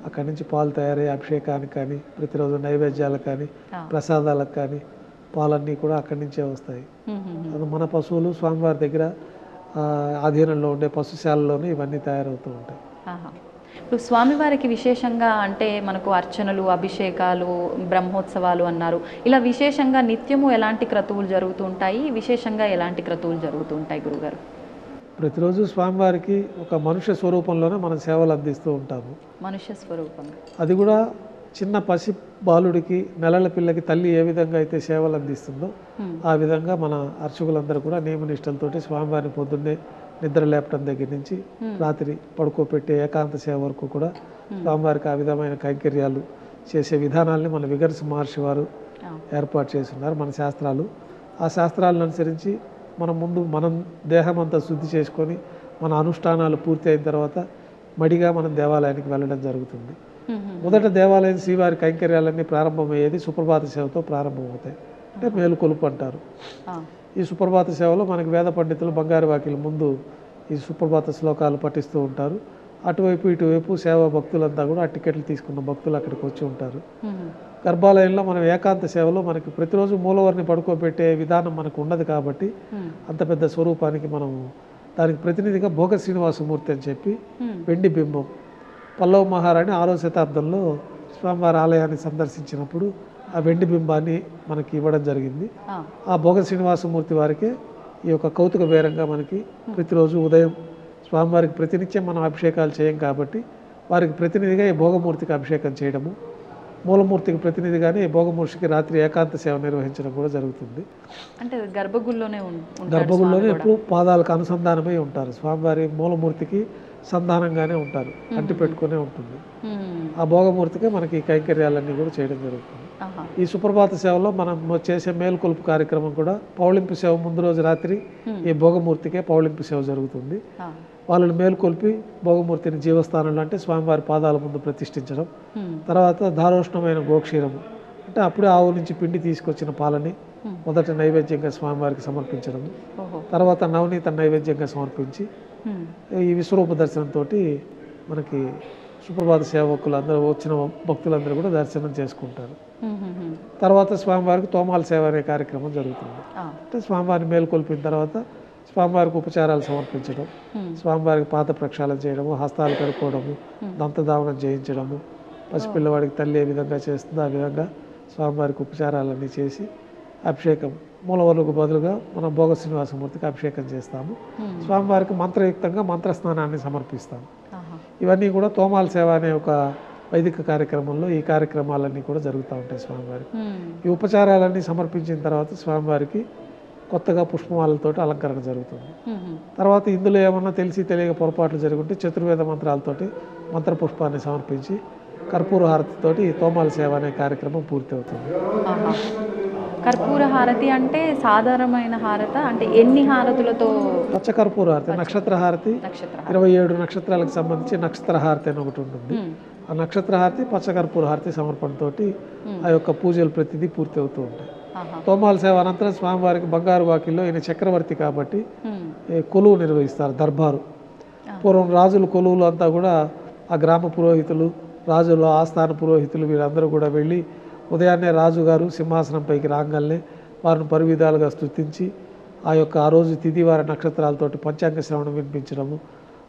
అక్కడి నుంచి పాలు తయారై అభిషేకానికి కానీ, ప్రతిరోజు నైవేద్యాలకు కానీ, ప్రసాదాలకు కానీ పాలన్నీ కూడా అక్కడి నుంచే వస్తాయి. అది మన పశువులు స్వామివారి దగ్గర ఆధీనంలో ఉండే పశుశాలలోనే ఇవన్నీ తయారవుతూ ఉంటాయి. ఇప్పుడు స్వామివారికి విశేషంగా అంటే మనకు అర్చనలు, అభిషేకాలు, బ్రహ్మోత్సవాలు అన్నారు. ఇలా విశేషంగా నిత్యము ఎలాంటి క్రతువులు జరుగుతూ ఉంటాయి, విశేషంగా ఎలాంటి క్రతువులు జరుగుతూ ఉంటాయి గురుగారు? ప్రతిరోజు స్వామివారికి ఒక మనుష్య స్వరూపంలోనే మనం సేవలు అందిస్తూ ఉంటాము. మనుష్య స్వరూపం, అది కూడా చిన్న పసి బాలుడికి, నెలల పిల్లకి తల్లి ఏ విధంగా అయితే సేవలు అందిస్తుందో ఆ విధంగా మన అర్చకులందరూ కూడా నియమనిష్టలతోటి స్వామివారిని పొద్దున్నే నిద్ర లేపడం దగ్గర నుంచి రాత్రి పడుకోపెట్టే ఏకాంత సేవ వరకు కూడా స్వామివారికి ఆ విధమైన కైంకర్యాలు చేసే విధానాల్ని మన విగర్శ మహర్షి వారు ఏర్పాటు చేస్తున్నారు. మన శాస్త్రాలు, ఆ శాస్త్రాలను అనుసరించి మనం దేహం అంతా శుద్ధి చేసుకొని మన అనుష్ఠానాలు పూర్తి అయిన తర్వాత మడిగా మనం దేవాలయానికి వెళ్ళడం జరుగుతుంది. మొదట దేవాలయం శ్రీవారి కైంకర్యాలన్నీ ప్రారంభమయ్యేది సుప్రభాత సేవతో ప్రారంభమవుతాయి. అంటే మేలుకొలుపు అంటారు. ఈ సుప్రభాత సేవలో మనకి వేద పండితులు బంగారు వాకిల ముందు ఈ సుప్రభాత శ్లోకాలు పఠిస్తూ ఉంటారు. అటువైపు ఇటువైపు సేవా భక్తులంతా కూడా ఆ టికెట్లు తీసుకున్న భక్తులు అక్కడికి వచ్చి ఉంటారు. గర్భాలయంలో మనం ఏకాంత సేవలో మనకి ప్రతిరోజు మూలవర్ని పడుకోబెట్టే విధానం మనకు ఉండదు కాబట్టి అంత పెద్ద స్వరూపానికి మనం దానికి ప్రతినిధిగా భోగ శ్రీనివాసమూర్తి అని చెప్పి వెండి బింబం, పల్లవ మహారాణి 6వ శతాబ్దంలో స్వామివారి ఆలయాన్ని సందర్శించినప్పుడు ఆ వెండి బింబాన్ని మనకి ఇవ్వడం జరిగింది. ఆ భోగ శ్రీనివాసమూర్తి వారికే ఈ యొక్క కౌతుక బేరంగా మనకి ప్రతిరోజు ఉదయం స్వామివారికి ప్రతినిత్యం మనం అభిషేకాలు చేయం కాబట్టి వారికి ప్రతినిధిగా ఈ భోగమూర్తికి అభిషేకం చేయడము, మూలమూర్తికి ప్రతినిధిగానే ఈ భోగమూర్తికి రాత్రి ఏకాంత సేవ నిర్వహించడం కూడా జరుగుతుంది. అంటే గర్భగుడిలోనే ఎప్పుడు పాదాలకు అనుసంధానమై ఉంటారు. స్వామివారి మూలమూర్తికి సంధానంగానే ఉంటారు, అంటి పెట్టుకునే ఉంటుంది. ఆ భోగమూర్తికే మనకి ఈ కైంకర్యాలన్నీ కూడా చేయడం జరుగుతుంది. ఈ సుప్రభాత సేవలో మనం చేసే మేలుకొలుపు కార్యక్రమం కూడా పౌళింపు సేవ ముందు రోజు రాత్రి ఈ భోగమూర్తికే పౌళింపు సేవ జరుగుతుంది. వాళ్ళని మేలుకొల్పి భోగమూర్తిని జీవస్థానంలో అంటే స్వామివారి పాదాల ముందు ప్రతిష్ఠించడం, తర్వాత దారోష్ణమైన గోక్షీరము అంటే అప్పుడే ఆవు నుంచి పిండి తీసుకొచ్చిన పాలని మొదట నైవేద్యంగా స్వామివారికి సమర్పించడం, తర్వాత నవనీత నైవేద్యంగా సమర్పించి ఈ విశ్వరూప దర్శనంతో మనకి సుప్రభాత సేవకులు అందరూ వచ్చిన భక్తులందరూ కూడా దర్శనం చేసుకుంటారు. తర్వాత స్వామివారికి తోమాల సేవ అనే కార్యక్రమం జరుగుతుంది. అంటే స్వామివారిని మేలుకొల్పిన తర్వాత స్వామివారికి ఉపచారాలు సమర్పించడం, స్వామివారికి పాత ప్రక్షాళన చేయడము, హస్తాలు కడుక్కోవడము, దంతధావనం చేయించడము, పసిపిల్లవాడికి తల్లి ఏ విధంగా చేస్తుందో ఆ విధంగా స్వామివారికి ఉపచారాలన్నీ చేసి అభిషేకం, మూలవర్లకు బదులుగా మనం భోగ శ్రీనివాసమూర్తికి అభిషేకం చేస్తాము. స్వామివారికి మంత్రయుక్తంగా మంత్రస్నానాన్ని సమర్పిస్తాము. ఇవన్నీ కూడా తోమాల సేవ అనే ఒక వైదిక కార్యక్రమంలో ఈ కార్యక్రమాలన్నీ కూడా జరుగుతూ ఉంటాయి. స్వామివారికి ఈ ఉపచారాలన్నీ సమర్పించిన తర్వాత స్వామివారికి కొత్తగా పుష్పమాలతో అలంకరణ జరుగుతుంది. తర్వాత ఇందులో ఏమన్నా తెలిసి తెలియక పొరపాట్లు జరుగుంటే చతుర్వేద మంత్రాలతోటి మంత్రపుష్పాన్ని సమర్పించి కర్పూర హారతితోటి తోమాల సేవ అనే కార్యక్రమం పూర్తి అవుతుంది. కర్పూర హారతి అంటే సాధారణమైన హారత, అంటే ఎన్ని హారతులతో? పచ్చ కర్పూర హారతి, నక్షత్ర హారతి, 27 నక్షత్రాలకు సంబంధించి నక్షత్ర హారతి అని ఒకటి ఉంటుంది. ఆ నక్షత్ర హారతి, పచ్చ కర్పూర హారతి సమర్పణతోటి ఆ యొక్క పూజలు ప్రతిదీ పూర్తి అవుతూ ఉంటాయి. తోమాల సేవ అనంతరం స్వామివారికి బంగారు వాకిల్లో ఈయన చక్రవర్తి కాబట్టి కొలువు నిర్వహిస్తారు, దర్బారు. పూర్వం రాజులు కొలువులు అంతా కూడా ఆ గ్రామ పురోహితులు, రాజులు, ఆస్థాన పురోహితులు వీళ్ళందరూ కూడా వెళ్ళి ఉదయాన్నే రాజుగారు సింహాసనంపైకి రాగానే వారిని పరివిధాలుగా స్తుతించి ఆ రోజు తిథివార నక్షత్రాలతోటి పంచాంగ శ్రవణం వినిపించడము,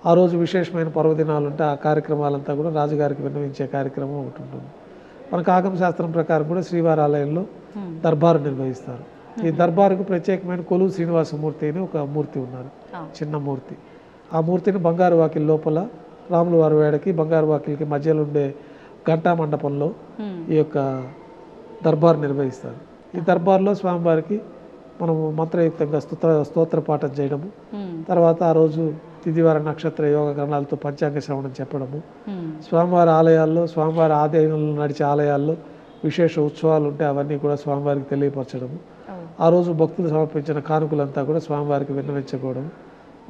ఆ రోజు విశేషమైన పర్వదినాలు ఉంటే ఆ కార్యక్రమాలంతా కూడా రాజుగారికి విన్నవించే కార్యక్రమం ఒకటి ఉంటుంది. మనకు ఆగమ శాస్త్రం ప్రకారం కూడా శ్రీవారి ఆలయంలో దర్బారు నిర్వహిస్తారు. ఈ దర్బారుకు ప్రత్యేకమైన కొలువు శ్రీనివాసమూర్తి అని ఒక మూర్తి ఉన్నారు, చిన్న మూర్తి. ఆ మూర్తిని బంగారు వాకిలి లోపల రాముల వారి వేడకి బంగారు వాకిలికి మధ్యలో ఉండే ఘంటా మండపంలో ఈ యొక్క దర్బారు నిర్వహిస్తారు. ఈ దర్బార్లో స్వామివారికి మనము మంత్రయుక్తంగా స్తోత్ర పాఠం చేయడము, తర్వాత ఆ రోజు తిథివార నక్షత్ర యోగ గణాలతో పంచాంగ శ్రవణం చెప్పడము, స్వామివారి ఆలయాల్లో స్వామివారి ఆలయంలో నడిచే ఆలయాల్లో విశేష ఉత్సవాలు ఉంటే అవన్నీ కూడా స్వామివారికి తెలియపరచడము, ఆ రోజు భక్తులు సమర్పించిన కానుకలంతా కూడా స్వామివారికి విన్నవించుకోవడం,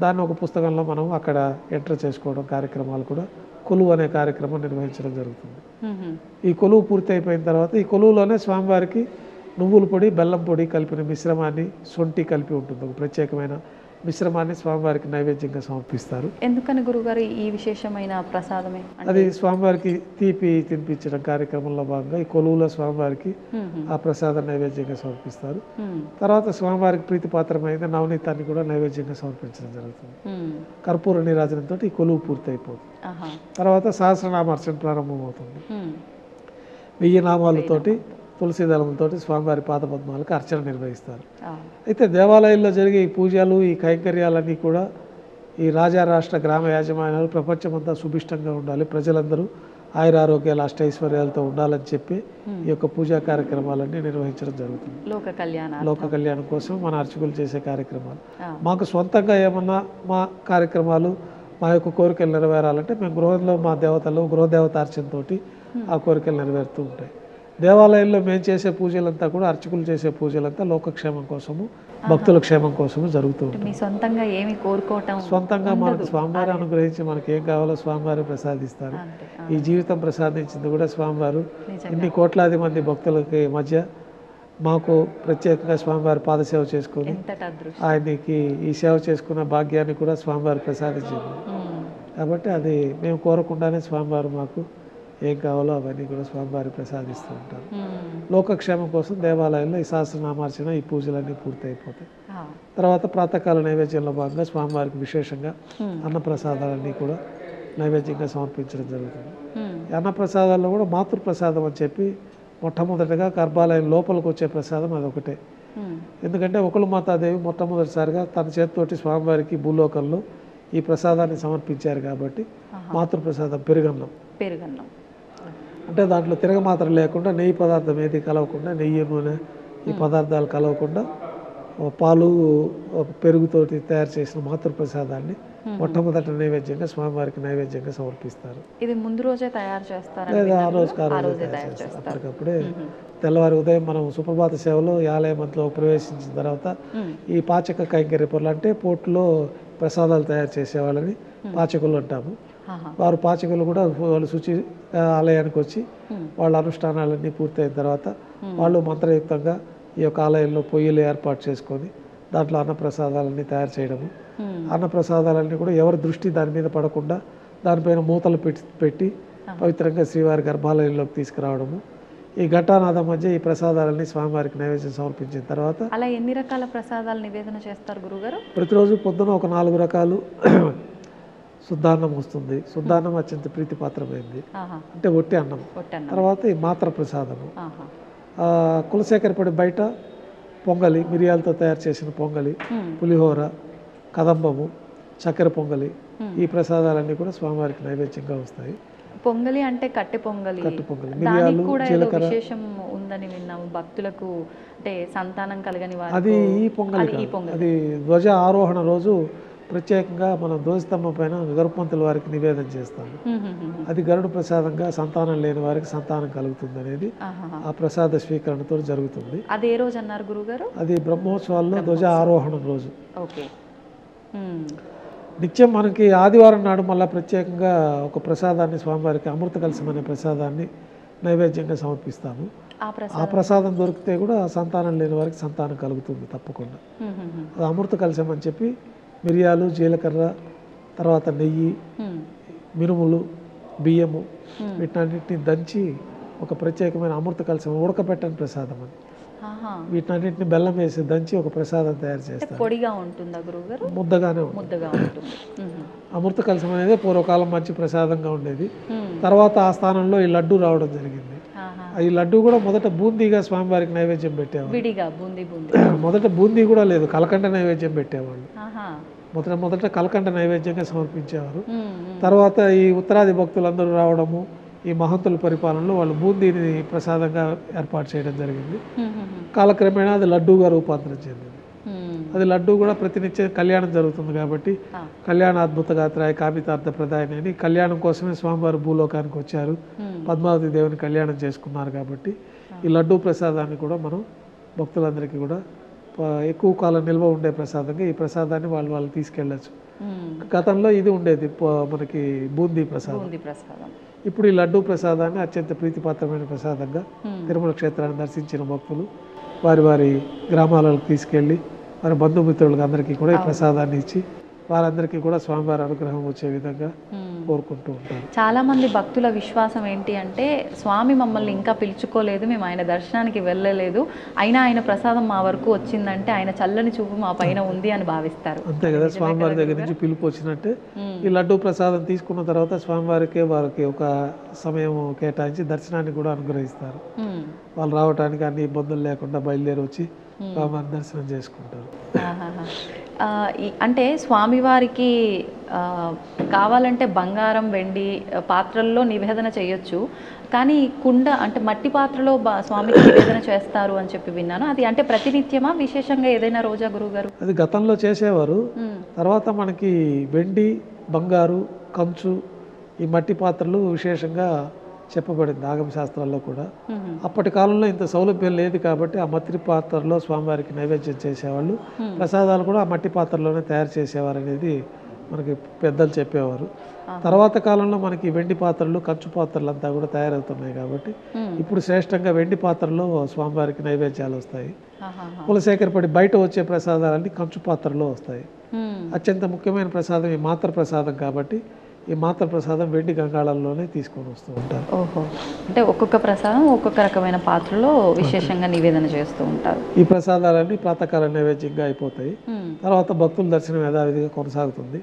దాన్ని ఒక పుస్తకంలో మనం అక్కడ ఎంటర్ చేసుకోవడం కార్యక్రమాలు కూడా కొలువు అనే కార్యక్రమం నిర్వహించడం జరుగుతుంది. ఈ కొలువు పూర్తి అయిపోయిన తర్వాత ఈ కొలువులోనే స్వామివారికి నువ్వుల పొడి బెల్లం పొడి కలిపిన మిశ్రమాన్ని సొంటి కలిపి ఉంటుంది, ఒక ప్రత్యేకమైన మిశ్రమాన్ని స్వామివారికి నైవేద్యంగా సమర్పిస్తారు. ఎందుకని గురుగారు ఈ విశేషమైన ప్రసాదమే? అది స్వామివారికి తీపి తినిపించడం కార్యక్రమంలో భాగంగా ఈ కొలువులో స్వామివారికి ఆ ప్రసాదం నైవేద్యంగా సమర్పిస్తారు. తర్వాత స్వామివారికి ప్రీతిపాత్రమైన నవనీతాన్ని కూడా నైవేద్యంగా సమర్పించడం జరుగుతుంది. కర్పూర నీరాజనంతో ఈ కొలువు పూర్తి అయిపోతుంది. తర్వాత సహస్రనామార్చన ప్రారంభమవుతుంది. 1000 నామాలతోటి తులసి దళంతో స్వామివారి పాదపద్మాలకు అర్చన నిర్వహిస్తారు. అయితే దేవాలయాల్లో జరిగే ఈ పూజలు ఈ కైంకర్యాలన్నీ కూడా ఈ రాజా రాష్ట్ర గ్రామ యాజమాన్యాలు ప్రపంచమంతా సుభిష్టంగా ఉండాలి, ప్రజలందరూ ఆయురారోగ్యాలు అష్టైశ్వర్యాలతో ఉండాలని చెప్పి ఈ యొక్క పూజా కార్యక్రమాలన్నీ నిర్వహించడం జరుగుతుంది. లోక కళ్యాణం కోసం మన అర్చకులు చేసే కార్యక్రమాలు. మాకు సొంతంగా ఏమన్నా మా కార్యక్రమాలు మా యొక్క కోరికలు నెరవేరాలంటే మేము గృహంలో మా దేవతలు గృహదేవత అర్చనతో ఆ కోరికలు నెరవేరుతూ ఉంటాయి. దేవాలయంలో మేము చేసే పూజలంతా కూడా అర్చకులు చేసే పూజలంతా లోకక్షేమం కోసము భక్తుల క్షేమం కోసము జరుగుతూ ఉంటుంది. సొంతంగా ఏమి కోరుకోవటం సొంతంగా మనకు స్వామివారి అనుగ్రహించి మనకి ఏం కావాలో స్వామివారు ప్రసాదిస్తారు. ఈ జీవితం ప్రసాదించింది కూడా స్వామివారు. ఇన్ని కోట్లాది మంది భక్తులకి మధ్య మాకు ప్రత్యేకంగా స్వామివారి పాదసేవ చేసుకుని ఆయనకి ఈ సేవ చేసుకున్న భాగ్యాన్ని కూడా స్వామివారు ప్రసాదించింది. కాబట్టి అది మేము కోరకుండానే స్వామివారు మాకు ఏం కావాలో అవన్నీ కూడా స్వామివారి ప్రసాదిస్తూ ఉంటారు. లోకక్షేమం కోసం దేవాలయంలో ఈ సహస్రనామార్చన ఈ పూజలన్నీ పూర్తి అయిపోతాయి. తర్వాత ప్రాతకాల నైవేద్యంలో భాగంగా స్వామివారికి విశేషంగా అన్నప్రసాదాలన్నీ కూడా నైవేద్యంగా సమర్పించడం జరుగుతుంది. ఈ అన్నప్రసాదాల్లో కూడా మాతృప్రసాదం అని చెప్పి మొట్టమొదటిగా గర్భాలయం లోపలికి వచ్చే ప్రసాదం అదొకటే. ఎందుకంటే ఒకళ్ళు మాతాదేవి మొట్టమొదటిసారిగా తన చేతితోటి స్వామివారికి భూలోకంలో ఈ ప్రసాదాన్ని సమర్పించారు కాబట్టి మాతృప్రసాదం పెరుగన్నం. అంటే దాంట్లో తిరగమాత్ర లేకుండా నెయ్యి పదార్థం ఏది కలవకుండా నెయ్యి నూనె ఈ పదార్థాలు కలవకుండా పాలు పెరుగుతోటి తయారు చేసిన మాతృప్రసాదాన్ని మొట్టమొదటి నైవేద్యంగా స్వామివారికి నైవేద్యంగా సమర్పిస్తారు. ఇది ముందు రోజే తయారు చేస్తారు లేదా ఆ రోజు తయారు చేస్తారు. అప్పటికప్పుడే తెల్లవారి ఉదయం మనం సుప్రభాత సేవలో ఆలయంలో ప్రవేశించిన తర్వాత ఈ పాచక కైంకర్య పొరలు అంటే పోట్లో ప్రసాదాలు తయారు చేసేవాళ్ళని పాచకులు అంటాము. వారు పాచకులు కూడా వాళ్ళు శుచి ఆలయానికి వచ్చి వాళ్ళ అనుష్ఠానాలన్నీ పూర్తయిన తర్వాత వాళ్ళు మంత్రయుక్తంగా ఈ యొక్క ఆలయంలో పొయ్యిలు ఏర్పాటు చేసుకొని దాంట్లో అన్నప్రసాదాలన్నీ తయారు చేయడము, అన్నప్రసాదాలన్నీ కూడా ఎవరి దృష్టి దాని మీద పడకుండా దానిపైన మూతలు పెట్టి పవిత్రంగా శ్రీవారి గర్భాలయంలోకి తీసుకురావడము, ఈ ఘటానాథం మధ్య ఈ ప్రసాదాలన్నీ స్వామివారికి నైవేద్యం సమర్పించిన తర్వాత అలా ఎన్ని రకాల ప్రసాదాలు నివేదన చేస్తారు గురుగారు? ప్రతిరోజు పొద్దున ఒక 4 రకాలు శుద్ధాన్నం వస్తుంది. శుద్ధాన్నం అత్యంత ప్రీతిపాత్రమైంది, అంటే ఒట్టి అన్నం. తర్వాత ఈ మాత్ర ప్రసాదము, కులశేఖరపడి బయట పొంగలి, మిరియాలతో తయారు చేసిన పొంగలి, పులిహోర, కదంబము, చక్కెర పొంగలి, ఈ ప్రసాదాలన్నీ కూడా స్వామివారికి నైవేద్యంగా వస్తాయి. పొంగలి అంటే కట్టె పొంగలి, మిరియాలు, జీలకర్ర విశేషం ఉందని విన్నాము. భక్తులకు అంటే సంతానం కలగని వారికి అది ఈ పొంగలి, అది ధ్వజ ఆరోహణ రోజు ప్రత్యేకంగా మనం ధ్వజస్తంభం పైన గరుపంతుల వారికి నివేదన చేస్తాము. అది గరుడు ప్రసాదంగా సంతానం లేని వారికి సంతానం కలుగుతుంది అనేది ఆ ప్రసాద స్వీకరణతో జరుగుతుంది. అది ఏ రోజు అన్నారు గురుగారు? అది బ్రహ్మోత్సవాల్లో ధ్వజ ఆరోహణం రోజు. నిత్యం మనకి ఆదివారం నాడు మళ్ళీ ప్రత్యేకంగా ఒక ప్రసాదాన్ని స్వామివారికి అమృత కలశం అనే ప్రసాదాన్ని నైవేద్యంగా సమర్పిస్తాము. ఆ ప్రసాదం దొరికితే కూడా సంతానం లేని వారికి సంతానం కలుగుతుంది తప్పకుండా. అది అమృత కలశం అని చెప్పి మిరియాలు, జీలకర్ర, తర్వాత నెయ్యి, మినుములు, బియ్యము వీటన్నిటిని దంచి ఒక ప్రత్యేకమైన అమృత కలశం ఉడకపెట్టని ప్రసాదం అని వీటన్నిటిని బెల్లం వేసి దంచి ఒక ప్రసాదం తయారు చేస్తారు. పొడిగా ఉంటుందా గురుగారు? ముద్దగానే ఉంటుంది. అమృత కలశం అనేది పూర్వకాలం మంచి ప్రసాదంగా ఉండేది. తర్వాత ఆ స్థానంలో ఈ లడ్డు రావడం జరిగింది. ఈ లడ్డు కూడా మొదట బూందీగా స్వామివారికి నైవేద్యం పెట్టేవాళ్ళు. విడిగా బూందీ మొదట బూందీ కూడా లేదు, కలకండ నైవేద్యం పెట్టేవాళ్ళు. ఆహా. మొదట కలకండ నైవేద్యంగా సమర్పించేవారు. తర్వాత ఈ ఉత్తరాది భక్తులందరూ రావడము, ఈ మహంతుల పరిపాలనలో వాళ్ళు బూందీని ప్రసాదంగా ఏర్పాటు చేయడం జరిగింది. కాలక్రమేణా అది లడ్డూగా రూపాంతరం చెందింది. అది లడ్డు కూడా ప్రతినిత్యం కళ్యాణం జరుగుతుంది కాబట్టి కళ్యాణ అద్భుత గాత్రాయ కామితార్థ ప్రదాయని అని కళ్యాణం కోసమే స్వామివారు భూలోకానికి వచ్చారు, పద్మావతి దేవుని కళ్యాణం చేసుకున్నారు. కాబట్టి ఈ లడ్డు ప్రసాదాన్ని కూడా మనం భక్తులందరికీ కూడా ఎక్కువ కాలం నిల్వ ఉండే ప్రసాదంగా ఈ ప్రసాదాన్ని వాళ్ళు తీసుకెళ్ళచ్చు. గతంలో ఇది ఉండేది మనకి బూందీ ప్రసాదం. ఇప్పుడు ఈ లడ్డు ప్రసాదాన్ని అత్యంత ప్రీతిపాత్రమైన ప్రసాదంగా తిరుమల క్షేత్రాన్ని దర్శించిన భక్తులు వారి వారి గ్రామాలకు తీసుకెళ్ళి వారి బంధుమిత్రులకు అందరికీ కూడా ఈ ప్రసాదాన్ని ఇచ్చి వారందరికీ కూడా స్వామివారి అనుగ్రహం వచ్చే విధంగా కోరుకుంటూ ఉంటారు. చాలా మంది భక్తుల విశ్వాసం ఏంటి అంటే, స్వామి మమ్మల్ని ఇంకా పిలుచుకోలేదు, మేము ఆయన దర్శనానికి వెళ్ళలేదు, అయినా ఆయన ప్రసాదం మా వరకు వచ్చిందంటే ఆయన చల్లని చూపు మా పైన ఉంది అని భావిస్తారు. అంతే కదా, స్వామివారి దగ్గర నుంచి పిలుపు వచ్చినట్టే. ఈ లడ్డు ప్రసాదం తీసుకున్న తర్వాత స్వామివారికి వారికి ఒక సమయం కేటాయించి దర్శనాన్ని కూడా అనుగ్రహిస్తారు. వాళ్ళు రావడానికి అన్ని ఇబ్బందులు లేకుండా బయలుదేరి వచ్చి స్వామివారి దర్శనం చేసుకుంటారు. అంటే స్వామివారికి కావాలంటే బంగారం వెండి పాత్రల్లో నివేదన చేయొచ్చు, కానీ కుండ అంటే మట్టి పాత్రలో స్వామికి నివేదన చేస్తారు అని చెప్పి విన్నాను. అది అంటే ప్రతినిత్యమా, విశేషంగా ఏదైనా రోజా గురువుగారు? అది గతంలో చేసేవారు. తర్వాత మనకి వెండి, బంగారు, కంచు, ఈ మట్టి పాత్రలు విశేషంగా చెప్పబడింది ఆగమ శాస్త్రాల్లో కూడా. అప్పటి కాలంలో ఇంత సౌలభ్యం లేదు కాబట్టి ఆ మట్టి పాత్రలో స్వామివారికి నైవేద్యం చేసేవాళ్ళు. ప్రసాదాలు కూడా ఆ మట్టి పాత్రలోనే తయారు చేసేవారు అనేది మనకి పెద్దలు చెప్పేవారు. తర్వాత కాలంలో మనకి వెండి పాత్రలు, కంచు పాత్రలు అంతా కూడా తయారవుతున్నాయి కాబట్టి ఇప్పుడు శ్రేష్టంగా వెండి పాత్రలో స్వామివారికి నైవేద్యాలు వస్తాయి. కులశేఖరపడి బయట వచ్చే ప్రసాదాలన్నీ కంచు పాత్రలో వస్తాయి. అత్యంత ముఖ్యమైన ప్రసాదం ఈ మాత్ర ప్రసాదం కాబట్టి ఈ మాత్ర ప్రసాదం వెండి గంగాళంలోనే తీసుకొని వస్తూ ఉంటారు. ఓహో, అంటే ఒక్కొక్క ప్రసాదం ఒక్కొక్క రకమైన పాత్రలో విశేషంగా నివేదన చేస్తూ ఉంటారు. ఈ ప్రసాదాలన్నీ ప్రాతకాల నైవేద్యంగా అయిపోతాయి. తర్వాత భక్తుల దర్శనం యథావిధిగా కొనసాగుతుంది.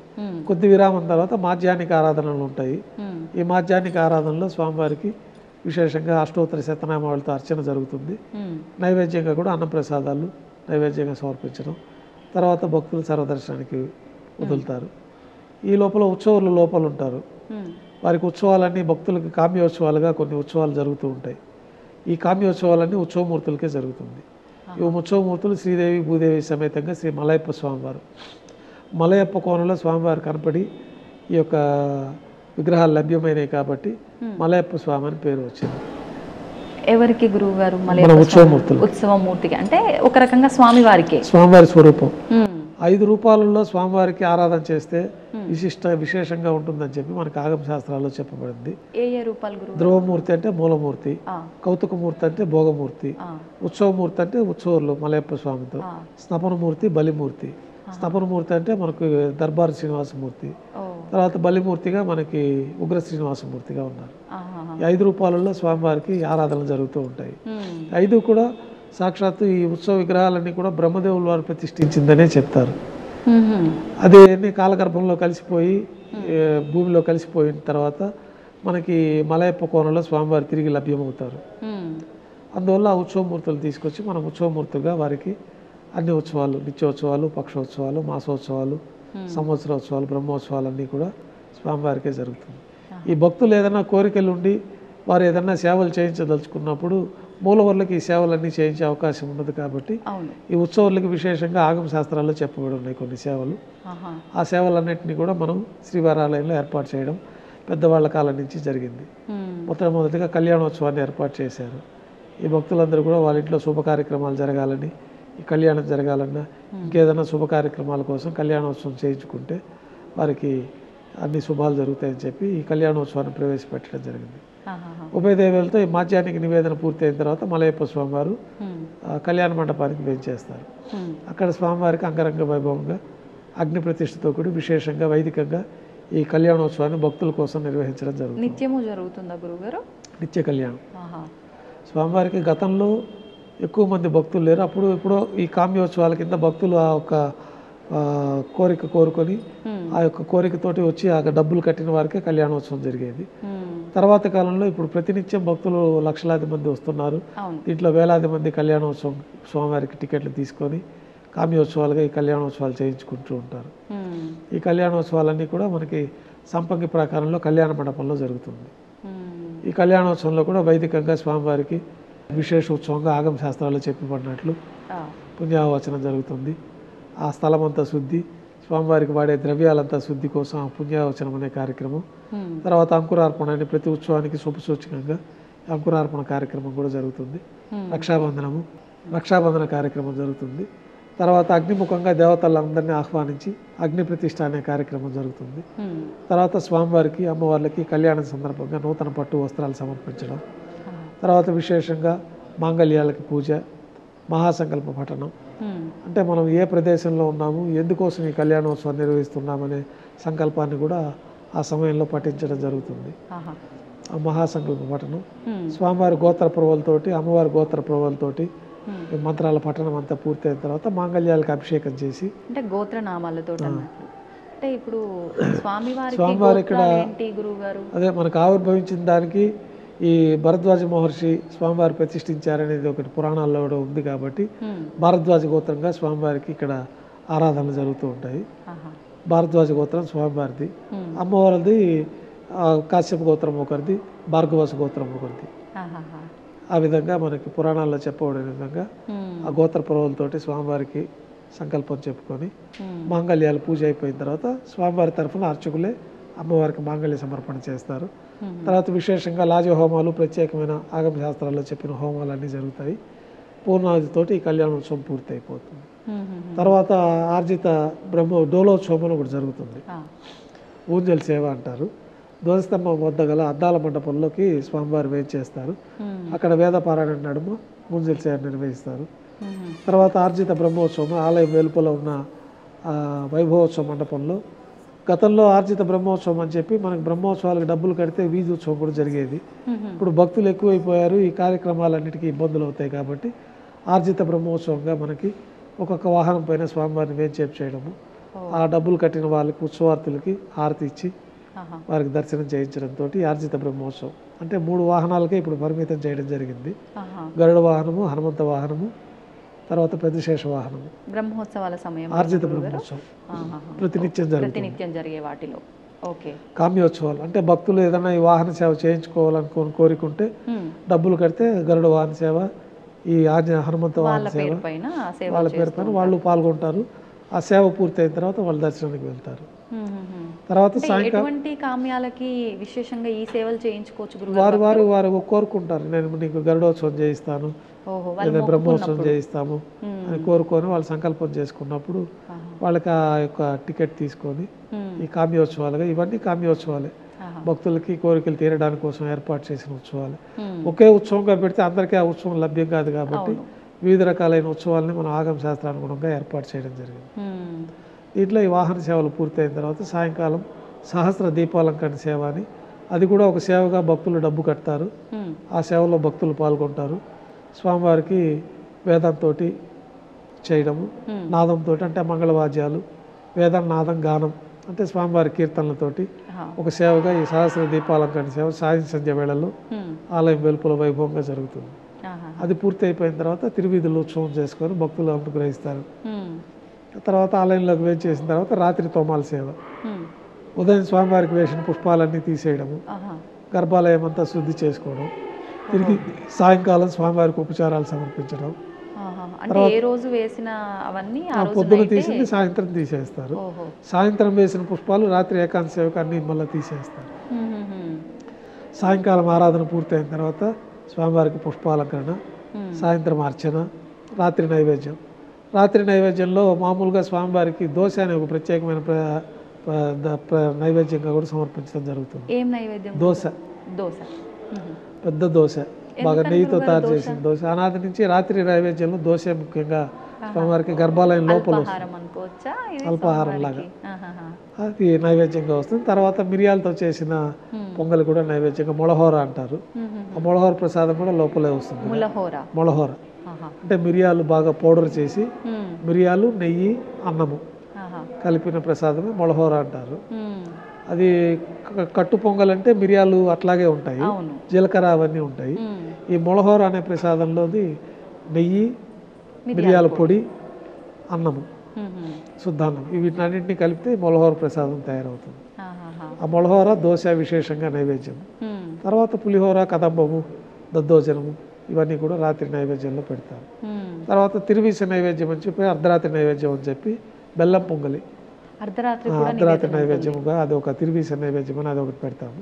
కొద్ది విరామం తర్వాత మాధ్యాహ్నిక ఆరాధనలు ఉంటాయి. ఈ మాధ్యాహ్నిక ఆరాధనలో స్వామివారికి విశేషంగా అష్టోత్తర శతనామాలతో అర్చన జరుగుతుంది. నైవేద్యంగా కూడా అన్న ప్రసాదాలు నైవేద్యంగా సమర్పించడం, తర్వాత భక్తులు సర్వదర్శనానికి వదులుతారు. ఈ లోపల ఉత్సవాలు లోపల ఉంటారు. వారికి ఉత్సవాలన్నీ భక్తులకి కామ్యోత్సవాలుగా కొన్ని ఉత్సవాలు జరుగుతూ ఉంటాయి. ఈ కామ్యోత్సవాలన్నీ ఉత్సవమూర్తులకే జరుగుతుంది. ఈ ఉత్సవమూర్తులు శ్రీదేవి భూదేవి సమేతంగా శ్రీ మలయప్ప స్వామివారు. మలయప్ప కోణంలో స్వామివారు కనపడి ఈ యొక్క విగ్రహాలు లభ్యమైనవి కాబట్టి మలయప్ప స్వామి అని పేరు వచ్చింది. ఎవరికి గురువు గారు? ఉత్సవమూర్తులు. ఉత్సవమూర్తికి అంటే ఒక రకంగా స్వామివారికి, స్వామివారి స్వరూపం. 5 రూపాలలో స్వామివారికి ఆరాధన చేస్తే విశేషంగా ఉంటుందని చెప్పి మనకి ఆగమ శాస్త్రాల్లో చెప్పబడింది. ఏ ఏ రూపాలు గురువు? ధ్రువమూర్తి అంటే మూలమూర్తి, కౌతుకమూర్తి అంటే భోగమూర్తి, ఉత్సవమూర్తి అంటే ఉత్సవాలు మలయప్ప స్వామితో, స్నపనమూర్తి బలిమూర్తి. స్నపనమూర్తి అంటే మనకు దర్బార్ శ్రీనివాసమూర్తి, తర్వాత బలిమూర్తిగా మనకి ఉగ్ర శ్రీనివాసమూర్తిగా ఉన్నారు. ఈ 5 రూపాలలో స్వామివారికి ఆరాధనలు జరుగుతూ ఉంటాయి. 5 కూడా సాక్షాత్తు ఈ ఉత్సవ విగ్రహాలన్నీ కూడా బ్రహ్మదేవుల వారు ప్రతిష్ఠించిందనే చెప్తారు. అదే కాలగర్భంలో కలిసిపోయి భూమిలో కలిసిపోయిన తర్వాత మనకి మలయప్ప కోణంలో స్వామివారు తిరిగి లభ్యమవుతారు. అందువల్ల ఆ ఉత్సవమూర్తులు తీసుకొచ్చి మనం ఉత్సవమూర్తులుగా వారికి అన్ని ఉత్సవాలు, నిత్యోత్సవాలు, పక్షోత్సవాలు, మాసోత్సవాలు, సంవత్సరోత్సవాలు, బ్రహ్మోత్సవాలన్నీ కూడా స్వామివారికే జరుగుతుంది. ఈ భక్తులు ఏదైనా కోరికలు ఉండి వారు ఏదైనా సేవలు చేయించదలుచుకున్నప్పుడు మూలవర్లకి ఈ సేవలన్నీ చేయించే అవకాశం ఉండదు కాబట్టి ఈ ఉత్సవాలకి విశేషంగా ఆగమ శాస్త్రాల్లో చెప్పబడి ఉన్నాయి కొన్ని సేవలు. ఆ సేవలన్నింటినీ కూడా మనం శ్రీవారాలయంలో ఏర్పాటు చేయడం పెద్దవాళ్ల కాలం నుంచి జరిగింది. మొట్టమొదటిగా కళ్యాణోత్సవాన్ని ఏర్పాటు చేశారు. ఈ భక్తులందరూ కూడా వాళ్ళ ఇంట్లో శుభ కార్యక్రమాలు జరగాలని, ఈ కళ్యాణం జరగాలన్నా ఇంకేదైనా శుభ కార్యక్రమాల కోసం కళ్యాణోత్సవం చేయించుకుంటే వారికి అన్ని శుభాలు జరుగుతాయని చెప్పి ఈ కళ్యాణోత్సవాన్ని ప్రవేశపెట్టడం జరిగింది. ఉభయదేవులతో ఈ మాధ్యాహ్నిక నివేదన పూర్తయిన తర్వాత మలయప్ప స్వామివారు కళ్యాణ మండపానికి వేంచేస్తారు. అక్కడ స్వామివారికి అంగరంగ వైభవంగా అగ్ని ప్రతిష్ఠతో కూడి విశేషంగా వైదికంగా ఈ కళ్యాణోత్సవాన్ని భక్తుల కోసం నిర్వహించడం జరుగుతుంది. నిత్యము జరుగుతుందా గురువుగారు? నిత్య కళ్యాణం. స్వామివారికి గతంలో ఎక్కువ మంది భక్తులు లేరు. ఇప్పుడు ఈ కామ్యోత్సవాల కింద భక్తులు ఆ ఒక కోరిక కోరుకొని ఆ యొక్క కోరికతోటి వచ్చి ఆ డబ్బులు కట్టిన వారికే కళ్యాణోత్సవం జరిగేది. తర్వాత కాలంలో ఇప్పుడు ప్రతినిత్యం భక్తులు లక్షలాది మంది వస్తున్నారు. దీంట్లో వేలాది మంది కళ్యాణోత్సవం స్వామివారికి టికెట్లు తీసుకొని కామ్యోత్సవాలుగా ఈ కళ్యాణోత్సవాలు చేయించుకుంటూ ఉంటారు. ఈ కళ్యాణోత్సవాలన్నీ కూడా మనకి సంపంగి ప్రాకారంలో కళ్యాణ మండపంలో జరుగుతుంది. ఈ కళ్యాణోత్సవంలో కూడా వైదికంగా స్వామివారికి విశేష ఉత్సవంగా ఆగమ శాస్త్రాల్లో చెప్పబడినట్లు పుణ్యావచనం జరుగుతుంది. ఆ స్థలం అంతా శుద్ధి, స్వామివారికి వాడే ద్రవ్యాలంతా శుద్ధి కోసం ఆ పుణ్యావచనం అనే కార్యక్రమం. తర్వాత అంకురార్పణ అని ప్రతి ఉత్సవానికి శుభసూచకంగా అంకురార్పణ కార్యక్రమం కూడా జరుగుతుంది. రక్షాబంధన కార్యక్రమం జరుగుతుంది. తర్వాత అగ్నిముఖంగా దేవతలందరినీ ఆహ్వానించి అగ్ని ప్రతిష్ఠ అనే కార్యక్రమం జరుగుతుంది. తర్వాత స్వామివారికి అమ్మవార్లకి కళ్యాణం సందర్భంగా నూతన పట్టు వస్త్రాలు సమర్పించడం, తర్వాత విశేషంగా మాంగళ్యాలకి పూజ, మహాసంకల్ప పఠనం. అంటే మనం ఏ ప్రదేశంలో ఉన్నాము, ఎందుకోసం ఈ కళ్యాణోత్సవం నిర్వహిస్తున్నామనే సంకల్పాన్ని కూడా ఆ సమయంలో పఠించడం జరుగుతుంది. ఆ మహాసంకల్ప పఠనం స్వామివారి గోత్ర ప్రవలతోటి, అమ్మవారి గోత్ర ప్రవలతోటి మంత్రాల పఠనం అంతా పూర్తయిన తర్వాత మాంగళ్యాలకు అభిషేకం చేసి, అంటే గోత్రనామాలతో అంటే ఇప్పుడు స్వామివారి ఇక్కడ అదే మనకు ఆవిర్భవించిన దానికి ఈ భరద్వాజ మహర్షి స్వామివారి ప్రతిష్ఠించారనేది ఒకటి పురాణాల్లో కూడా ఉంది. కాబట్టి భారద్వాజ గోత్రంగా స్వామివారికి ఇక్కడ ఆరాధనలు జరుగుతూ ఉంటాయి. భారద్వాజ గోత్రం స్వామివారిది, అమ్మవారిది కాశ్యప గోత్రం ఒకరిది, భార్గవస గోత్రం ఒకరిది. ఆ విధంగా మనకి పురాణాల్లో చెప్పబడిన విధంగా ఆ గోత్ర ప్రవలతోటి స్వామివారికి సంకల్పం చెప్పుకొని మాంగళ్యాలు పూజ అయిపోయిన తర్వాత స్వామివారి తరఫున అర్చకులే అమ్మవారికి మాంగళ్య సమర్పణ చేస్తారు. తర్వాత విశేషంగా లాజ హోమాలు, ప్రత్యేకమైన ఆగమ శాస్త్రాల్లో చెప్పిన హోమాలు అన్నీ జరుగుతాయి. పూర్ణాదితోటి ఈ కళ్యాణోత్సవం పూర్తి అయిపోతుంది. తర్వాత ఆర్జిత డోలోత్సవం అని ఒకటి జరుగుతుంది. ఊంజల్ సేవ అంటారు. ధ్వజస్తంభం వద్ద గల అద్దాల మండపంలోకి స్వామివారి వేయించేస్తారు. అక్కడ వేద పారాయణ నడుమ ఊంజల్ సేవ నిర్వహిస్తారు. తర్వాత ఆర్జిత బ్రహ్మోత్సవం ఆలయం వెలుపల ఉన్న వైభవోత్సవ మండపంలో, గతంలో ఆర్జిత బ్రహ్మోత్సవం అని చెప్పి మనకు బ్రహ్మోత్సవాలకు డబ్బులు కడితే వీధి ఉత్సవం కూడా జరిగేది. ఇప్పుడు భక్తులు ఎక్కువైపోయారు, ఈ కార్యక్రమాలన్నిటికీ ఇబ్బందులు అవుతాయి. కాబట్టి ఆర్జిత బ్రహ్మోత్సవంగా మనకి ఒక్కొక్క వాహనం పైన స్వామివారిని వేంచేపు చేయడము, ఆ డబ్బులు కట్టిన వాళ్ళకి ఉత్సవార్థులకి హారతి ఇచ్చి వారికి దర్శనం చేయించడంతో ఆర్జిత బ్రహ్మోత్సవం అంటే 3 వాహనాలకే ఇప్పుడు పరిమితం చేయడం జరిగింది. గరుడ వాహనము, హనుమంత వాహనము, తర్వాత పెద్దశేష వాహనము. బ్రహ్మోత్సవాల సమయం ఆర్జిత బ్రహ్మోత్సవం ప్రతినిత్యం జరిగే వాటిలో కామ్యోత్సవాలు అంటే భక్తులు ఏదైనా ఈ వాహన సేవ చేయించుకోవాలనుకోని కోరికుంటే డబ్బులు కడితే గరుడ వాహన సేవ, ఈ హనుమంత వాహన సేవ వాళ్ళ పేరు పైన వాళ్ళు పాల్గొంటారు. ఆ సేవ పూర్తయిన తర్వాత వాళ్ళు దర్శనానికి వెళ్తారు. తర్వాత సాయంకాలం కామ్యాలకి విశేషంగా ఈ సేవలు చేయించుకోవచ్చు. వారు కోరుకుంటారు, నేను నీకు గరుడోత్సవం చేయిస్తాను లేదా బ్రహ్మోత్సవం చేయిస్తాము అని కోరుకొని వాళ్ళు సంకల్పం చేసుకున్నప్పుడు వాళ్ళకి ఆ యొక్క టికెట్ తీసుకొని ఈ కామ్యోత్సవాలుగా, ఇవన్నీ కామ్యోత్సవాలే, భక్తులకి కోరికలు తీరడానికి కోసం ఏర్పాటు చేసిన ఉత్సవాలు. ఒకే ఉత్సవంగా పెడితే అందరికీ ఆ ఉత్సవం లభ్యం కాదు. కాబట్టి వివిధ రకాలైన ఉత్సవాలని మనం ఆగమ శాస్త్రానుగుణంగా ఏర్పాటు చేయడం జరిగింది. దీంట్లో ఈ వాహన సేవలు పూర్తయిన తర్వాత సాయంకాలం సహస్ర దీపాలంకరణ సేవ అని, అది కూడా ఒక సేవగా భక్తులు డబ్బు కడతారు. ఆ సేవలో భక్తులు పాల్గొంటారు. స్వామివారికి వేదంతో చేయడము, నాదంతో అంటే మంగళవాద్యాలు, వేదం నాదం గానం అంటే స్వామివారి కీర్తనలతోటి ఒక సేవగా ఈ సహస్ర దీపాలంకరణ సేవ సాయం సంధ్య వేళల్లో ఆలయం వెలుపల వైభవంగా జరుగుతుంది. అది పూర్తి అయిపోయిన తర్వాత తిరువీధులు ఉత్సవం చేసుకొని భక్తులు అనుగ్రహిస్తారు. తర్వాత ఆలయంలోకి వేచేసిన తర్వాత రాత్రి తోమాల సేవ, ఉదయం స్వామివారికి వేసిన పుష్పాలన్నీ తీసేయడము, గర్భాలయం అంతా శుద్ధి చేసుకోవడం, తిరిగి సాయంకాలం స్వామివారికి ఉపచారాలు సమర్పించడం. పొద్దున తీసింది సాయంత్రం తీసేస్తారు. సాయంత్రం వేసిన పుష్పాలు రాత్రి ఏకాంత సేవకు అన్ని మళ్ళీ తీసేస్తారు. సాయంకాలం ఆరాధన పూర్తయిన తర్వాత స్వామివారికి పుష్పాలంకరణ, సాయంత్రం అర్చన, రాత్రి నైవేద్యం. రాత్రి నైవేద్యంలో మామూలుగా స్వామివారికి దోశ అనే ఒక ప్రత్యేకమైన నైవేద్యంగా కూడా సమర్పించడం జరుగుతుంది. దోశ, పెద్ద దోశ, బాగా నెయ్యితో తయారు చేసిన దోశ. అనాది నుంచి రాత్రి నైవేద్యంలో దోశ ముఖ్యంగా స్వామివారికి గర్భాలయం లోపల అల్పాహారం లాగా అది నైవేద్యంగా వస్తుంది. తర్వాత మిరియాలతో చేసిన పొంగల్ కూడా నైవేద్యంగా మొళహోర అంటారు. ఆ మొళహోర ప్రసాదం కూడా లోపలే వస్తుంది. మొళహోర అంటే మిరియాలు బాగా పౌడర్ చేసి, మిరియాలు, నెయ్యి, అన్నము కలిపిన ప్రసాదమే మొళహోర అంటారు. అది కట్టు పొంగల్ అంటే మిరియాలు అట్లాగే ఉంటాయి, అవును. జీలకర్ర అవన్నీ ఉంటాయి. ఈ మొలహోర అనే ప్రసాదంలోది నెయ్యి, మిరియాల పొడి, అన్నము, శుద్ధాన్నం వీటినన్నింటినీ కలిపితే మొలహోర ప్రసాదం తయారవుతుంది. ఆ మొలహోర దోశ విశేషంగా నైవేద్యం. తర్వాత పులిహోర, కదంబము, దద్దోజనము ఇవన్నీ కూడా రాత్రి నైవేద్యంలో పెడతారు. తర్వాత తిరువీస నైవేద్యం అని చెప్పి అర్ధరాత్రి నైవేద్యం అని చెప్పి బెల్లం పొంగలి అర్ధరాత్రి నైవేద్యముగా అది ఒక తిరువీస నైవేద్యం అని అది ఒకటి పెడతాము.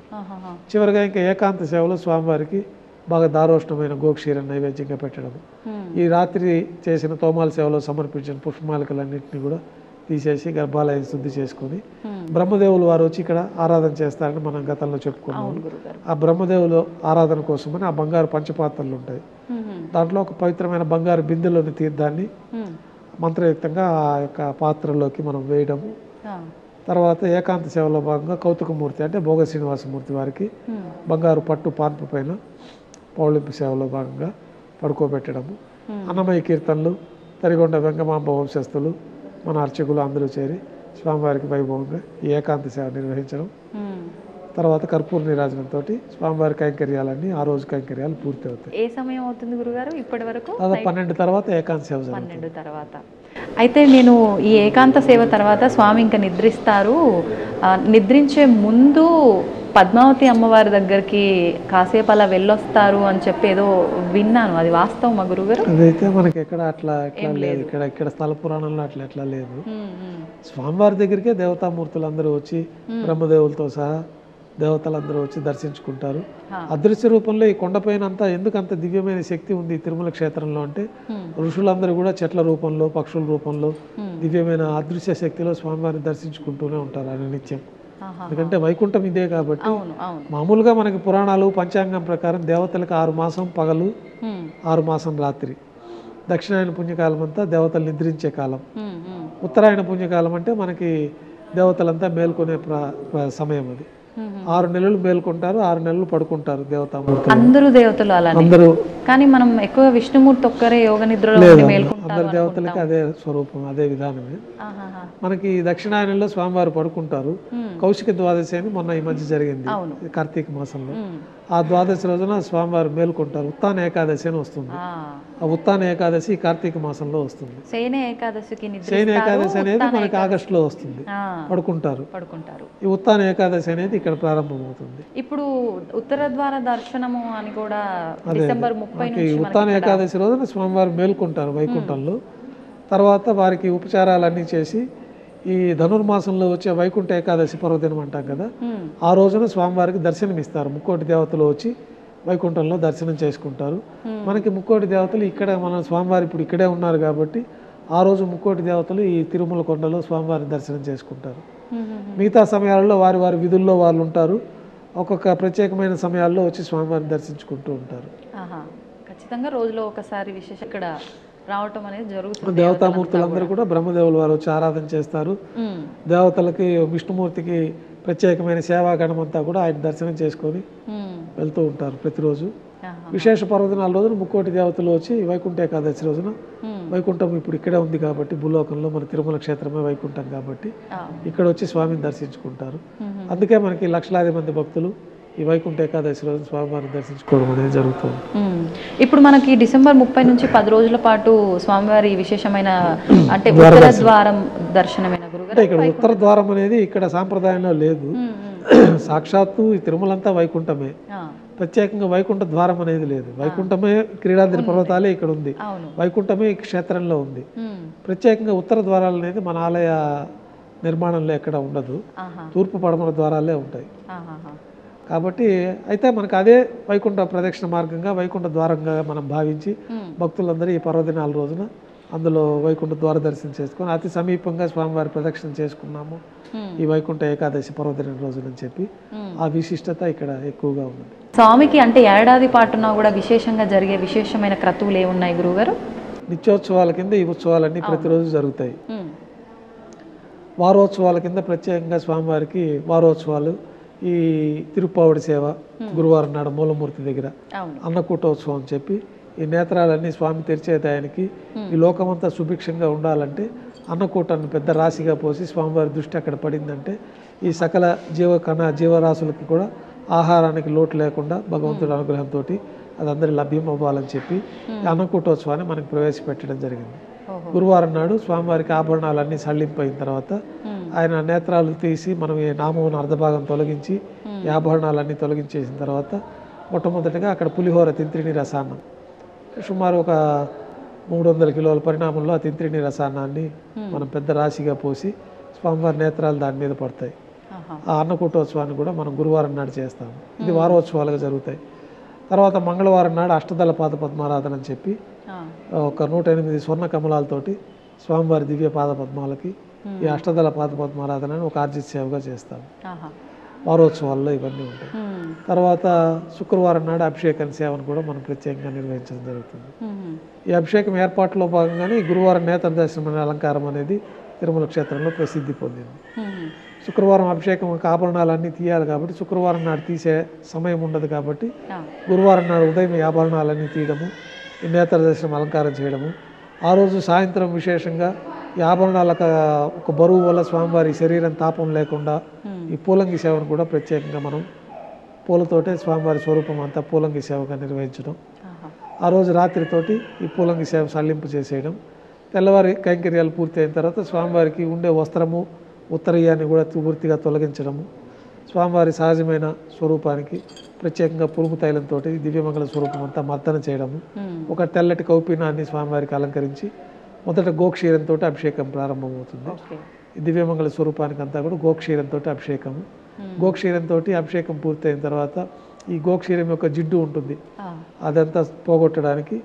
చివరిగా ఇంకా ఏకాంత సేవలో స్వామివారికి బాగా దారోష్ణమైన గోక్షీర నైవేద్యంగా పెట్టడం. ఈ రాత్రి చేసిన తోమాల సేవలో సమర్పించిన పుష్పమాలికలన్నింటినీ కూడా తీసేసి గర్భాలయం శుద్ధి చేసుకొని బ్రహ్మదేవులు వారు వచ్చి ఇక్కడ ఆరాధన చేస్తారని మనం గతంలో చెప్పుకున్నాము. ఆ బ్రహ్మదేవులు ఆరాధన కోసమని ఆ బంగారు పంచపాత్రలు ఉంటాయి. దాంట్లో ఒక పవిత్రమైన బంగారు బిందెలోని తీర్థాన్ని మంత్రయుక్తంగా ఆ యొక్క పాత్రలోకి మనం వేయడము. తర్వాత ఏకాంత సేవలో భాగంగా కౌతుకమూర్తి అంటే భోగ శ్రీనివాసమూర్తి వారికి బంగారు పట్టు పాన్పు పైన పౌళింపు సేవలో భాగంగా పడుకోబెట్టడము. అన్నమయ్య కీర్తనలు, తరిగొండ వెంగమాంబ వంశస్థులు, మన అర్చకులు అందరూ చేరి స్వామివారికి వైభవంగా ఈ ఏకాంత సేవ నిర్వహించడం. తర్వాత కర్పూర నీరాజనంతో స్వామివారి కైంకర్యాలన్నీ ఆ రోజు కైంకర్యాలు పూర్తి అవుతాయి. ఏ సమయం అవుతుంది గురుగారు ఇప్పటి వరకు? 12 తర్వాత ఏకాంత సేవ. 12 తర్వాత. అయితే నేను ఈ ఏకాంత సేవ తర్వాత స్వామి ఇంకా నిద్రిస్తారు, నిద్రించే ముందు పద్మావతి అమ్మవారి దగ్గరికి కాసేపు అలా వెళ్ళొస్తారు అని చెప్పి ఏదో విన్నాను, అది వాస్తవం మా గురుగారు? అదైతే మనకి ఎక్కడ అట్లా లేదు, ఇక్కడ స్థల పురాణంలో అట్లా లేదు. స్వామివారి దగ్గరికే దేవతామూర్తులు అందరూ వచ్చి బ్రహ్మదేవులతో సహా దేవతలందరూ వచ్చి దర్శించుకుంటారు. అదృశ్య రూపంలో ఈ కొండపైన అంతా ఎందుకు అంత దివ్యమైన శక్తి ఉంది తిరుమల క్షేత్రంలో అంటే ఋషులందరూ కూడా చెట్ల రూపంలో, పక్షుల రూపంలో దివ్యమైన అదృశ్య శక్తిలో స్వామివారిని దర్శించుకుంటూనే ఉంటారు అని నిత్యం. ఎందుకంటే వైకుంఠం ఇదే కాబట్టి. మామూలుగా మనకి పురాణాలు పంచాంగం ప్రకారం దేవతలకు 6 మాసం పగలు, 6 మాసం రాత్రి. దక్షిణాయన పుణ్యకాలం అంతా దేవతలు నిద్రించే కాలం. ఉత్తరాయణ పుణ్యకాలం అంటే మనకి దేవతలంతా మేల్కొనే సమయం. అది 6 నెలలు మేల్కొంటారు, 6 నెలలు పడుకుంటారు దేవతామూర్తులు. అందరూ దేవతలు అందరూ. కానీ మనం ఎక్కువ విష్ణుమూర్తి ఒక్కరే యోగ నిద్రలో అందరు దేవతలకి అదే స్వరూపం, అదే విధానమే. మనకి దక్షిణాయనంలో స్వామివారు పడుకుంటారు. కౌశిక ద్వాదశి అని మొన్న ఈ మధ్య జరిగింది కార్తీక మాసంలో. ఆ ద్వాదశి రోజున స్వామివారు మేల్కొంటారు. ఉత్తాన ఏకాదశి అని వస్తుంది. ఆ ఉత్తాన ఏకాదశి కార్తీక మాసంలో వస్తుంది. శయన ఏకాదశి అనేది మనకి ఆగస్టులో వస్తుంది. పడుకుంటారు. ఈ ఉత్తాన ఏకాదశి అనేది ఇక్కడ ప్రారంభమవుతుంది. ఇప్పుడు ఉత్తర ద్వార దర్శనము అని కూడా డిసెంబర్ 30 నుంచి ఉత్తాన ఏకాదశి రోజున స్వామివారు మేల్కొంటారు వైకుంఠంలో. తర్వాత వారికి ఉపచారాలన్నీ చేసి ఈ ధనుర్మాసంలో వచ్చే వైకుంఠ ఏకాదశి పర్వదినం అంటాం కదా, ఆ రోజున స్వామివారికి దర్శనం ఇస్తారు. ముక్కోటి దేవతలు వచ్చి వైకుంఠంలో దర్శనం చేసుకుంటారు. మనకి ముక్కోటి దేవతలు ఇక్కడ మన స్వామివారు ఇప్పుడు ఇక్కడే ఉన్నారు కాబట్టి ఆ రోజు ముక్కోటి దేవతలు ఈ తిరుమల కొండలో స్వామివారిని దర్శనం చేసుకుంటారు. మిగతా సమయాల్లో వారి వారి విధుల్లో వాళ్ళు ఉంటారు. ఒక్కొక్క ప్రత్యేకమైన సమయాల్లో వచ్చి స్వామివారిని దర్శించుకుంటూ ఉంటారు. ఖచ్చితంగా రోజులో ఒకసారి విశేష ఇక్కడ రావటం అనేది జరుగుతుంది. దేవతామూర్తులందరూ కూడా బ్రహ్మదేవులు వారు వచ్చి ఆరాధన చేస్తారు. దేవతలకి విష్ణుమూర్తికి ప్రత్యేకమైన సేవాగణం అంతా కూడా ఆయన దర్శనం చేసుకొని వెళ్తూ ఉంటారు ప్రతిరోజు. విశేష పర్వదినాల రోజున ముక్కోటి దేవతలు వచ్చి వైకుంఠ ఏకాదశి రోజున, వైకుంఠం ఇప్పుడు ఇక్కడే ఉంది కాబట్టి భూలోకంలో మన తిరుమల క్షేత్రమే వైకుంఠం కాబట్టి ఇక్కడ వచ్చి స్వామిని దర్శించుకుంటారు. అందుకే మనకి లక్షలాది మంది భక్తులు ఈ వైకుంఠ ఏకాదశి రోజు స్వామివారిని దర్శించుకోవడం అనేది జరుగుతుంది. ఇప్పుడు మనకి డిసెంబర్ 30 నుంచి 10 రోజుల పాటు స్వామివారి విశేషమైన అంటే ఉత్తర ద్వారం దర్శనమైన గురుగారు. ఇక్కడ ఉత్తర ద్వారం అనేది ఇక్కడ సాంప్రదాయంలో లేదు. సాక్షాత్తు ఈ తిరుమలంతా వైకుంఠమే, ప్రత్యేకంగా వైకుంఠ ద్వారం అనేది లేదు. వైకుంఠమే క్రీడాద్రి పర్వతాలే ఇక్కడ ఉంది, వైకుంఠమే ఈ క్షేత్రంలో ఉంది. ప్రత్యేకంగా ఉత్తర ద్వారాలు అనేది మన ఆలయ నిర్మాణంలో ఎక్కడ ఉండదు, తూర్పు పడమర ద్వారాలే ఉంటాయి కాబట్టి. అయితే మనకు అదే వైకుంఠ ప్రదక్షిణ మార్గంగా వైకుంఠ ద్వారంగా మనం భావించి భక్తులందరూ ఈ పర్వదినాల రోజున అందులో వైకుంఠ ద్వార దర్శనం చేసుకొని అతి సమీపంగా స్వామివారి ప్రదక్షిణ చేసుకున్నాము ఈ వైకుంఠ ఏకాదశి పర్వదినం రోజునని చెప్పి ఆ విశిష్టత ఇక్కడ ఎక్కువగా ఉంది. స్వామికి అంటే ఏడాది పాటున కూడా విశేషంగా జరిగే విశేషమైన క్రతువులు ఏమున్నాయి గురుగారు? నిత్యోత్సవాల కింద ఈ ఉత్సవాలన్నీ ప్రతిరోజు జరుగుతాయి. వారోత్సవాల కింద ప్రత్యేకంగా స్వామివారికి వారోత్సవాలు, ఈ తిరుప్పావడి సేవ గురువారం నాడు మూలమూర్తి దగ్గర, అన్నకూటోత్సవం అని చెప్పి ఈ నేత్రాలన్నీ స్వామి తెరిచే టయానికి ఈ లోకమంతా సుభిక్షంగా ఉండాలంటే అన్నకూటాన్ని పెద్ద రాశిగా పోసి స్వామివారి దృష్టి అక్కడ పడిందంటే ఈ సకల జీవరాశులకి కూడా ఆహారానికి లోటు లేకుండా భగవంతుడి అనుగ్రహంతో అది అందరి లభ్యం అవ్వాలని చెప్పి అన్నకూటోత్సవాన్ని మనకు ప్రవేశపెట్టడం జరిగింది. గురువారం నాడు స్వామివారికి ఆభరణాలన్నీ సళ్ళింపైన తర్వాత ఆయన నేత్రాలు తీసి మనం ఈ నామం అర్ధభాగం తొలగించి ఈ ఆభరణాలన్నీ తొలగించేసిన తర్వాత మొట్టమొదటిగా అక్కడ పులిహోర తింత్రిణి రసాన్నం సుమారు ఒక 300 కిలోల పరిణామంలో ఆ తింత్రిణి రసాన్నాన్ని మనం పెద్ద రాశిగా పోసి స్వామివారి నేత్రాలు దాని మీద పడతాయి. ఆ అన్నకూటోత్సవాన్ని కూడా మనం గురువారం నాడు చేస్తాము. ఇది వారోత్సవాలుగా జరుగుతాయి. తర్వాత మంగళవారం నాడు అష్టదళ పాద పద్మారాధన అని చెప్పి ఒక 108 స్వర్ణ కమలాలతోటి స్వామివారి దివ్య పాద పద్మాలకి ఈ అష్టదళ పాద పద్మారాధనని ఒక ఆర్జిత సేవగా చేస్తాము. వారోత్సవాల్లో ఇవన్నీ ఉంటాయి. తర్వాత శుక్రవారం నాడు అభిషేకం సేవను కూడా మనం ప్రత్యేకంగా నిర్వహించడం జరుగుతుంది. ఈ అభిషేకం ఏర్పాట్లో భాగంగానే గురువారం నేత్ర దర్శనం అనే అలంకారం అనేది తిరుమల క్షేత్రంలో ప్రసిద్ధి పొందింది. శుక్రవారం అభిషేకం ఆభరణాలన్నీ తీయాలి కాబట్టి శుక్రవారం నాడు తీసే సమయం ఉండదు కాబట్టి గురువారం నాడు ఉదయం ఈ ఆభరణాలన్నీ తీయడము, ఈ నేత్ర దర్శనం అలంకారం చేయడము, ఆ రోజు సాయంత్రం విశేషంగా ఈ ఆభరణాలకు ఒక బరువు వల్ల స్వామివారి శరీరం తాపం లేకుండా ఈ పూలంగి సేవను కూడా ప్రత్యేకంగా మనం పూలతోటే స్వామివారి స్వరూపం అంతా పూలంగి సేవగా నిర్వహించడం, ఆ రోజు రాత్రితోటి ఈ పూలంగి సేవ సల్లింపు చేసేయడం, తెల్లవారి కైంకర్యాలు పూర్తి అయిన తర్వాత స్వామివారికి ఉండే వస్త్రము ఉత్తరీయాన్ని కూడా పూర్తిగా తొలగించడము, స్వామివారి సహజమైన స్వరూపానికి ప్రత్యేకంగా పురుగు తైలంతో దివ్యమంగళ స్వరూపం అంతా మర్దన చేయడము, ఒక తెల్లటి కౌపీనాన్ని స్వామివారికి అలంకరించి మొదట గోక్షీరంతో అభిషేకం ప్రారంభమవుతుంది. ఈ దివ్యమంగళ స్వరూపానికి అంతా కూడా గోక్షీరంతో అభిషేకము. గోక్షీరంతో అభిషేకం పూర్తయిన తర్వాత ఈ గోక్షీరం యొక్క జిడ్డు ఉంటుంది, అదంతా పోగొట్టడానికి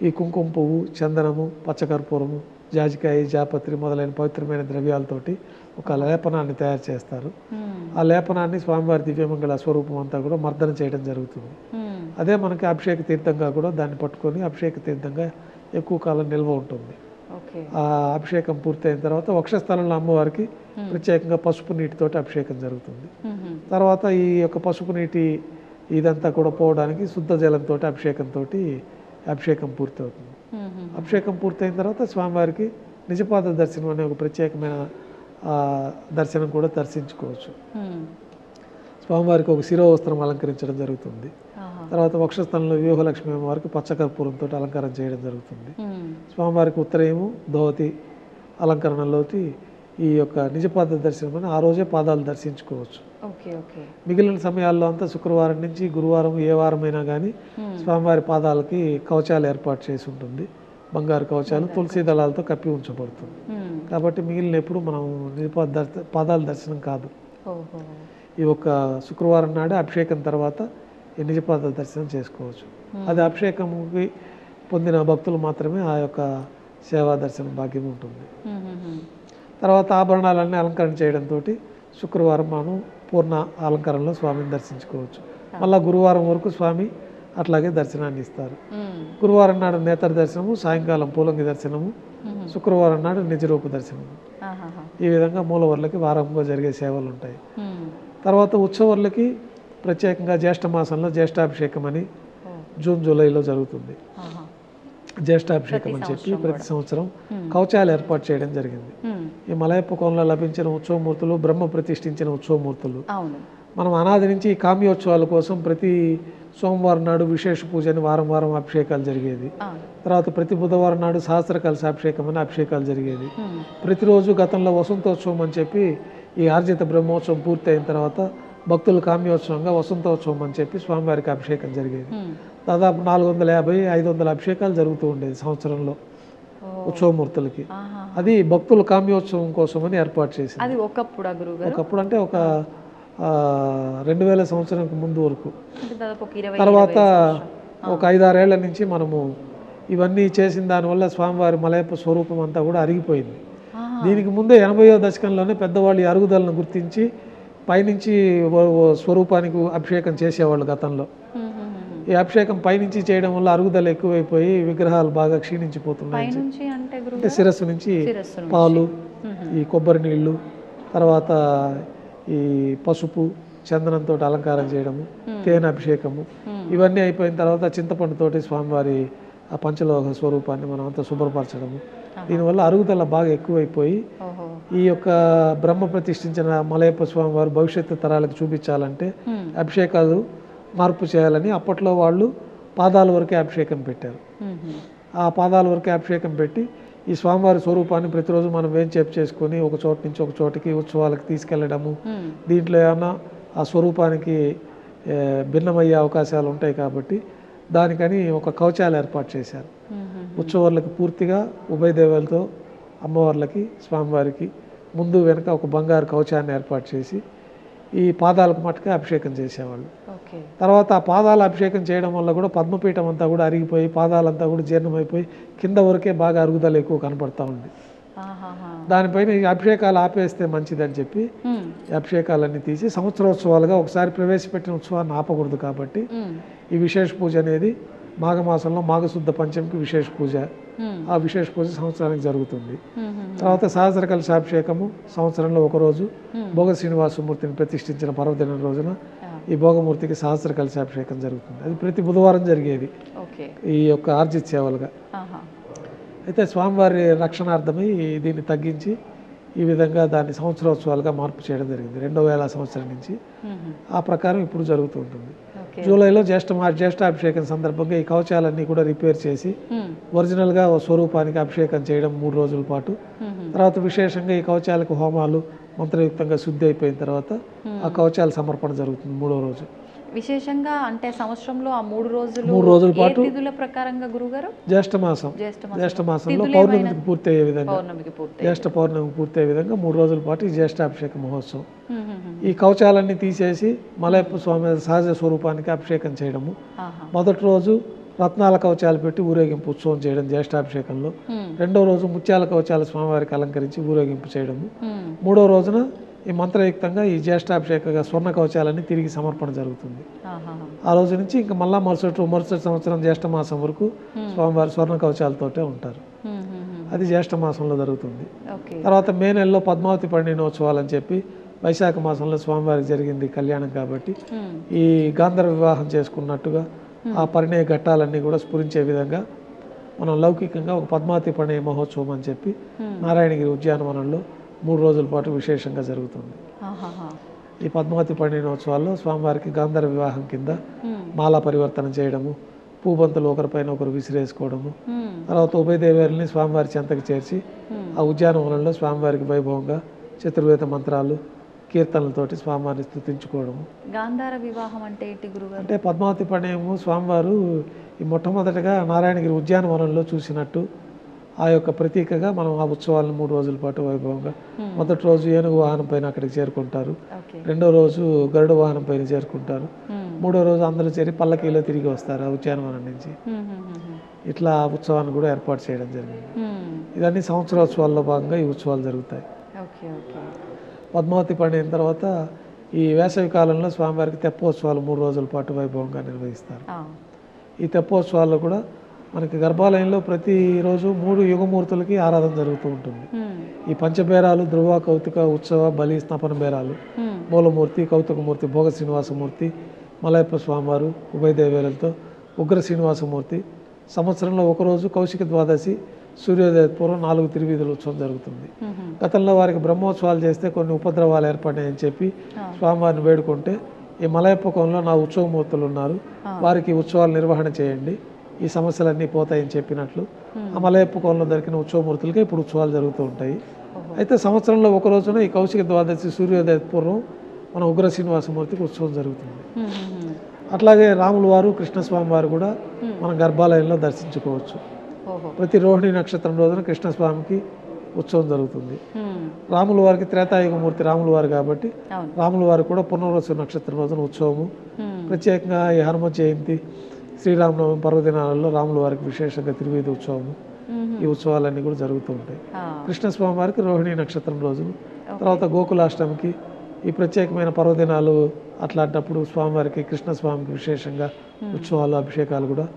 ఈ కుంకుమ పువ్వు, చందనము, పచ్చకర్పూరము, జాజికాయ, జాపత్రి మొదలైన పవిత్రమైన ద్రవ్యాలతోటి ఒక లేపనాన్ని తయారు చేస్తారు. ఆ లేపనాన్ని స్వామివారి దివ్యమంగళ స్వరూపం అంతా కూడా మర్దన చేయడం జరుగుతుంది. అదే మనకి అభిషేక తీర్థంగా కూడా దాన్ని పట్టుకొని అభిషేక తీర్థంగా ఎక్కువ కాలం నిల్వ ఉంటుంది. ఆ అభిషేకం పూర్తయిన తర్వాత వక్షస్థలంలో అమ్మవారికి ప్రత్యేకంగా పసుపు నీటితోటి అభిషేకం జరుగుతుంది. తర్వాత ఈ యొక్క పసుపు నీటి ఇదంతా కూడా పోవడానికి శుద్ధ జలంతో అభిషేకం పూర్తవుతుంది. అభిషేకం పూర్తయిన తర్వాత స్వామివారికి నిజపాద దర్శనం అనే ఒక ప్రత్యేకమైన దర్శనం కూడా దర్శించుకోవచ్చు. స్వామివారికి ఒక శిరోవస్త్రం అలంకరించడం జరుగుతుంది. తర్వాత వక్షస్థలంలో వ్యూహలక్ష్మి అమ్మవారికి పచ్చకర్పూరంతో అలంకారం చేయడం జరుగుతుంది. స్వామివారికి ఉత్తరయము ధోతి అలంకరణలోకి ఈ యొక్క నిజపాద దర్శనం అని ఆ రోజే పాదాలు దర్శించుకోవచ్చు. మిగిలిన సమయాల్లో అంతా శుక్రవారం నుంచి గురువారం ఏ వారమైనా కానీ స్వామివారి పాదాలకి కవచాలు ఏర్పాటు చేసి ఉంటుంది. బంగారు కవచాలు తులసి దళాలతో కప్పి ఉంచబడుతుంది. కాబట్టి మిగిలిన ఎప్పుడు మనం నిజపాద పాదాల దర్శనం కాదు. ఈ ఒక్క శుక్రవారం నాడే అభిషేకం తర్వాత ఈ నిజపాద దర్శనం చేసుకోవచ్చు. అది అభిషేకంకి పొందిన భక్తులు మాత్రమే ఆ యొక్క సేవా దర్శనం భాగ్యం ఉంటుంది. తర్వాత ఆభరణాలన్నీ అలంకరణ చేయడంతో శుక్రవారం మనం పూర్ణ అలంకరణలో స్వామిని దర్శించుకోవచ్చు. మళ్ళీ గురువారం వరకు స్వామి అట్లాగే దర్శనాన్ని ఇస్తారు. గురువారం నాడు నేత్ర దర్శనము, సాయంకాలం పూలంగి దర్శనము, శుక్రవారం నాడు నిజరూప దర్శనము. ఈ విధంగా మూలవర్లకి వారంగా జరిగే సేవలు ఉంటాయి. తర్వాత ఉత్సవర్లకి ప్రత్యేకంగా జ్యేష్ఠ మాసంలో జ్యేష్ఠాభిషేకం అని జూన్ జూలైలో జరుగుతుంది. జ్యేష్ఠాభిషేకం అని చెప్పి ప్రతి సంవత్సరం కవచాలు ఏర్పాటు చేయడం జరిగింది. ఈ మలయప్ప కోనలో లభించిన ఉత్సవమూర్తులు బ్రహ్మ ప్రతిష్ఠించిన ఉత్సవమూర్తులు. మనం అనాది నుంచి కామ్యోత్సవాల కోసం ప్రతి సోమవారం నాడు విశేష పూజ అని వారం వారం అభిషేకాలు జరిగేది. తర్వాత ప్రతి బుధవారం నాడు సహస్ర కలశాభిషేకం అని అభిషేకాలు జరిగేది. ప్రతిరోజు గతంలో వసంతోత్సవం అని చెప్పి ఈ ఆర్జిత బ్రహ్మోత్సవం పూర్తి అయిన తర్వాత భక్తులు కామ్యోత్సవంగా వసంతోత్సవం అని చెప్పి స్వామివారికి అభిషేకం జరిగేది. దాదాపు 450-500 అభిషేకాలు జరుగుతూ ఉండేది సంవత్సరంలో ఉత్సవమూర్తులకి. అది భక్తులు కామ్యోత్సవం కోసం అని ఏర్పాటు చేసింది. ఒకప్పుడు అంటే ఒక 2000 సంవత్సరానికి ముందు వరకు. తర్వాత ఒక 5-6 ఏళ్ల నుంచి మనము ఇవన్నీ చేసిన దానివల్ల స్వామివారి మలయప్ప స్వరూపం అంతా కూడా అరిగిపోయింది. దీనికి ముందే 80వ దశకంలోనే పెద్దవాళ్ళు ఈ అరుగుదలను గుర్తించి పైనుంచి స్వరూపానికి అభిషేకం చేసేవాళ్ళు గతంలో. ఈ అభిషేకం పైనుంచి చేయడం వల్ల అరుగుదల ఎక్కువైపోయి విగ్రహాలు బాగా క్షీణించిపోతున్నాయి. అంటే శిరస్సు నుంచి పాలు, ఈ కొబ్బరి నీళ్లు, తర్వాత ఈ పసుపు చందనంతో అలంకారం చేయడము, తేనె అభిషేకము, ఇవన్నీ అయిపోయిన తర్వాత చింతపండుతోటి స్వామివారి ఆ పంచలోహ స్వరూపాన్ని మనం అంతా శుభ్రపరచడము. దీనివల్ల అరుగుదల బాగా ఎక్కువైపోయి ఈ యొక్క బ్రహ్మ ప్రతిష్ఠించిన మలయప్ప స్వామి వారు భవిష్యత్తు తరాలకు చూపించాలంటే అభిషేకాలు మార్పు చేయాలని అప్పట్లో వాళ్ళు పాదాల వరకే అభిషేకం పెట్టారు. ఆ పాదాల వరకే అభిషేకం పెట్టి ఈ స్వామివారి స్వరూపాన్ని ప్రతిరోజు మనం వేంచేపు చేసుకొని ఒక చోట నుంచి ఒక చోటికి ఉత్సవాలకు తీసుకెళ్లడము. దీంట్లో ఏమన్నా ఆ స్వరూపానికి భిన్నమయ్యే అవకాశాలు ఉంటాయి కాబట్టి దానికని ఒక కవచాలు ఏర్పాటు చేశారు. ఉత్సవాలకు పూర్తిగా ఉభయ దేవాలతో అమ్మవార్లకి స్వామివారికి ముందు వెనక ఒక బంగారు కవచాన్ని ఏర్పాటు చేసి ఈ పాదాలకు మట్టుగా అభిషేకం చేసేవాళ్ళు. తర్వాత ఆ పాదాల అభిషేకం చేయడం వల్ల కూడా పద్మపీఠం అంతా కూడా అరిగిపోయి పాదాలంతా కూడా జీర్ణమైపోయి కింద వరకే బాగా అరుగుదల ఎక్కువ కనపడతా ఉంది. దానిపైన ఈ అభిషేకాలు ఆపేస్తే మంచిదని చెప్పి ఈ అభిషేకాలన్నీ తీసి సంవత్సరోత్సవాలుగా ఒకసారి ప్రవేశపెట్టిన ఉత్సవాన్ని ఆపకూడదు కాబట్టి ఈ విశేష పూజ అనేది మాఘమాసంలో మాఘశుద్ధ పంచమికి విశేష పూజ. ఆ విశేష పూజ సంవత్సరానికి జరుగుతుంది. తర్వాత సహస్ర కలశాభిషేకము సంవత్సరంలో ఒకరోజు భోగ శ్రీనివాసమూర్తిని ప్రతిష్ఠించిన పర్వదినం రోజున ఈ భోగమూర్తికి సహస్ర కలశాభిషేకం జరుగుతుంది. అది ప్రతి బుధవారం జరిగేది ఈ యొక్క ఆర్జిత సేవలుగా. అయితే స్వామివారి రక్షణార్థమై దీన్ని తగ్గించి ఈ విధంగా దాన్ని సంవత్సరోత్సవాలుగా మార్పు చేయడం జరిగింది 2000 సంవత్సరం నుంచి. ఆ ప్రకారం ఇప్పుడు జరుగుతూ ఉంటుంది. జూలైలో జ్యేష్ఠాభిషేకం సందర్భంగా ఈ కవచాలన్నీ కూడా రిపేర్ చేసి ఒరిజినల్గా స్వరూపానికి అభిషేకం చేయడం 3 రోజుల పాటు. తర్వాత విశేషంగా ఈ కవచాలకు హోమాలు మంత్రయుక్తంగా శుద్ధి అయిపోయిన తర్వాత ఆ కవచాల సమర్పణ జరుగుతుంది 3వ రోజు. విశేషంగా అంటే సంవత్సరంలో ఆ 3 రోజుల పాటు తిథుల ప్రకారంగా గురుగారు జ్యేష్ఠమాసంలో పౌర్ణమికి పూర్తయ్యే విధంగా జ్యేష్ఠ పౌర్ణమికి పూర్తయ్యే విధంగా 3 రోజుల పాటు ఈ జ్యేష్ఠాభిషేక మహోత్సవం. ఈ కవచాలన్నీ తీసేసి మలయప్ప స్వామి సహజ స్వరూపానికి అభిషేకం చేయడము. మొదటి రోజు రత్నాల కవచాలు పెట్టి ఊరేగింపు ఉత్సవం చేయడం జ్యేష్ఠాభిషేకంలో. 2వ రోజు ముత్యాల కవచాల స్వామివారికి అలంకరించి ఊరేగింపు చేయడము. 3వ రోజున ఈ మంత్రయుక్తంగా ఈ జ్యేష్ఠాభిషేక స్వర్ణ కవచాలన్నీ తిరిగి సమర్పణ జరుగుతుంది. ఆ రోజు నుంచి ఇంకా మళ్ళా మరుసటి సంవత్సరం జ్యేష్ఠమాసం వరకు స్వామివారి స్వర్ణ కవచాలతోటే ఉంటారు. అది జ్యేష్ఠమాసంలో జరుగుతుంది. తర్వాత మే నెలలో పద్మావతి పండినోత్సవాలు అని చెప్పి వైశాఖ మాసంలో స్వామివారికి జరిగింది కళ్యాణం కాబట్టి ఈ గాంధర్వ వివాహం చేసుకున్నట్టుగా ఆ పరిణయ ఘట్టాలన్నీ కూడా స్ఫురించే విధంగా మనం లౌకికంగా ఒక పద్మావతి పరిణయ మహోత్సవం అని చెప్పి నారాయణగిరి ఉద్యానవనంలో 3 రోజుల పాటు విశేషంగా జరుగుతుంది. ఈ పద్మావతి పండినోత్సవాల్లో స్వామివారికి గాంధర్వ వివాహం కింద మాలా పరివర్తన చేయడము, పూబంతులు ఒకరిపైన ఒకరు విసిరేసుకోవడము, తర్వాత ఉభయ దేవేరుల్ని స్వామివారి చెంతకు చేర్చి ఆ ఉద్యానవనంలో స్వామివారికి వైభవంగా చతుర్వేద మంత్రాలు కీర్తనలతోటి స్వామివారిని స్తుతించుకోవడము. గాంధార వివాహం అంటే ఏంటి గురుగారు? అంటే పద్మావతి పండినము స్వామివారు ఈ మొట్టమొదటిగా నారాయణగిరి ఉద్యానవనంలో చూసినట్టు ఆ యొక్క ప్రతీకగా మనం ఆ ఉత్సవాలను 3 రోజుల పాటు వైభవంగా మొదటి రోజు ఏనుగు వాహనం పైన అక్కడికి చేరుకుంటారు, 2వ రోజు గరుడ వాహనం పైన చేరుకుంటారు, 3వ రోజు అందరూ చేరి పల్లకీలో తిరిగి వస్తారు ఆ ఉద్యానవనం నుంచి. ఇట్లా ఆ ఉత్సవాన్ని కూడా ఏర్పాటు చేయడం జరిగింది. ఇదన్నీ సంవత్సరోత్సవాల్లో భాగంగా ఈ ఉత్సవాలు జరుగుతాయి. పద్మావతి పండిన తర్వాత ఈ వేసవి కాలంలో స్వామివారికి తెప్పోత్సవాలు 3 రోజుల పాటు వైభవంగా నిర్వహిస్తారు. ఈ తెప్పోత్సవాల్లో కూడా మనకి గర్భాలయంలో ప్రతిరోజు 3 యుగమూర్తులకి ఆరాధన జరుగుతూ ఉంటుంది. ఈ పంచబేరాలు ధ్రువ కౌతుక ఉత్సవ బలి స్నపన బేరాలు, మూలమూర్తి కౌతుకమూర్తి భోగ శ్రీనివాసమూర్తి మలయప్ప స్వామివారు ఉభయ దేవేలతో ఉగ్ర శ్రీనివాసమూర్తి. సంవత్సరంలో ఒకరోజు కౌశిక ద్వాదశి సూర్యోదయ పూర్వం 4 తిరువీధుల ఉత్సవం జరుగుతుంది. గతంలో వారికి బ్రహ్మోత్సవాలు చేస్తే కొన్ని ఉపద్రవాలు ఏర్పడినాయని చెప్పి స్వామివారిని వేడుకుంటే ఈ మలయప్ప కోణంలో నా ఉత్సవమూర్తులు ఉన్నారు, వారికి ఉత్సవాలు నిర్వహణ చేయండి, ఈ సమస్యలన్నీ పోతాయని చెప్పినట్లు ఆ మలయప్ప కోణంలో దొరికిన ఉత్సవమూర్తులకి ఇప్పుడు ఉత్సవాలు జరుగుతూ ఉంటాయి. అయితే సంవత్సరంలో ఒక రోజున ఈ కౌశిక ద్వాదశి సూర్యోదయ పూర్వం మన ఉగ్ర శ్రీనివాసమూర్తికి ఉత్సవం జరుగుతుంది. అట్లాగే రాముల వారు కృష్ణస్వామి వారు కూడా మన గర్భాలయంలో దర్శించుకోవచ్చు. ప్రతి రోహిణి నక్షత్రం రోజున కృష్ణస్వామికి ఉత్సవం జరుగుతుంది. రాముల వారికి త్రేతాయుగమూర్తి రాముల వారు కాబట్టి రాముల వారు కూడా పునర్వసు నక్షత్రం రోజున ఉత్సవము. ప్రత్యేకంగా ఈ హనుమ జయంతి శ్రీరామనవమి పర్వదినాలలో రాముల వారికి విశేషంగా తిరువీధి ఉత్సవము, ఈ ఉత్సవాలన్నీ కూడా జరుగుతూ ఉంటాయి. కృష్ణస్వామి వారికి రోహిణి నక్షత్రం రోజు, తర్వాత గోకులాష్టమికి ఈ ప్రత్యేకమైన పర్వదినాలు అట్లాంటప్పుడు స్వామివారికి కృష్ణస్వామికి విశేషంగా ఉత్సవాలు అభిషేకాలు కూడా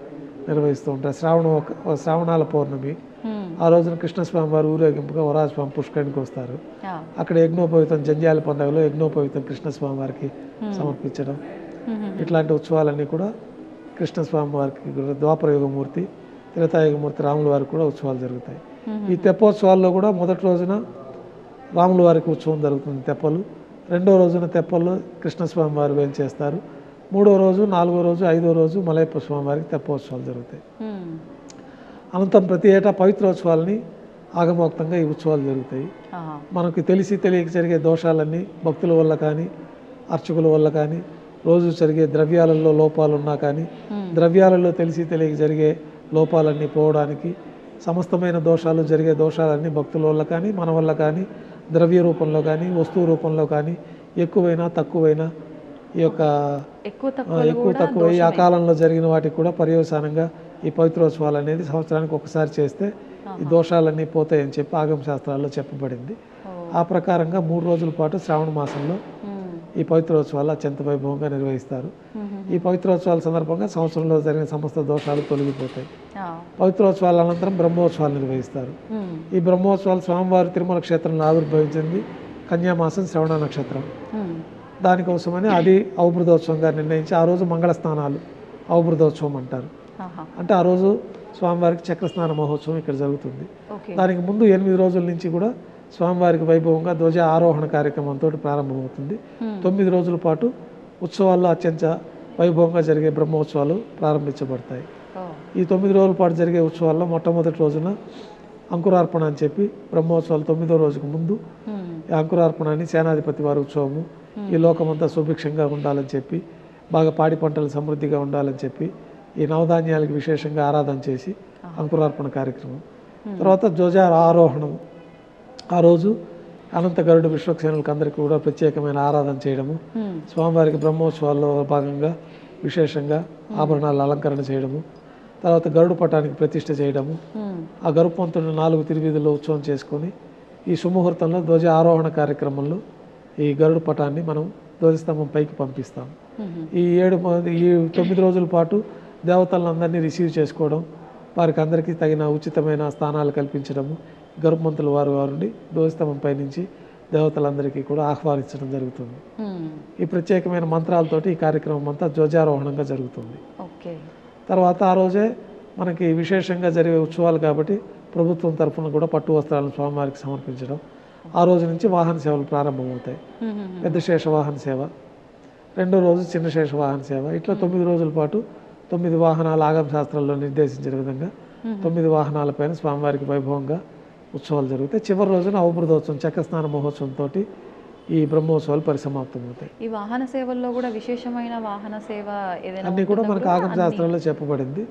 నిర్వహిస్తూ ఉంటారు. శ్రావణాల పౌర్ణమి ఆ రోజున కృష్ణస్వామి వారు ఊరేగింపుగా వరాజస్వామి పుష్కరానికి వస్తారు. అక్కడ యజ్ఞోపవితం జంధ్యాల పండుగలో యజ్ఞోపవితం కృష్ణస్వామి వారికి సమర్పించడం, ఇట్లాంటి ఉత్సవాలన్నీ కూడా కృష్ణస్వామి వారికి ద్వాపరయుగమూర్తి త్రేతాయుగమూర్తి రాముల వారికి కూడా ఉత్సవాలు జరుగుతాయి. ఈ తెప్పోత్సవాల్లో కూడా మొదటి రోజున రాముల వారికి ఉత్సవం జరుగుతుంది తెప్పలు, రెండో రోజున తెప్పల్లో కృష్ణస్వామి వారు వేంచేస్తారు, మూడో రోజు, నాలుగో రోజు, ఐదో రోజు మలయప్ప స్వామి వారికి తెప్పోత్సవాలు జరుగుతాయి. అనంతరం ప్రతి ఏటా పవిత్రోత్సవాలని ఆగమోక్తంగా ఈ ఉత్సవాలు జరుగుతాయి. మనకు తెలిసి తెలియక జరిగే దోషాలన్నీ భక్తుల వల్ల కానీ అర్చకుల వల్ల కానీ రోజు జరిగే ద్రవ్యాలలో లోపాలు ఉన్నా కానీ ద్రవ్యాలలో తెలిసి తెలియక జరిగే లోపాలన్నీ పోవడానికి, సమస్తమైన దోషాలు జరిగే దోషాలన్నీ భక్తుల వల్ల కానీ మన వల్ల కానీ ద్రవ్య రూపంలో కానీ వస్తువు రూపంలో కానీ ఎక్కువైనా తక్కువైనా ఈ యొక్క ఎక్కువ తక్కువ ఆ కాలంలో జరిగిన వాటికి కూడా పర్యవసానంగా ఈ పవిత్రోత్సవాలు అనేది సంవత్సరానికి ఒకసారి చేస్తే ఈ దోషాలన్నీ పోతాయని చెప్పి ఆగమ శాస్త్రాల్లో చెప్పబడింది. ఆ ప్రకారంగా 3 రోజుల పాటు శ్రావణ మాసంలో ఈ పవిత్రోత్సవాలు అత్యంత వైభవంగా నిర్వహిస్తారు. ఈ పవిత్రోత్సవాల సందర్భంగా సంవత్సరంలో జరిగిన సమస్త దోషాలు తొలగిపోతాయి. పవిత్రోత్సవాల అనంతరం బ్రహ్మోత్సవాలు నిర్వహిస్తారు. ఈ బ్రహ్మోత్సవాలు స్వామివారి తిరుమల క్షేత్రంలో ఆవిర్భవించింది కన్యామాసం శ్రవణ నక్షత్రం. దానికోసమని అది అవబృతోత్సవంగా నిర్ణయించి ఆ రోజు మంగళ స్నానాలు అవబృతోత్సవం అంటారు. అంటే ఆ రోజు స్వామివారికి చక్రస్నాన మహోత్సవం ఇక్కడ జరుగుతుంది. దానికి ముందు 8 రోజుల నుంచి కూడా స్వామివారికి వైభవంగా ధ్వజ ఆరోహణ కార్యక్రమంతో ప్రారంభమవుతుంది. 9 రోజుల పాటు ఉత్సవాల్లో అత్యంత వైభవంగా జరిగే బ్రహ్మోత్సవాలు ప్రారంభించబడతాయి. ఈ 9 రోజుల పాటు జరిగే ఉత్సవాల్లో మొట్టమొదటి రోజున అంకురార్పణ అని చెప్పి బ్రహ్మోత్సవాలు 9వ రోజుకు ముందు ఈ అంకురార్పణాన్ని సేనాధిపతి వారి ఉత్సవము, ఈ లోకమంతా సుభిక్షంగా ఉండాలని చెప్పి బాగా పాడి పంటలు సమృద్ధిగా ఉండాలని చెప్పి ఈ నవధాన్యాలకు విశేషంగా ఆరాధన చేసి అంకురార్పణ కార్యక్రమం. తర్వాత ధ్వజ ఆరోహణం, ఆ రోజు అనంత గరుడ విశ్వక్సేనులకు అందరికీ కూడా ప్రత్యేకమైన ఆరాధన చేయడము, స్వామివారికి బ్రహ్మోత్సవాల్లో భాగంగా విశేషంగా ఆభరణాలు అలంకరణ చేయడము, తర్వాత గరుడు పటానికి ప్రతిష్ఠ చేయడము, ఆ గరుపంతుడిని 4 తిరువీధుల్లో ఉత్సవం చేసుకొని ఈ సుముహూర్తంలో ధ్వజ ఆరోహణ కార్యక్రమంలో ఈ గరుడు పటాన్ని మనం ధ్వజస్తంభం పైకి పంపిస్తాం. ఈ 9 రోజుల పాటు దేవతలందరినీ రిసీవ్ చేసుకోవడం, వారికి అందరికీ తగిన ఉచితమైన స్థానాలు కల్పించడము, గరుపమంతుల వారి ధ్వజస్తంభంపై నుంచి దేవతలందరికీ కూడా ఆహ్వానించడం జరుగుతుంది. ఈ ప్రత్యేకమైన మంత్రాలతోటి ఈ కార్యక్రమం అంతా ధ్వజారోహణంగా జరుగుతుంది. తర్వాత ఆ రోజే మనకి విశేషంగా జరిగే ఉత్సవాలు కాబట్టి ప్రభుత్వం తరఫున కూడా పట్టు వస్త్రాలను స్వామివారికి సమర్పించడం, ఆ రోజు నుంచి వాహన సేవలు ప్రారంభమవుతాయి. పెద్ద శేష వాహన సేవ, రెండో రోజు చిన్న శేష వాహన సేవ, ఇట్లా 9 రోజుల పాటు 9 వాహనాలు ఆగమ శాస్త్రాల్లో నిర్దేశించిన విధంగా 9 వాహనాలపైన స్వామివారికి వైభవంగా ఉత్సవాలు జరుగుతాయి. చివరి రోజున అవబృతోత్సవం చక్రస్నాన మహోత్సవంతో ఈ బ్రహ్మోత్సవాలు పరిసమాప్తమవుతాయి. ఈ వాహన సేవల్లో కూడా విశేషమైన వాహన సేవ అన్నీ కూడా మనకు ఆగమ శాస్త్రంలో చెప్పబడింది.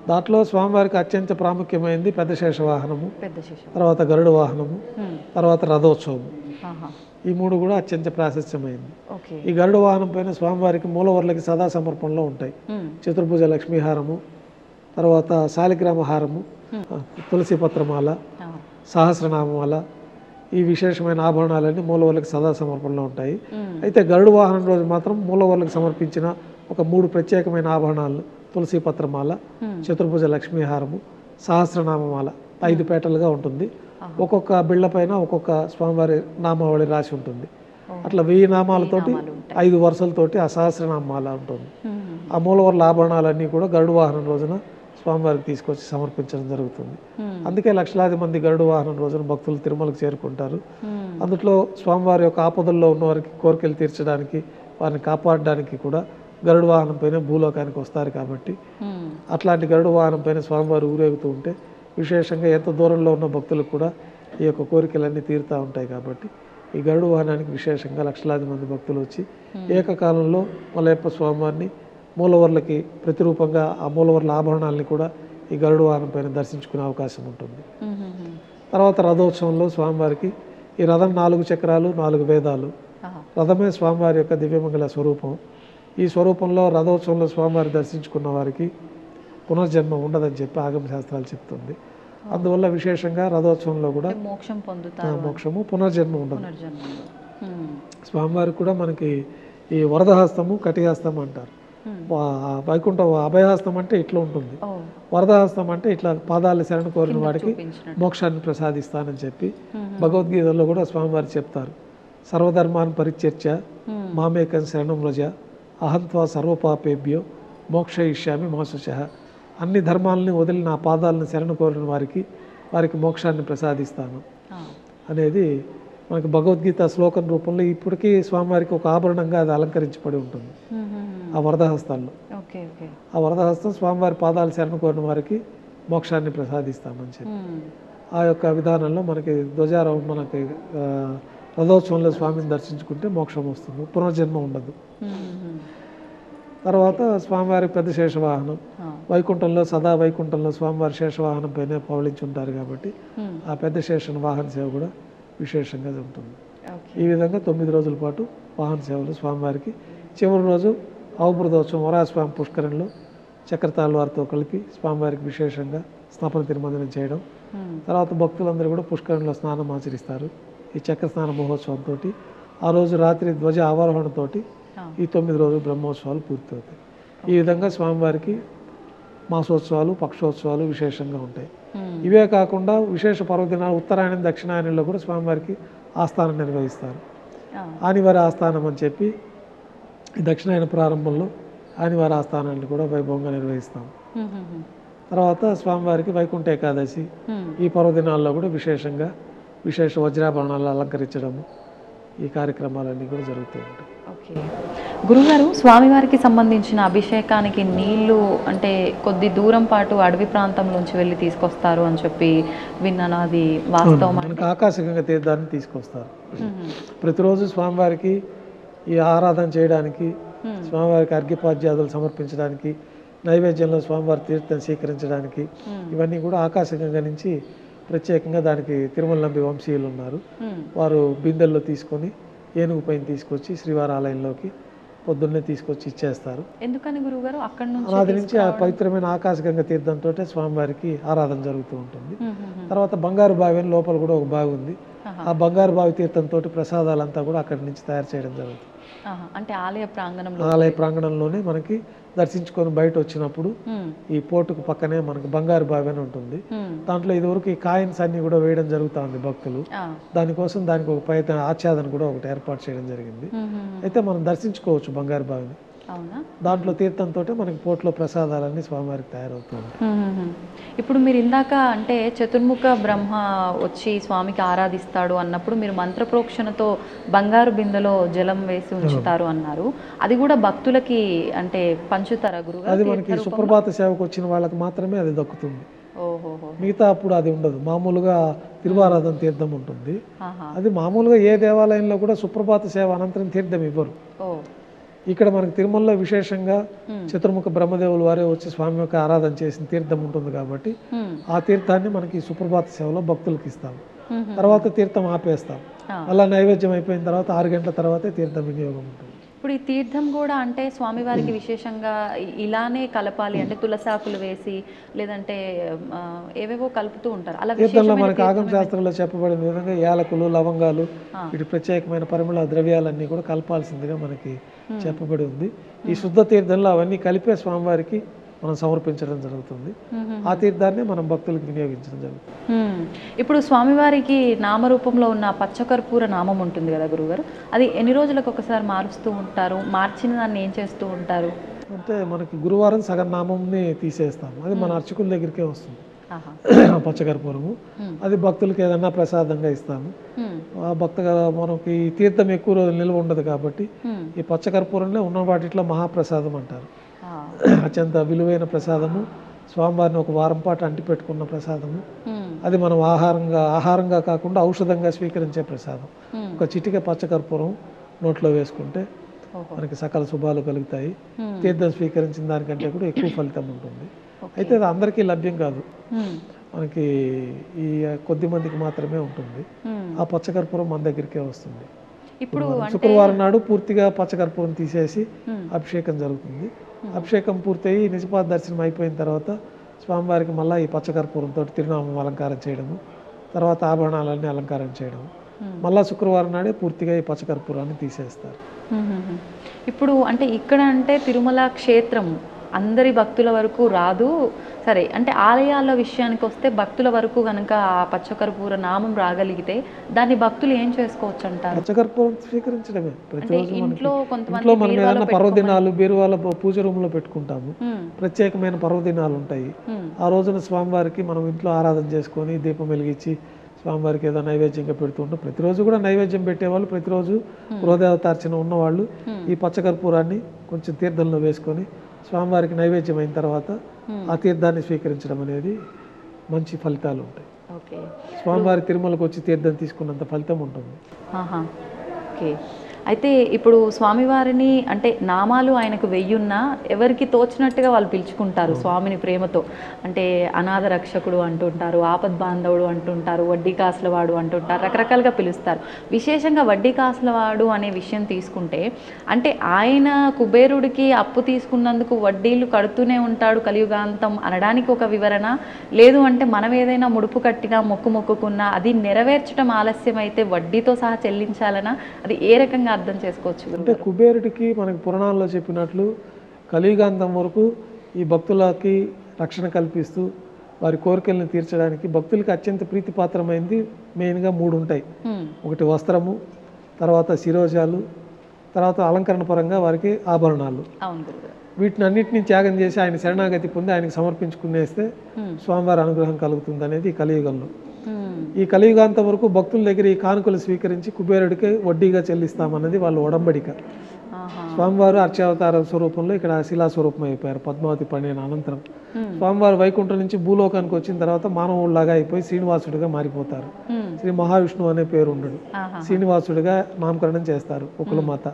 దాంట్లో స్వామివారికి అత్యంత ప్రాముఖ్యమైనది పెద్ద శేష వాహనము, తర్వాత గరుడ వాహనము, తర్వాత రథోత్సవము. ఈ 3 కూడా అత్యంత ప్రాశస్త్యమైంది. ఈ గరుడ వాహనం పైన స్వామివారికి మూలవర్లకి సదా సమర్పణలో ఉంటాయి. చతుర్భుజ లక్ష్మీహారము, తర్వాత శాలిగ్రామ హారము, తులసి పత్రమాల, సహస్రనామమాల, ఈ విశేషమైన ఆభరణాలన్నీ మూలవర్లకు సదా సమర్పణలో ఉంటాయి. అయితే గరుడు వాహనం రోజు మాత్రం మూలవర్లకు సమర్పించిన ఒక 3 ప్రత్యేకమైన ఆభరణాలు, తులసి పత్రమాల, చతుర్భుజ లక్ష్మీహారము, సహస్రనామమాల 5 పేటలుగా ఉంటుంది. ఒక్కొక్క బిళ్ళ పైన ఒక్కొక్క స్వామివారి నామావళి రాసి ఉంటుంది. అట్లా 1000 నామాలతోటి 5 వరుసలతోటి ఆ సహస్రనామాల ఉంటుంది. ఆ మూలవర్ల ఆభరణాలన్నీ కూడా గరుడు వాహనం రోజున స్వామివారికి తీసుకొచ్చి సమర్పించడం జరుగుతుంది. అందుకే లక్షలాది మంది గరుడు వాహనం రోజున భక్తులు తిరుమలకు చేరుకుంటారు. అందులో స్వామివారి యొక్క ఆపదల్లో ఉన్న వారికి కోరికలు తీర్చడానికి, వారిని కాపాడడానికి కూడా గరుడు వాహనం పైన భూలోకానికి వస్తారు. కాబట్టి అట్లాంటి గరుడు వాహనం పైన స్వామివారు ఊరేగుతూ ఉంటే విశేషంగా ఎంత దూరంలో ఉన్న భక్తులకు కూడా ఈ యొక్క కోరికలన్నీ తీరుతూ ఉంటాయి. కాబట్టి ఈ గరుడు వాహనానికి విశేషంగా లక్షలాది మంది భక్తులు వచ్చి ఏకకాలంలో మలయప్ప స్వామివారిని మూలవర్లకి ప్రతిరూపంగా ఆ మూలవర్ల ఆభరణాలని కూడా ఈ గరుడు వాహనం పైన దర్శించుకునే అవకాశం ఉంటుంది. తర్వాత రథోత్సవంలో స్వామివారికి ఈ రథం 4 చక్రాలు, 4 వేదాలు, రథమే స్వామివారి యొక్క దివ్యమంగళ స్వరూపం. ఈ స్వరూపంలో రథోత్సవంలో స్వామివారి దర్శించుకున్న వారికి పునర్జన్మ ఉండదని చెప్పి ఆగమ శాస్త్రాలు చెప్తుంది. అందువల్ల విశేషంగా రథోత్సవంలో కూడా మోక్షము, పునర్జన్మ ఉండదు. స్వామివారికి కూడా మనకి ఈ వరదహస్తము, కటిహస్తం అంటారు. వైకుంఠ అభయహస్తం అంటే ఇట్లా ఉంటుంది, వరదహస్తం అంటే ఇట్లా పాదాలు శరణ కోరిన వాడికి మోక్షాన్ని ప్రసాదిస్తానని చెప్పి భగవద్గీతలో కూడా స్వామివారు చెప్తారు. సర్వధర్మాన్ని పరిత్యజ్య మామేకం శరణం వ్రజ అహంత్వా సర్వపాపేభ్యో మోక్షయిష్యామి మా శుచః. అన్ని ధర్మాలని వదిలి నా పాదాలను శరణు కోరిన వారికి మోక్షాన్ని ప్రసాదిస్తాను అనేది మనకి భగవద్గీత శ్లోకం రూపంలో ఇప్పటికీ స్వామివారికి ఒక ఆభరణంగా అది అలంకరించబడి ఉంటుంది ఆ వరదహస్తాల్లో. ఆ వరదహస్తం స్వామివారి పాదాలు శరణు కోరిన వారికి మోక్షాన్ని ప్రసాదిస్తామని చెప్పి ఆ యొక్క విధానంలో మనకి ధ్వజారోహణ మనకి రథోత్సవంలో స్వామిని దర్శించుకుంటే మోక్షం వస్తుంది, పునర్జన్మ ఉండదు. తర్వాత స్వామివారి పెద్ద శేషవాహనం వైకుంఠంలో వైకుంఠంలో స్వామివారి శేషవాహనం పైన పవళించుంటారు కాబట్టి ఆ పెద్ద శేష వాహన సేవ కూడా విశేషంగా ఉంటుంది. ఈ విధంగా 9 రోజుల పాటు వాహన సేవలు స్వామివారికి. చివరి రోజు అవబృతోత్సవం వరాహస్వామి పుష్కరంలో చక్రతాళ్ వారితో కలిపి స్వామివారికి విశేషంగా స్నాపన తిరుమంజనం చేయడం. తర్వాత భక్తులందరూ కూడా పుష్కరంలో స్నానం ఆచరిస్తారు. ఈ చక్ర స్నాన మహోత్సవంతో ఆ రోజు రాత్రి ధ్వజ ఆవరోహణతో ఈ 9 రోజులు బ్రహ్మోత్సవాలు పూర్తవుతాయి. ఈ విధంగా స్వామివారికి మాసోత్సవాలు పక్షోత్సవాలు విశేషంగా ఉంటాయి. ఇవే కాకుండా విశేష పర్వదినాలు ఉత్తరాయణం దక్షిణాయనంలో కూడా స్వామివారికి ఆస్థానం నిర్వహిస్తారు. ఆనివారి ఆస్థానం అని చెప్పి దక్షిణాయన ప్రారంభంలో ఆనివారి ఆస్థానాన్ని కూడా వైభవంగా నిర్వహిస్తాం. తర్వాత స్వామివారికి వైకుంఠ ఏకాదశి ఈ పర్వదినాల్లో కూడా విశేషంగా విశేష వజ్రాభరణాలు అలంకరించడము ఈ కార్యక్రమాలన్నీ కూడా జరుగుతూ ఉంటాయి. ఓకే గురుగారు, స్వామివారికి సంబంధించిన అభిషేకానికి నీళ్లు అంటే కొద్ది దూరం పాటు అడవి ప్రాంతంలోంచి వెళ్ళి తీసుకొస్తారు అని చెప్పి విన్నాను, అది వాస్తవం? మనకు ఆకాశగంగా తీర్థాన్ని తీసుకొస్తారు. ప్రతిరోజు స్వామివారికి ఈ ఆరాధన చేయడానికి, స్వామివారికి అర్ఘ్యపాద్యాదులు సమర్పించడానికి, నైవేద్యంలో స్వామివారి తీర్థం స్వీకరించడానికి ఇవన్నీ కూడా ఆకాశగంగా నుంచి ప్రత్యేకంగా దానికి తిరుమల నంబి వంశీయులు ఉన్నారు. వారు బిందెల్లో తీసుకొని ఏనుగు పైన తీసుకొచ్చి శ్రీవారి ఆలయంలోకి పొద్దున్నే తీసుకొచ్చి ఇచ్చేస్తారు. ఎందుకని గురుగారు? అక్కడ నుంచి ఆ పవిత్రమైన ఆకాశగంగా తీర్థంతో స్వామివారికి ఆరాధన జరుగుతూ ఉంటుంది. తర్వాత బంగారు బావి అని లోపల కూడా ఒక బావి ఉంది. ఆ బంగారు బావి తీర్థంతో ప్రసాదాలంతా కూడా అక్కడి నుంచి తయారు చేయడం జరుగుతుంది. అంటే ఆలయ ప్రాంగణంలోనే మనకి దర్శించుకొని బయట వచ్చినప్పుడు ఈ పోర్టుకు పక్కనే మనకు బంగారు బావి అని ఉంటుంది. దాంట్లో ఇదివరకు ఈ కాయిన్స్ అన్ని కూడా వేయడం జరుగుతూ ఉంది భక్తులు. దానికోసం దానికి ఒక ప్రయత్నం ఆచ్ఛాదన కూడా ఒకటి ఏర్పాటు చేయడం జరిగింది. అయితే మనం దర్శించుకోవచ్చు బంగారు బావిని. దాంట్లో తీర్థంతో మనకి పోర్టులో ప్రసాదాలన్నీ స్వామివారికి తయారవుతుంది. ఇప్పుడు మీరు ఇందాక అంటే చతుర్ముఖ బ్రహ్మ వచ్చి స్వామికి ఆరాధిస్తాడు అన్నప్పుడు మీరు మంత్రప్రోక్షణతో బంగారు బిందెలో జలం వేసి ఉంచుతారు అన్నారు. అది కూడా భక్తులకి అంటే పంచుతారా గురుగారు? అది మనకి సుప్రభాత సేవకు వచ్చిన వాళ్ళకి మాత్రమే అది దక్కుతుంది. మిగతా అప్పుడు అది ఉండదు. మామూలుగా తిరువారాధన తీర్థం ఉంటుంది. అది మామూలుగా ఏ దేవాలయంలో కూడా సుప్రభాత సేవ అనంతరం తీర్థం ఇవ్వరు. ఇక్కడ మనకి తిరుమలలో విశేషంగా చతుర్ముఖ బ్రహ్మదేవులు వారే వచ్చి స్వామి యొక్క ఆరాధన చేసిన తీర్థం ఉంటుంది కాబట్టి ఆ తీర్థాన్ని మనకి సుప్రభాత సేవలో భక్తులకు ఇస్తాం. తర్వాత తీర్థం ఆపేస్తాం. అలా నైవేద్యం అయిపోయిన తర్వాత 6 గంటల తర్వాతే తీర్థం వినియోగం ఉంటుంది. ఇప్పుడు ఈ తీర్థం కూడా అంటే స్వామివారికి విశేషంగా ఇలానే కలపాలి అంటే తులసాకులు వేసి లేదంటే ఏవేవో కలుపుతూ ఉంటారు. అలా తీర్థంలో మనకి ఆగమ శాస్త్రంలో చెప్పబడిన విధంగా యాలకులు లవంగాలు వీటి ప్రత్యేకమైన పరిమళ ద్రవ్యాలన్నీ కూడా కలపాల్సిందిగా మనకి చెప్పబడి ఉంది. ఈ శుద్ధ తీర్థంలో అవన్నీ కలిపే స్వామివారికి మనం సమర్పించడం జరుగుతుంది. ఆ తీర్థాన్ని మనం భక్తులకు వినియోగించడం జరుగుతుంది. ఇప్పుడు స్వామివారికి నామరూపంలో ఉన్న పచ్చకర్పూర నామం ఉంటుంది కదా గురుగారు, అది ఎన్ని రోజులకు ఒకసారి మారుస్తూ ఉంటారు? మార్చిన దాన్ని ఏం చేస్తూ ఉంటారు? అంటే మనకి గురువారం సగం నామంని తీసేస్తాము. అది మన అర్చకుల దగ్గరికే వస్తుంది పచ్చకర్పూరము. అది భక్తులకు ఏదన్నా ప్రసాదంగా ఇస్తాము. ఆ భక్తగా మనకి తీర్థం ఎక్కువ రోజులు నిల్వ ఉండదు కాబట్టి ఈ పచ్చకర్పూరంలో ఉన్న వాటిలో మహాప్రసాదం అంటారు. అత్యంత విలువైన ప్రసాదము, స్వామివారిని ఒక వారం పాటు అంటి పెట్టుకున్న ప్రసాదము. అది మనం ఆహారంగా కాకుండా ఔషధంగా స్వీకరించే ప్రసాదం. ఒక చిటిక పచ్చకర్పూరం నోట్లో వేసుకుంటే మనకి సకల శుభాలు కలుగుతాయి. తీర్థం స్వీకరించిన దానికంటే కూడా ఎక్కువ ఫలితం ఉంటుంది. అయితే అది అందరికీ లభ్యం కాదు, మనకి ఈ కొద్ది మందికి మాత్రమే ఉంటుంది. ఆ పచ్చకర్పూరం మన దగ్గరికే వస్తుంది. ఇప్పుడు శుక్రవారం నాడు పూర్తిగా పచ్చకర్పూరం తీసేసి అభిషేకం జరుగుతుంది. అభిషేకం పూర్తయి నిజపాద దర్శనం అయిపోయిన తర్వాత స్వామివారికి మళ్ళీ ఈ పచ్చకర్పూరంతో తిరునామం అలంకారం చేయడము, తర్వాత ఆభరణాలన్నీ అలంకారం చేయడము. మళ్ళీ శుక్రవారం నాడే పూర్తిగా ఈ పచ్చకర్పూరాన్ని తీసేస్తారు. ఇప్పుడు అంటే ఇక్కడ అంటే తిరుమల క్షేత్రం అందరి భక్తుల వరకు రాదు. సరే, అంటే ఆలయాల విషయానికి వస్తే భక్తుల వరకు కనుక ఆ పచ్చకర్పూర నామం రాగలిగితే దాన్ని భక్తులు ఏం చేసుకోవచ్చు అంటారు? పచ్చకర్పూరం స్వీకరించడమే. ప్రతిరోజు ఇంట్లో ఇంట్లో మనం ఏదైనా పర్వదినాలు బీరువాల పూజ రూమ్లో పెట్టుకుంటాము. ప్రత్యేకమైన పర్వదినాలు ఉంటాయి. ఆ రోజున స్వామివారికి మనం ఇంట్లో ఆరాధన చేసుకొని దీపం వెలిగించి స్వామివారికి ఏదో నైవేద్యంగా పెడుతుంటాం. ప్రతిరోజు కూడా నైవేద్యం పెట్టేవాళ్ళు, ప్రతిరోజు గృహదేవతార్చన ఉన్నవాళ్ళు ఈ పచ్చకర్పూరాన్ని కొంచెం తీర్థంలో వేసుకొని స్వామివారికి నైవేద్యం అయిన తర్వాత ఆ తీర్థాన్ని స్వీకరించడం అనేది మంచి ఫలితాలు ఉంటాయి. స్వామివారి తిరుమలకు వచ్చి తీర్థం తీసుకున్నంత ఫలితం ఉంటుంది. ఓకే. అయితే ఇప్పుడు స్వామివారిని అంటే నామాలు ఆయనకు 1000 ఉన్నా ఎవరికి తోచినట్టుగా వాళ్ళు పిలుచుకుంటారు స్వామిని ప్రేమతో. అంటే అనాథ రక్షకుడు అంటుంటారు, ఆపద్ బాంధవుడు అంటుంటారు, వడ్డీ కాసులవాడు అంటుంటారు, రకరకాలుగా పిలుస్తారు. విశేషంగా వడ్డీ కాసులవాడు అనే విషయం తీసుకుంటే అంటే ఆయన కుబేరుడికి అప్పు తీసుకున్నందుకు వడ్డీలు కడుతూనే ఉంటాడు కలియుగాంతం అనడానికి ఒక వివరణ, లేదు అంటే మనం ఏదైనా ముడుపు కట్టినా మొక్కుకున్నా అది నెరవేర్చడం ఆలస్యం అయితే వడ్డీతో సహా చెల్లించాలనా, అది ఏ రకంగా అర్థం చేసుకోవచ్చు? అంటే కుబేరుడికి మనకి పురాణాల్లో చెప్పినట్లు కలియుగాంతం వరకు ఈ భక్తులకి రక్షణ కల్పిస్తూ వారి కోరికలను తీర్చడానికి భక్తులకి అత్యంత ప్రీతిపాత్రమైంది మెయిన్గా 3 ఉంటాయి. ఒకటి వస్త్రము, తర్వాత శిరోజాలు, తర్వాత అలంకరణ పరంగా వారికి ఆభరణాలు. వీటిని అన్నింటినీ త్యాగం చేసి ఆయన శరణాగతి పొంది ఆయనకు సమర్పించుకునేస్తే స్వామివారి అనుగ్రహం కలుగుతుంది అనేది ఈ కలియుగంలో. ఈ కలియుగాంతం వరకు భక్తుల దగ్గర ఈ కానుకలు స్వీకరించి కుబేరుడికి వడ్డీగా చెల్లిస్తామన్నది వాళ్ళ ఒడంబడిక. స్వామివారు అర్చావతార స్వరూపంలో ఇక్కడ శిలా స్వరూపం అయిపోయారు పద్మావతి పండిన అనంతరం. స్వామివారు వైకుంఠం నుంచి భూలోకానికి వచ్చిన తర్వాత మానవుడిలాగా అయిపోయి శ్రీనివాసుడిగా మారిపోతారు. శ్రీ మహావిష్ణువు అనే పేరు ఉండదు, శ్రీనివాసుడిగా నామకరణం చేస్తారు. కులమాత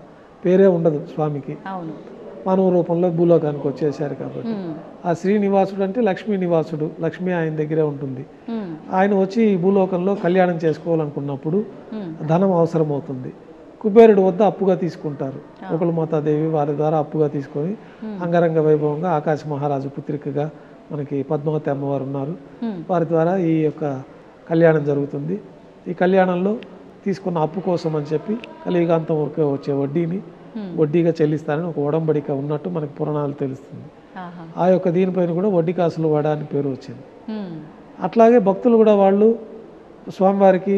పేరే ఉండదు స్వామికి, మానవ రూపంలో భూలోకానికి వచ్చేసారు కాబట్టి. ఆ శ్రీనివాసుడు అంటే లక్ష్మీ నివాసుడు, లక్ష్మి ఆయన దగ్గరే ఉంటుంది. ఆయన వచ్చి ఈ భూలోకంలో కళ్యాణం చేసుకోవాలనుకున్నప్పుడు ధనం అవసరం అవుతుంది. కుబేరుడు వద్ద అప్పుగా తీసుకుంటారు. కులమాతాదేవి వారి ద్వారా అప్పుగా తీసుకొని అంగరంగ వైభవంగా ఆకాశ మహారాజు పుత్రికగా మనకి పద్మావతి అమ్మవారు ఉన్నారు, వారి ద్వారా ఈ యొక్క కళ్యాణం జరుగుతుంది. ఈ కళ్యాణంలో తీసుకున్న అప్పు కోసం అని చెప్పి కలియుగాంతం వరకు వచ్చే వడ్డీని వడ్డీగా చెల్లిస్తారని ఒక ఒడంబడిక ఉన్నట్టు మనకి పురాణాలు తెలుస్తుంది. ఆ యొక్క దీనిపైన కూడా వడ్డీ కాసులు వాడ అని పేరు వచ్చింది. అట్లాగే భక్తులు కూడా వాళ్ళు స్వామివారికి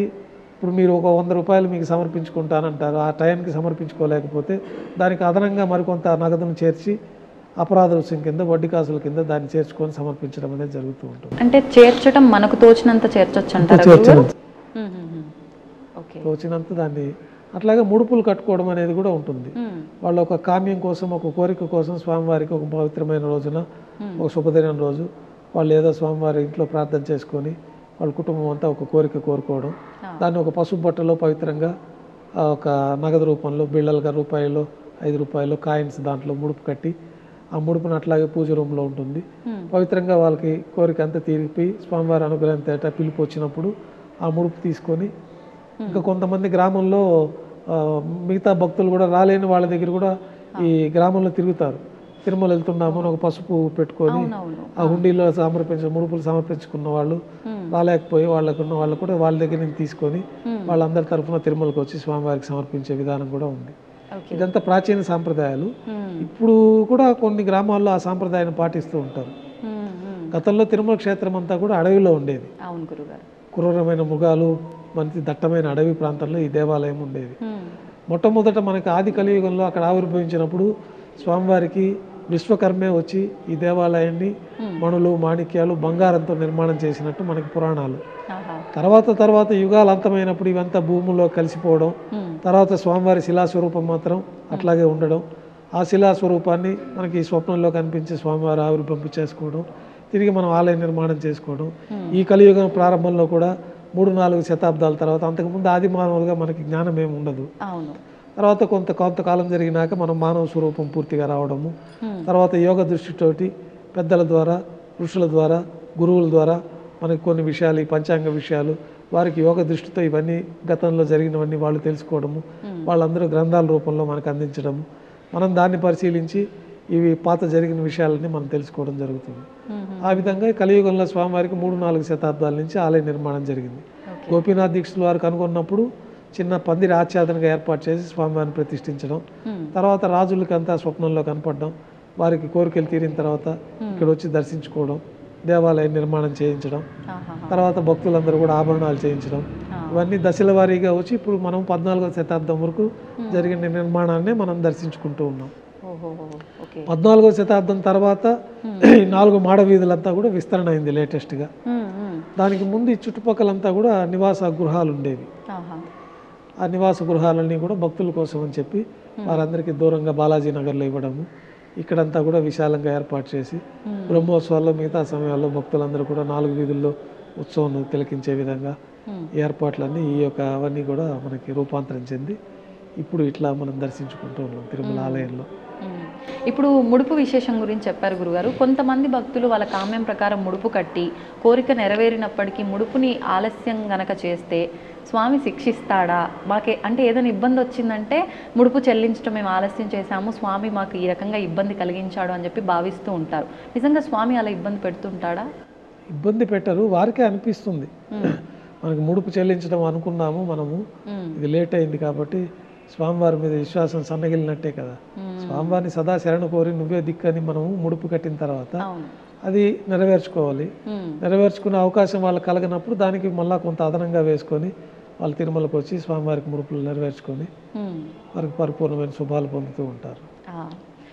ఇప్పుడు మీరు ఒక 100 రూపాయలు మీకు సమర్పించుకుంటానంటారు, ఆ టైంకి సమర్పించుకోలేకపోతే దానికి అదనంగా మరికొంత నగదును చేర్చి అపరాధ రుసుం కింద వడ్డీ కాసుల కింద దాన్ని చేర్చుకొని సమర్పించడం అనేది జరుగుతూ ఉంటుంది. అంటే చేర్చడం మనకు తోచినంత చేర్చొచ్చు అంటారు, తోచినంత దాన్ని. అట్లాగే ముడుపులు కట్టుకోవడం అనేది కూడా ఉంటుంది. వాళ్ళ ఒక కామ్యం కోసం, ఒక కోరిక కోసం స్వామివారికి ఒక పవిత్రమైన రోజున, ఒక శుభదినం రోజు వాళ్ళు ఏదో స్వామివారి ఇంట్లో ప్రార్థన చేసుకొని వాళ్ళ కుటుంబం అంతా ఒక కోరిక కోరుకోవడం, దాన్ని ఒక పసుపు బట్టలో పవిత్రంగా ఒక నగదు రూపంలో బిళ్ళలుగా రూపాయలు 5 రూపాయలు కాయిన్స్ దాంట్లో ముడుపు కట్టి ఆ ముడుపును అట్లాగే పూజ రూమ్లో ఉంటుంది. పవిత్రంగా వాళ్ళకి కోరిక అంతా తీరిపి స్వామివారి అనుగ్రహం తేట పిలుపు వచ్చినప్పుడు ఆ ముడుపు తీసుకొని ఇంకా కొంతమంది గ్రామంలో మిగతా భక్తులు కూడా రాలేని వాళ్ళ దగ్గర కూడా ఈ గ్రామంలో తిరుగుతారు. తిరుమల వెళ్తున్నాము అని ఒక పసుపు పెట్టుకొని ఆ హుండీలో ముడుపులు సమర్పించుకున్న వాళ్ళు రాలేకపోయి వాళ్ళకున్న వాళ్ళు కూడా వాళ్ళ దగ్గర నుంచి తీసుకొని వాళ్ళందరి తరఫున తిరుమలకు వచ్చి స్వామివారికి సమర్పించే విధానం కూడా ఉంది. ఇదంతా ప్రాచీన సాంప్రదాయాలు. ఇప్పుడు కూడా కొన్ని గ్రామాల్లో ఆ సాంప్రదాయాన్ని పాటిస్తూ ఉంటారు. గతంలో తిరుమల క్షేత్రం అంతా కూడా అడవిలో ఉండేది. క్రూరమైన మృగాలు, మంచి దట్టమైన అడవి ప్రాంతంలో ఈ దేవాలయం ఉండేది. మొట్టమొదట మనకి ఆది కలియుగంలో అక్కడ ఆవిర్భవించినప్పుడు స్వామివారికి విశ్వకర్మే వచ్చి ఈ దేవాలయాన్ని మణులు, మాణిక్యాలు, బంగారంతో నిర్మాణం చేసినట్టు మనకి పురాణాలు. తర్వాత యుగాలు అంతమైనప్పుడు ఇవంతా భూముల్లో కలిసిపోవడం, తర్వాత స్వామివారి శిలాస్వరూపం మాత్రం అట్లాగే ఉండడం, ఆ శిలాస్వరూపాన్ని మనకి స్వప్నంలో కనిపించే స్వామివారి ఆవిర్భవింపు చేసుకోవడం, తిరిగి మనం ఆలయ నిర్మాణం చేసుకోవడం. ఈ కలియుగం ప్రారంభంలో కూడా 3-4 శతాబ్దాల తర్వాత, అంతకుముందు ఆది మానవులుగా మనకి జ్ఞానం ఏమి ఉండదు. తర్వాత కొంతకాలం జరిగినాక మనం మానవ స్వరూపం పూర్తిగా రావడము, తర్వాత యోగ దృష్టితోటి పెద్దల ద్వారా, ఋషుల ద్వారా, గురువుల ద్వారా మనకి కొన్ని విషయాలు, ఈ పంచాంగ విషయాలు వారికి యోగ దృష్టితో ఇవన్నీ గతంలో జరిగినవన్నీ వాళ్ళు తెలుసుకోవడము, వాళ్ళందరూ గ్రంథాల రూపంలో మనకు అందించడము, మనం దాన్ని పరిశీలించి ఇవి పాత జరిగిన విషయాలని మనం తెలుసుకోవడం జరుగుతుంది. ఆ విధంగా కలియుగంలో స్వామివారికి 3-4 శతాబ్దాల నుంచి ఆలయ నిర్మాణం జరిగింది. గోపీనాథ్ దీక్షితుల వారు కనుగొన్నప్పుడు చిన్న పందిరి ఆచ్ఛాదనగా ఏర్పాటు చేసి స్వామివారిని ప్రతిష్ఠించడం, తర్వాత రాజులకంతా స్వప్నంలో కనపడడం, వారికి కోరికలు తీరిన తర్వాత ఇక్కడ వచ్చి దర్శించుకోవడం, దేవాలయం నిర్మాణం చేయించడం, తర్వాత భక్తులందరూ కూడా ఆభరణాలు చేయించడం, ఇవన్నీ దశల వారీగా వచ్చి ఇప్పుడు మనం 14వ శతాబ్దం వరకు జరిగిన నిర్మాణాన్ని మనం దర్శించుకుంటూ ఉన్నాం. 14వ శతాబ్దం తర్వాత ఈ 4 మాడ వీధులంతా కూడా విస్తరణ అయింది లేటెస్ట్గా. దానికి ముందు ఈ చుట్టుపక్కలంతా కూడా నివాస గృహాలు ఉండేవి. ఆ నివాస గృహాలన్నీ కూడా భక్తుల కోసం అని చెప్పి వారందరికీ దూరంగా బాలాజీ నగర్లో ఇవ్వడము, ఇక్కడంతా కూడా విశాలంగా ఏర్పాటు చేసి బ్రహ్మోత్సవాల్లో మిగతా సమయాల్లో భక్తులందరూ కూడా 4 వీధుల్లో ఉత్సవం తిలకించే విధంగా ఏర్పాట్లన్నీ అవన్నీ కూడా మనకి రూపాంతరం చెంది ఇప్పుడు ఇట్లా మనం దర్శించుకుంటూ ఉన్నాం తిరుమల ఆలయంలో. ఇప్పుడు ముడుపు విశేషం గురించి చెప్పారు గురుగారు. కొంతమంది భక్తులు వాళ్ళ కామ్యం ప్రకారం ముడుపు కట్టి కోరిక నెరవేరినప్పటికీ ముడుపుని ఆలస్యం గనక చేస్తే స్వామి శిక్షిస్తాడా? మాకే అంటే ఏదైనా ఇబ్బంది వచ్చిందంటే ముడుపు చెల్లించడం మేము ఆలస్యం చేశాము, స్వామి మాకు ఈ రకంగా ఇబ్బంది కలిగించాడు అని చెప్పి భావిస్తూ ఉంటారు. నిజంగా స్వామి అలా ఇబ్బంది పెడుతుంటాడా? ఇబ్బంది పెట్టరు, వారికే అనిపిస్తుంది. మనకి ముడుపు చెల్లించడం అనుకున్నాము మనము, ఇది లేట్ అయింది కాబట్టి స్వామివారి మీద విశ్వాసం సన్నగిలినట్టే కదా. స్వామివారిని సదా శరణు కోరి నువ్వే దిక్కని మనము ముడుపు కట్టిన తర్వాత అది నెరవేర్చుకోవాలి. నెరవేర్చుకునే అవకాశం వాళ్ళకి కలగనప్పుడు దానికి మళ్ళీ కొంత అదనంగా వేసుకొని వాళ్ళు తిరుమలకు వచ్చి స్వామివారికి ముడుపులు నెరవేర్చుకొని వారికి పరిపూర్ణమైన శుభాలు పొందుతూ ఉంటారు.